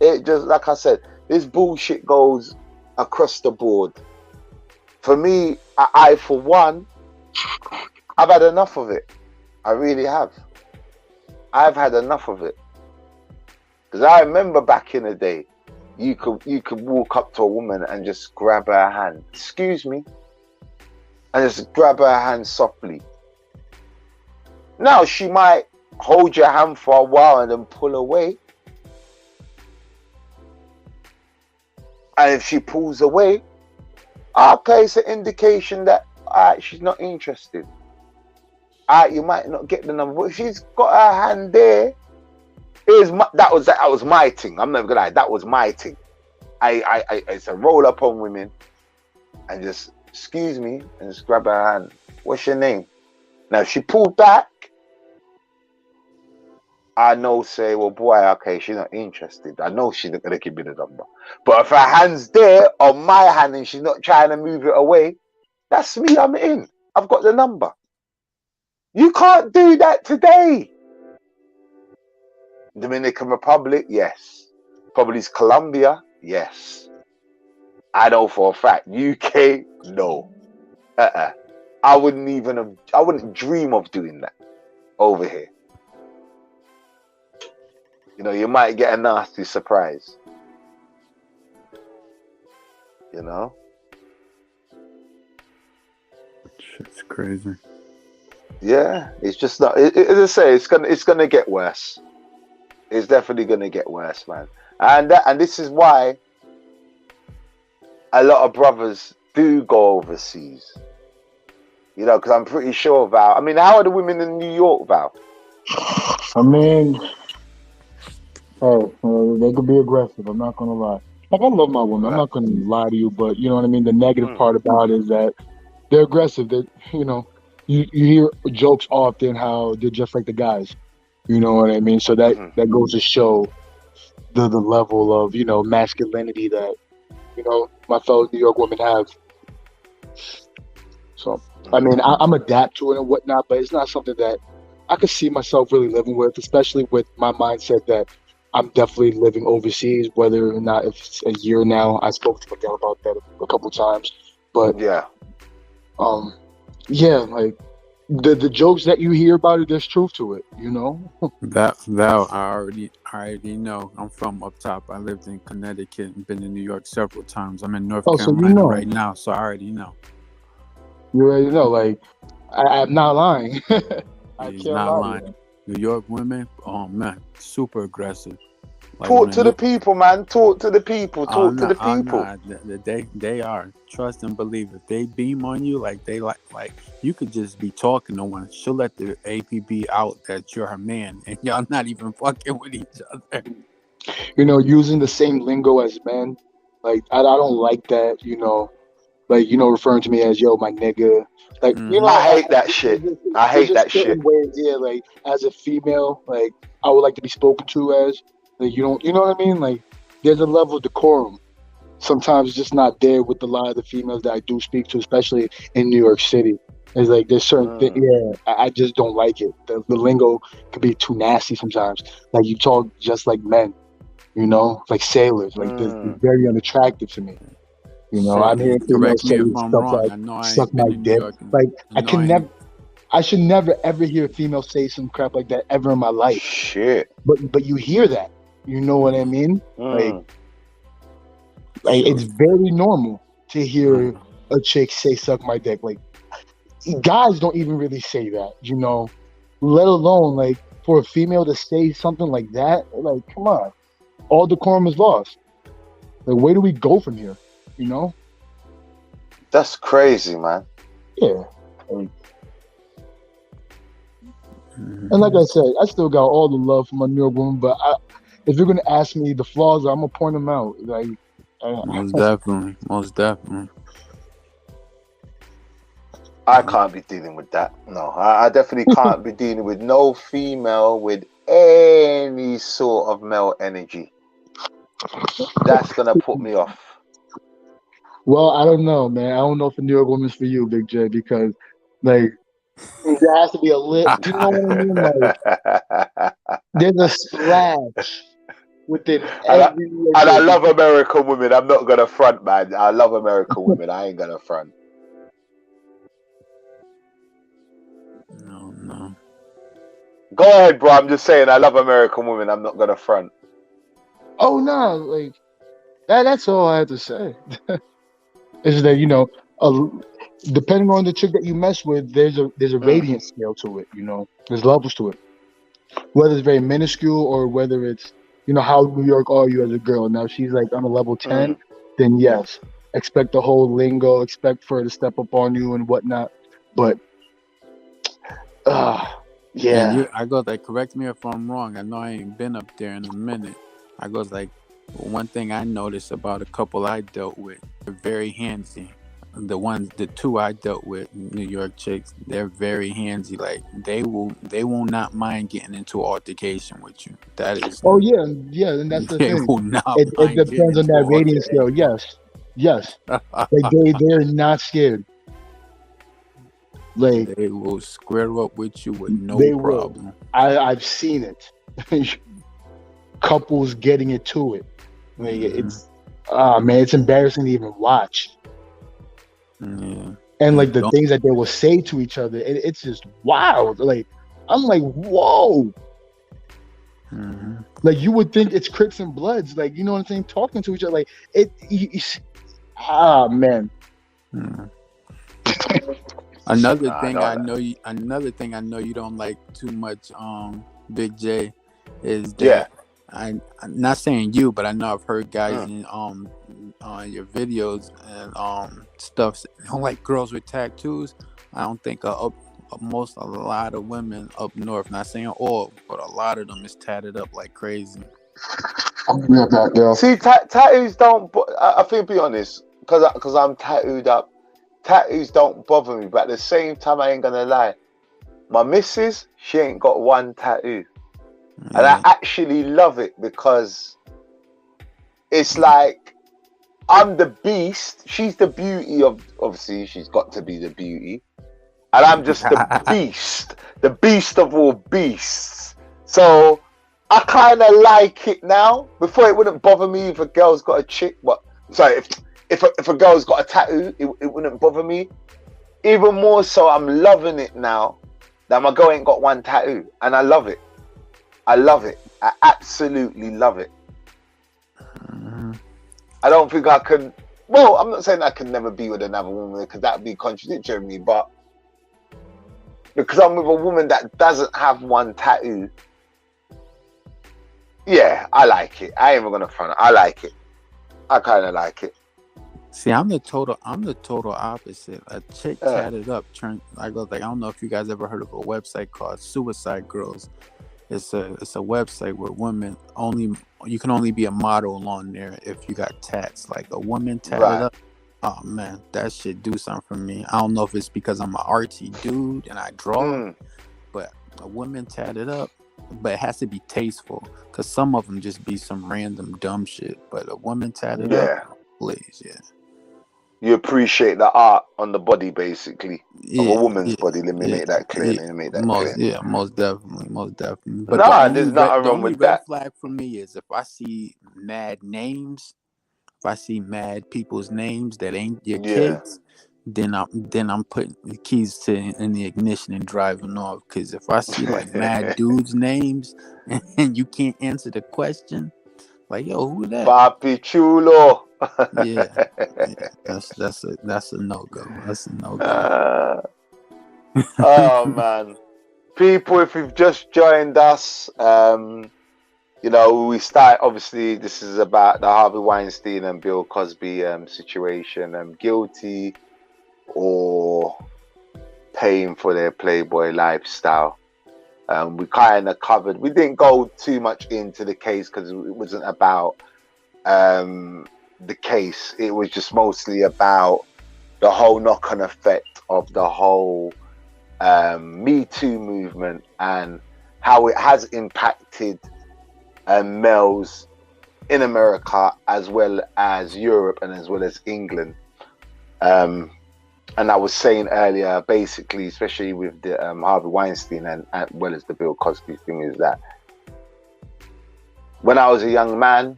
It just, like I said, this bullshit goes across the board. For me, I for one, I've had enough of it. I really have. I've had enough of it. Because I remember back in the day, you could walk up to a woman and just grab her hand. Excuse me. And just grab her hand softly. Now, she might hold your hand for a while and then pull away. And if she pulls away, okay, it's an indication that she's not interested. You might not get the number, but if she's got her hand there, that was my thing. I'm never gonna lie, that was my thing. I it's a roll up on women and just excuse me and just grab her hand. What's your name? Now if she pulled back, I know, say, well, boy, okay, she's not interested. I know she's not gonna give me the number. But if her hand's there on my hand and she's not trying to move it away, that's me. I'm in. I've got the number. You can't do that today. Dominican Republic, yes. Probably Colombia, yes. I know for a fact. UK, no. I wouldn't dream of doing that over here. You know, you might get a nasty surprise. You know? Shit's crazy. Yeah, it's just not. As I say, it's gonna get worse. It's definitely gonna get worse, man. And this is why a lot of brothers do go overseas. You know, because I'm pretty sure, Val. I mean, how are the women in New York, Val? I mean, Hey, they could be aggressive. I'm not gonna lie. Like I love my woman. I'm Right. not gonna lie to you, but you know what I mean. The negative Mm. part about it is that they're aggressive. That you know, you hear jokes often how they're just like the guys. You know what I mean? So Hmm. that goes to show the level of masculinity that my fellow New York women have. So I mean, I'm adapt to it and whatnot, but it's not something that I could see myself really living with, especially with my mindset that I'm definitely living overseas, whether or not if it's a year now. I spoke to Miguel about that a couple times, but Yeah. um, yeah, like the jokes that you hear about it, there's truth to it, That I already know. I'm from up top. I lived in Connecticut and been in New York several times. I'm in North Oh, so Carolina right now, so I already know. you already know. Like I'm not lying. I He's can't not lie to lying. you. New York women, oh man, super aggressive. Like Talk when to the people, man. Talk to the people. oh Talk to no, the oh people. no, they are. Trust and believe. If they beam on you, like they like you could just be talking to one. She'll let the APB out that you're her man, and y'all not even fucking with each other. Using the same lingo as men, like I don't like that. Like referring to me as yo, my nigga. Like I hate that shit. I there's hate just that certain shit. ways, yeah. Like as a female, like I would like to be spoken to as. Like you know what I mean? Like there's a level of decorum. Sometimes it's just not there with a lot of the females that I do speak to, especially in New York City. It's like there's certain things, yeah, I just don't like it. The lingo can be too nasty sometimes. Like you talk just like men, like sailors. Like this is very unattractive to me. I'm hearing Correct females me say if I'm stuff wrong. like I know I "suck ain't my been in New dick." York. Like I know I ain't. I should never ever hear a female say some crap like that ever in my life. Shit. But you hear that, you know what I mean? Like it's very normal to hear a chick say "suck my dick." Like guys don't even really say that, let alone like for a female to say something like that. Like, come on, all decorum is lost. Like, where do we go from here? That's crazy, man. Yeah. And like I said, I still got all the love for my New York woman, but if you're gonna ask me the flaws, I'm gonna point them out. Like, Most definitely. I can't be dealing with that. No, I definitely can't be dealing with no female with any sort of male energy. That's gonna put me off. Well, I don't know, man. I don't know if a New York woman's for you, Big J, because like there has to be a lit. You know what I mean? Like there's a splash within every. And I love American women. I'm not gonna front, man. I love American women. I ain't gonna front. No. Go ahead, bro. I'm just saying I love American women. I'm not gonna front. Oh no, like that's all I have to say. Is that depending on the chick that you mess with, there's a radiant scale to it. There's levels to it. Whether it's very minuscule or whether it's how New York are you as a girl. Now if she's like on a level 10, then yes, expect the whole lingo, expect for her to step up on you and whatnot. But yeah. And I go like, correct me if I'm wrong. I know I ain't been up there in a minute. I goes like, one thing I noticed about a couple I dealt with, they're very handsy. The two I dealt with, New York chicks, they're very handsy. Like they will not mind getting into altercation with you. That is. Oh yeah, and that's the they thing. will not It mind depends getting on that into radiant scale. Yes. Like they're not scared. Like they will square up with you with no problem. Will. I've seen it. Couples getting it to it. Like it's man, it's embarrassing to even watch. Yeah. And like the things that they will say to each other, it's just wild. Like I'm like, whoa. Like you would think it's Crips and Bloods, like you know what I'm saying, talking to each other. Like man. Another thing I know you don't like too much, Big J, is that I'm not saying you, but I know I've heard guys in on your videos and stuff don't like girls with tattoos. I don't think a lot of women up north, not saying all, but a lot of them is tatted up like crazy. I'm gonna be right back, yo. See, tattoos don't. I think, be honest, because I'm tattooed up. Tattoos don't bother me, but at the same time, I ain't gonna lie. My missus, she ain't got one tattoo, and I actually love it because it's like I'm the beast. She's the beauty of. Obviously, she's got to be the beauty, and I'm just the beast of all beasts. So I kind of like it now. Before, it wouldn't bother me if a girl's got a chick, but sorry, if a girl's got a tattoo, it wouldn't bother me. Even more so, I'm loving it now that my girl ain't got one tattoo, and I love it. I love it. I absolutely love it. I don't think I can. Well, I'm not saying I can never be with another woman because that would be contradictory of me, but because I'm with a woman that doesn't have one tattoo, yeah, I like it. I ain't even gonna front. I like it. I kind of like it. See, I'm the total opposite. A chick tatted up. I don't know if you guys ever heard of a website called Suicide Girls. It's a website where women you can only be a model on there if you got tats. Like a woman tatted up. Oh man, that shit do something for me. I don't know if it's because I'm an artsy dude and I draw, but a woman tatted up. But it has to be tasteful, because some of them just be some random dumb shit. But a woman tatted up, please, You appreciate the art on the body, basically, of a woman's body. Let me make that clear. Most definitely. But there's nothing wrong with that. Red flag for me is if I see mad names, if I see mad people's names that ain't your kids, then I'm putting the keys in the ignition and driving off. Because if I see like mad dudes' names and you can't answer the question, like, yo, who that? Papi Chulo. That's a no-go. That's a no-go. Oh man, people, if you've just joined us, we start. Obviously, this is about the Harvey Weinstein and Bill Cosby situation. Guilty or paying for their Playboy lifestyle. We kind of covered. We didn't go too much into the case because it wasn't about the case. It was just mostly about the whole knock-on effect of the whole Me Too movement and how it has impacted males in America as well as Europe and as well as England. And I was saying earlier, basically, especially with the Harvey Weinstein and as well as the Bill Cosby thing, is that when I was a young man,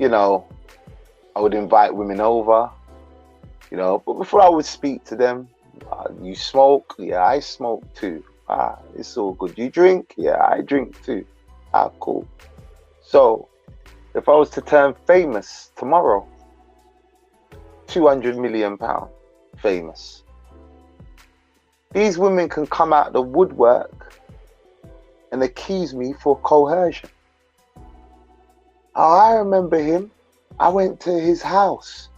I would invite women over, but before I would speak to them, you smoke? Yeah, I smoke too. It's all good. You drink? Yeah, I drink too. Cool. So if I was to turn famous tomorrow, £200 million famous, these women can come out the woodwork and accuse me for coercion. I remember him. I went to his house.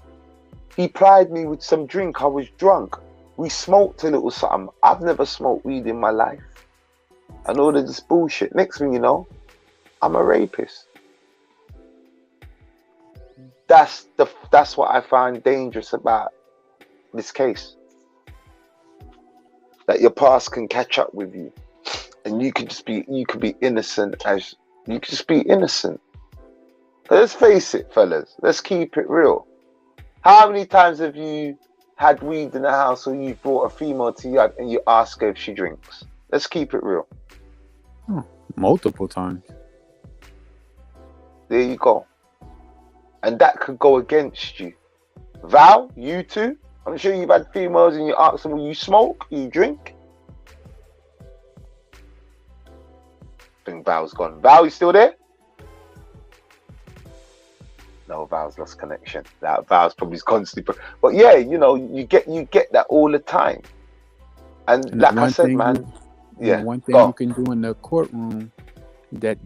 He plied me with some drink. I was drunk. We smoked a little something. I've never smoked weed in my life. And all of this bullshit. Next thing you know, I'm a rapist. That's what I find dangerous about this case. That your past can catch up with you, and you could be innocent as you could just be innocent. Let's face it, fellas. Let's keep it real. How many times have you had weed in the house, or you brought a female to you and you ask her if she drinks? Let's keep it real. Multiple times. There you go. And that could go against you. Val, you too? I'm sure you've had females and you ask them, you smoke? You drink? I think Val's gone. Val, you still there? No, Val's lost connection. That Val's probably constantly. But yeah, you get that all the time. And like I said, man, one thing you can do in the courtroom that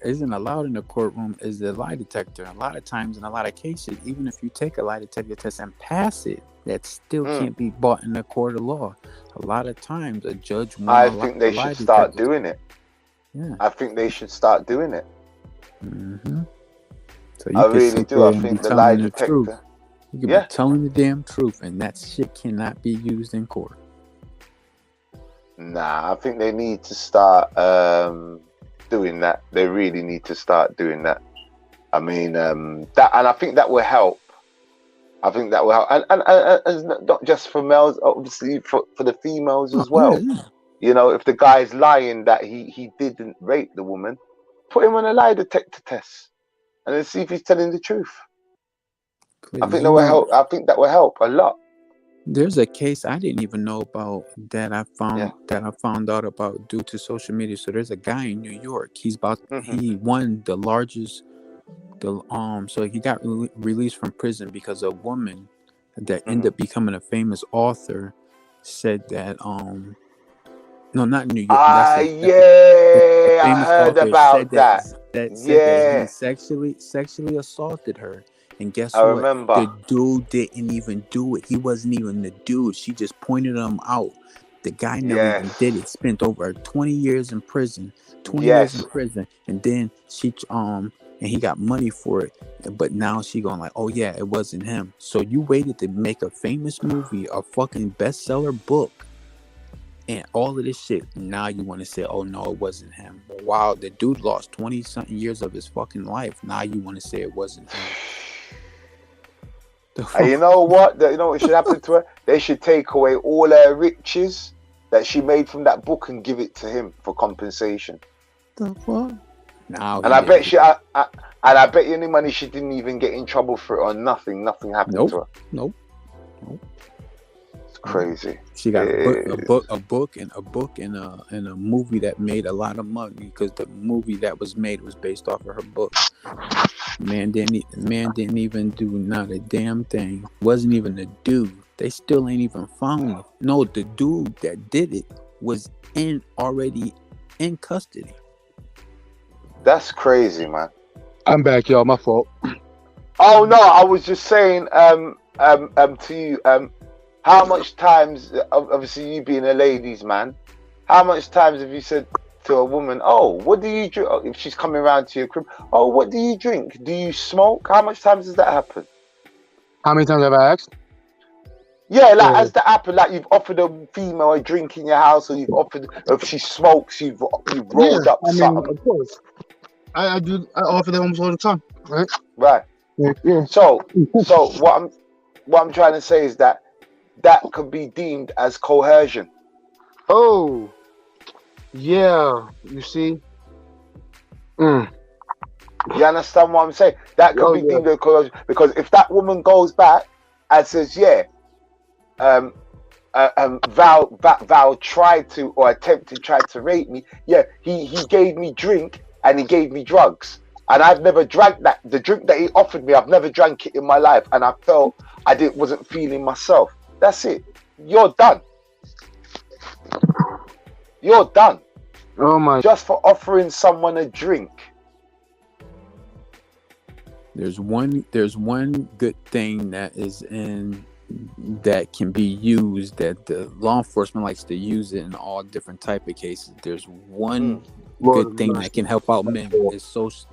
isn't allowed in the courtroom is the lie detector. A lot of times, in a lot of cases, even if you take a lie detector test and pass it, that still can't be bought in the court of law. A lot of times, a judge. I think they should start doing it. Yeah, I think they should start doing it. Mm-hmm. So you I could really sit do. there I and be think the lie telling the truth. detector. You could Yeah. be telling the damn truth, and that shit cannot be used in court. Nah, I think they need to start doing that. They really need to start doing that. I mean, that, and I think that will help. I think that will help, and not just for males, obviously for the females as well. Yeah. You know, if the guy's lying that he didn't rape the woman, put him on a lie detector test, and then see if he's telling the truth. I think that will help. I think that will help a lot. There's a case I didn't even know about that I Yeah. found out about due to social media. So there's a guy in New York. He Mhm. won the largest so he got released from prison because a woman that ended up becoming a famous author said that no, not New York. That's a Yeah, I famous heard author about that. said that he Yeah, sexually assaulted her. And guess I what? remember. The dude didn't even do it. He wasn't even the dude. She just pointed him out. The guy never even Yes. did it. Spent over 20 years in prison. 20 years in Yes. prison. And then and he got money for it. But now she going like, oh yeah, it wasn't him. So you waited to make a famous movie, a fucking bestseller book, and all of this shit. Now you want to say, oh no, it wasn't him. Wow, the dude lost 20 something years of his fucking life. Now you want to say it wasn't him. And you know what? You know what should happen to her? They should take away all her riches that she made from that book and give it to him for compensation. The fuck? Now And I bet I bet you any money she didn't even get in trouble for it or nothing. Nothing happened to her. Nope. It's crazy. She got a book and a movie that made a lot of money because the movie that was made was based off of her book. Man didn't even do not a damn thing. Wasn't even the dude. They still ain't even found him. No, the dude that did it was already in custody. That's crazy, man. I'm back, y'all. My fault. Oh no, I was just saying to you how much times, obviously you being a ladies man, how much times have you said to a woman, oh, what do you drink? If she's coming around to your crib, oh, what do you drink? Do you smoke? How much times does that happen? How many times have I asked? Yeah, like has that happened? Like you've offered a female a drink in your house, or you've offered, if she smokes, you've rolled up something. Of course. I offer that almost all the time, right? Right. Yeah. So what I'm trying to say is that could be deemed as coercion. Oh, yeah. You see. You understand what I'm saying? That could be deemed as coercion, because if that woman goes back and says, yeah, Val tried to or attempted to rape me. Yeah, he gave me drink and he gave me drugs, and I've never drank that. The drink that he offered me, I've never drank it in my life, and I felt wasn't feeling myself. That's it. You're done. You're done. Oh my! Just for offering someone a drink. There's one good thing that can be used, that the law enforcement likes to use it in all different type of cases. There's one good thing that can help out men is social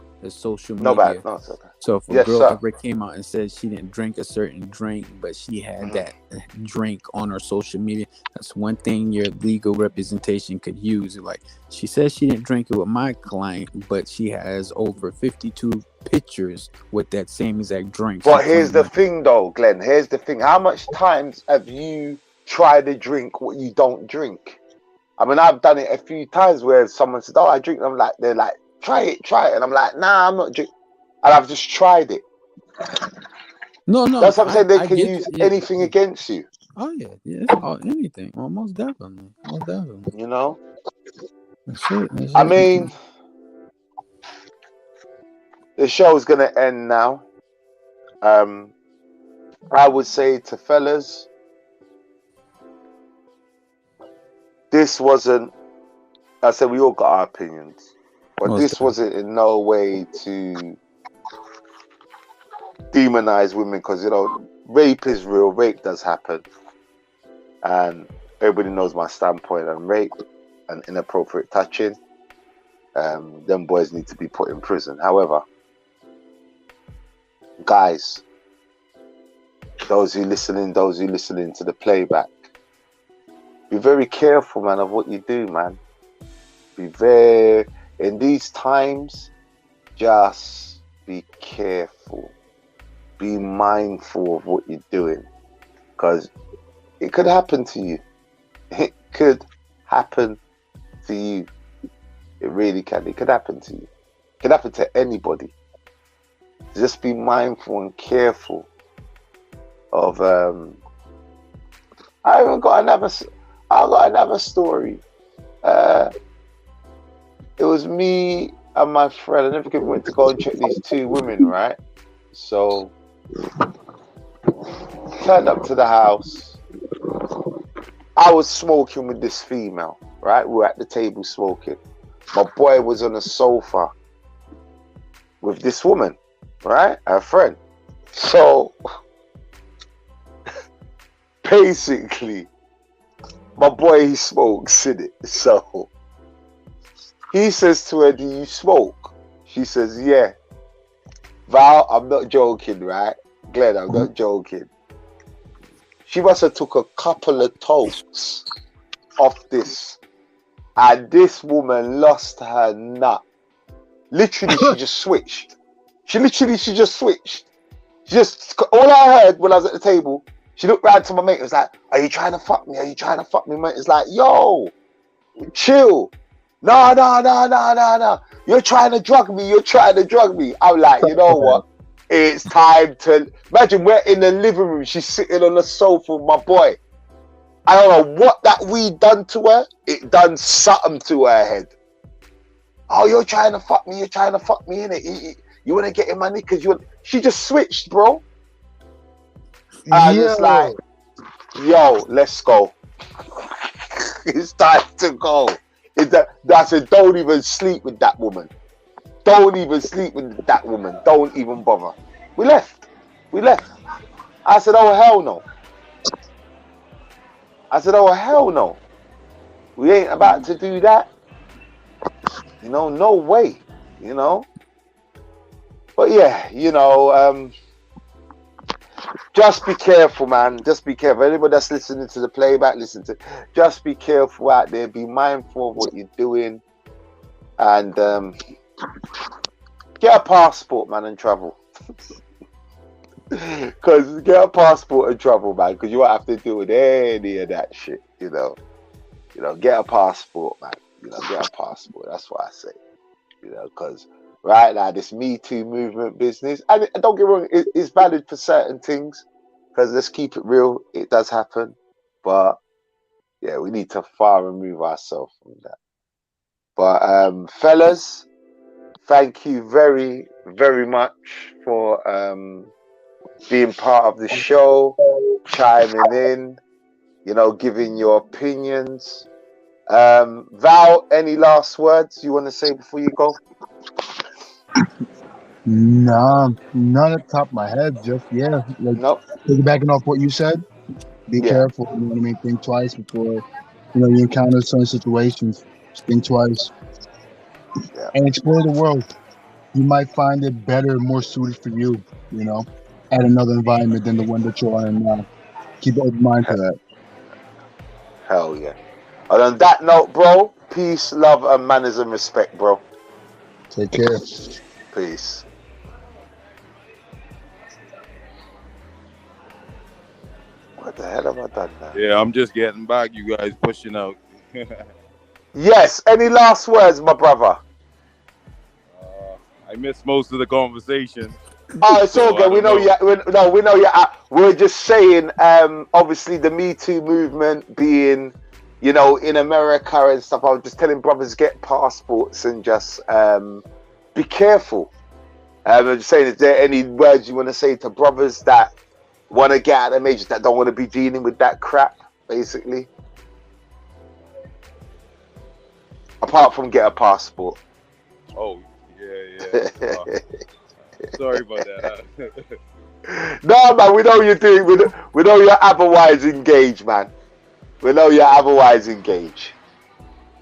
media. No bad. No, it's okay. So if a girl ever came out and said she didn't drink a certain drink, but she had that drink on her social media, that's one thing your legal representation could use. Like, she says she didn't drink it with my client, but she has over 52 pictures with that same exact drink. But here's the thing though, Glenn. Here's the thing. How much times have you tried to drink what you don't drink? I mean, I've done it a few times where someone said, oh, I drink. I'm like, they're like, try it. And I'm like, nah, I'm not drinking. And I've just tried it. No. That's what I'm saying. They can use anything against you. Oh yeah, anything. Well, most definitely. You know. That's it. I mean, the show's gonna end now. I would say to fellas, this wasn't. I said we all got our opinions, but this wasn't in no way to demonize women, because rape is real. Rape does happen, and everybody knows my standpoint on rape and inappropriate touching. them boys need to be put in prison. However, guys, those who listening to the playback, be very careful, man, of what you do, man. Be very, in these times, just be careful. Be mindful of what you're doing, because it could happen to you. It could happen to you. It really can. It could happen to you. It could happen to anybody. Just be mindful and careful of. I got another story. It was me and my friend. I never forget, we went to go and check these two women, right? So turned up to the house. I was smoking with this female, right? We were at the table smoking. My boy was on the sofa with this woman, right? Her friend. So basically, my boy, he smokes, in it. So he says to her, "Do you smoke?" She says, "Yeah." Val, I'm not joking, right? Glenn, I'm not joking. She must have took a couple of tokes off this, and this woman lost her nut. Literally, she just switched. She just switched. All I heard when I was at the table, she looked round to my mate. It was like, "Are you trying to fuck me? Are you trying to fuck me, mate?" It's like, "Yo, chill. No. You're trying to drug me. I'm like, you know what? It's time to... Imagine we're in the living room. She's sitting on the sofa with my boy. I don't know what that weed done to her. It done something to her head. "Oh, you're trying to fuck me, innit? You want to get in my knickers? She just switched, bro. I was just like, yo, let's go. It's time to go. I said, don't even sleep with that woman. Don't even sleep with that woman. Don't even bother. We left. I said, oh, hell no. We ain't about to do that. No way. But yeah, just be careful, man. Just be careful. Anybody that's listening to the playback, just be careful out there. Be mindful of what you're doing. And get a passport, man, and travel. Because get a passport and travel, man, because you won't have to deal with any of that shit, Get a passport, man. Get a passport. That's what I say. Because right now, this Me Too movement business, and don't get me wrong, it's valid for certain things, because let's keep it real, it does happen. But yeah, we need to far remove ourselves from that. But fellas, thank you very, very much for being part of the show, chiming in, giving your opinions. Val, any last words you want to say before you go? Nah, not at the top of my head. Just Nope. Piggybacking off what you said, be careful. You know what I mean? Think twice before you encounter certain situations. Just think twice and explore the world. You might find it better, more suited for you. At another environment than the one that you're in now. Keep an open mind to that. Hell yeah. And on that note, bro, peace, love, and manners and respect, bro. Take care. Peace. What the hell have I done now? Yeah, I'm just getting back. You guys pushing out. Yes. Any last words, my brother? I missed most of the conversation. Oh, it's all good. We know you. We know you. We're just saying. Obviously, the Me Too movement being, in America and stuff. I was just telling brothers, get passports and just be careful. I'm just saying, is there any words you want to say to brothers that want to get out of majors, that don't want to be dealing with that crap, basically? Apart from get a passport. Oh, yeah. Sorry about that. No, man, we know you're doing. We know you're otherwise engaged, man. We know you're otherwise engaged.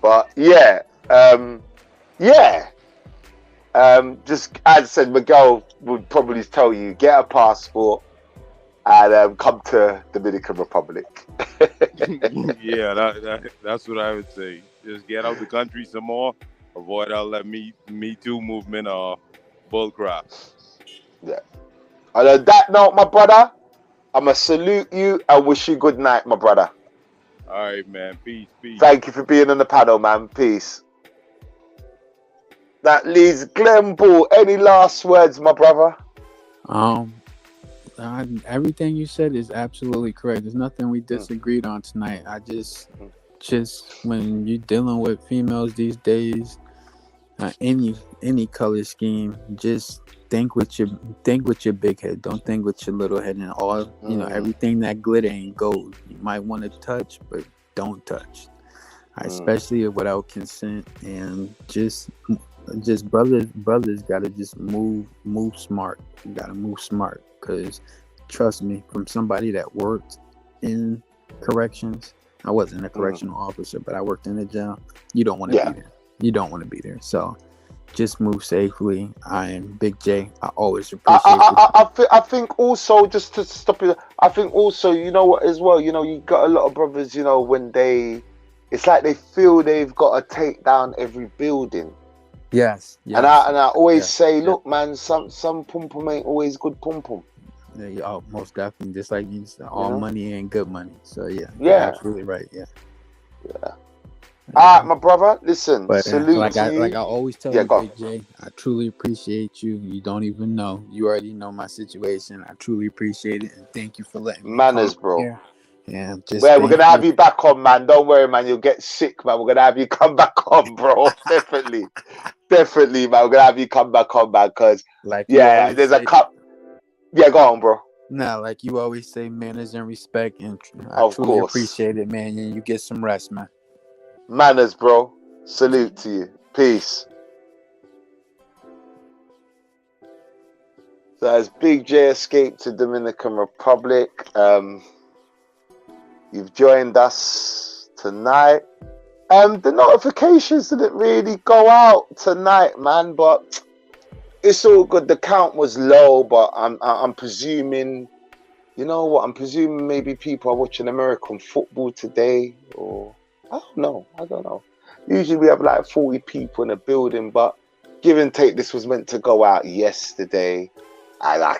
But yeah, Yeah. Just as I said, Miguel would probably tell you, get a passport and come to Dominican Republic. Yeah, that's what I would say. Just get out the country some more. Avoid all that Me Too movement or bullcrap. Yeah. And on that note, my brother, I'ma salute you and wish you good night, my brother. All right, man. Peace. Thank you for being on the panel, man. Peace. That leaves Glenn Ball. Any last words, my brother? Everything you said is absolutely correct. There's nothing we disagreed on tonight. I just when you're dealing with females these days, any color scheme, just think with your big head. Don't think with your little head. And all everything that glitter ain't gold. You might want to touch, but don't touch. Especially without consent. And just brothers gotta just move smart. You gotta move smart, because trust me, from somebody that worked in corrections, I wasn't a correctional officer, but I worked in a jail. You don't want to be there. You don't want to be there. So just move safely. I am Big J. I always appreciate I think also, just to stop you, I think also, you know what, as well, you got a lot of brothers, when it's like they feel they've got to take down every building. Yes. And I always say, look, man, some pum pum ain't always good pum pum. Yeah, most definitely. Just like all money ain't good money. So yeah, yeah, you're absolutely right. Yeah. All right, my brother. Listen, salute to you. Like I always tell you, Big J, I truly appreciate you. You don't even know. You already know my situation. I truly appreciate it, and thank you for letting me manners, bro. Here. Yeah, we're gonna have you back on, man. Don't worry, man. You'll get sick, man. We're gonna have you come back on, bro. Definitely, man. We're gonna have you come back on, man. Cause there's a cup. Yeah, go on, bro. Nah, like you always say, manners and respect, and I truly appreciate it, man. And you get some rest, man. Manners, bro. Salute to you. Peace. So as Big J escaped to Dominican Republic, you've joined us tonight. The notifications didn't really go out tonight, man, but it's all good. The count was low, but I'm presuming, I'm presuming maybe people are watching American football today, or I don't know. Usually we have like 40 people in a building, but give and take, this was meant to go out yesterday, and I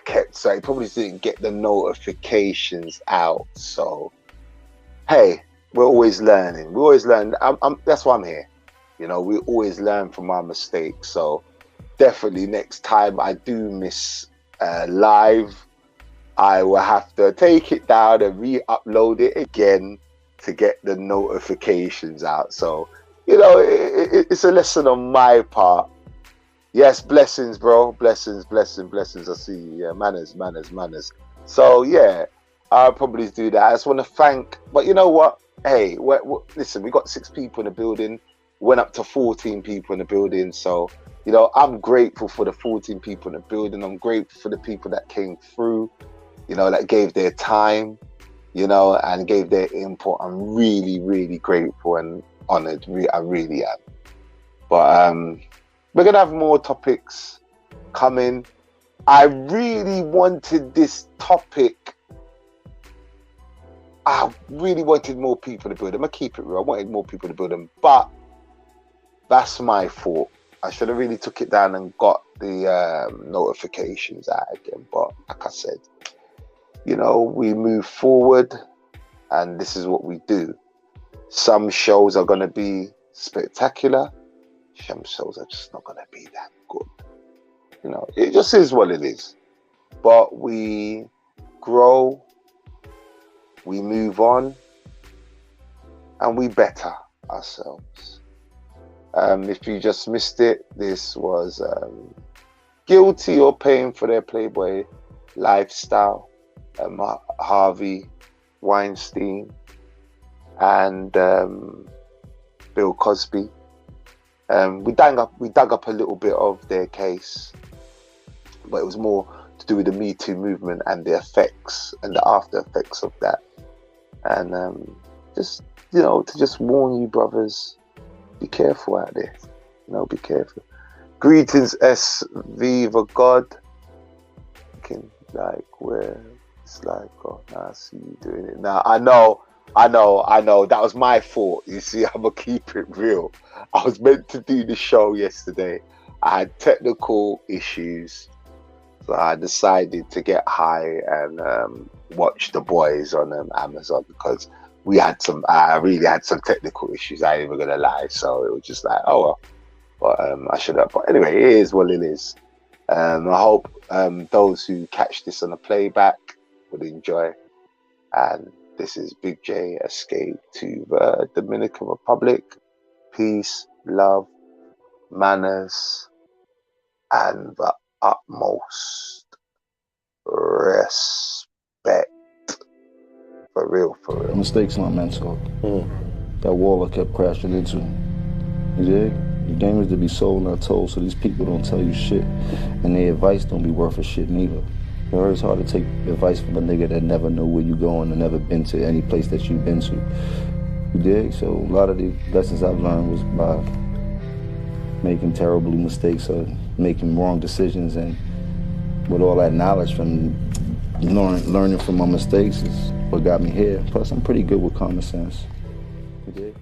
probably didn't get the notifications out. So, hey, we're always learning. We always learn. That's why I'm here. We always learn from our mistakes. So, definitely next time I do miss live, I will have to take it down and re-upload it again to get the notifications out. So, it's a lesson on my part. Yes, blessings, bro. Blessings. I see you. Yeah, manners. So, yeah, I'll probably do that. I just want to thank, but you know what? Hey, listen, we got 6 people in the building, went up to 14 people in the building. So, I'm grateful for the 14 people in the building. I'm grateful for the people that came through, that gave their time, and gave their input. I'm really, really grateful and honored. I really am. But we're going to have more topics coming. I really wanted this topic. I really wanted more people to build them. I keep it real. I wanted more people to build them, but that's my fault. I should have really took it down and got the notifications out again. But like I said, we move forward, and this is what we do. Some shows are going to be spectacular. Some shows are just not going to be that good. It just is what it is. But we grow, we move on, and we better ourselves. If you just missed it, this was Guilty or Paying for Their Playboy Lifestyle, Harvey Weinstein and Bill Cosby. We dug up a little bit of their case, but it was more to do with the Me Too movement and the effects and the after effects of that. And just to just warn you, brothers, be careful out there. You know, be careful. Greetings, S. Viva God. Like, where it's like, oh, now I see you doing it. Now, I know. That was my fault. You see, I'm going to keep it real. I was meant to do the show yesterday. I had technical issues. So I decided to get high and watch The Boys on Amazon because I really had some technical issues. I ain't even going to lie. So it was just like, oh, well. But I should have. But anyway, it is what it is. I hope those who catch this on the playback would enjoy. And this is Big J Escape to the Dominican Republic. Peace, love, manners, and the utmost respect. For real, for real. Mistakes not mental. That wall I kept crashing into. You dig? The game is to be sold, not told, so these people don't tell you shit. And their advice don't be worth a shit neither. It's hard to take advice from a nigga that never know where you going and never been to any place that you've been to. You dig? So a lot of the lessons I've learned was by making terrible mistakes or making wrong decisions, and with all that knowledge from learning from my mistakes is what got me here. Plus, I'm pretty good with common sense. You dig?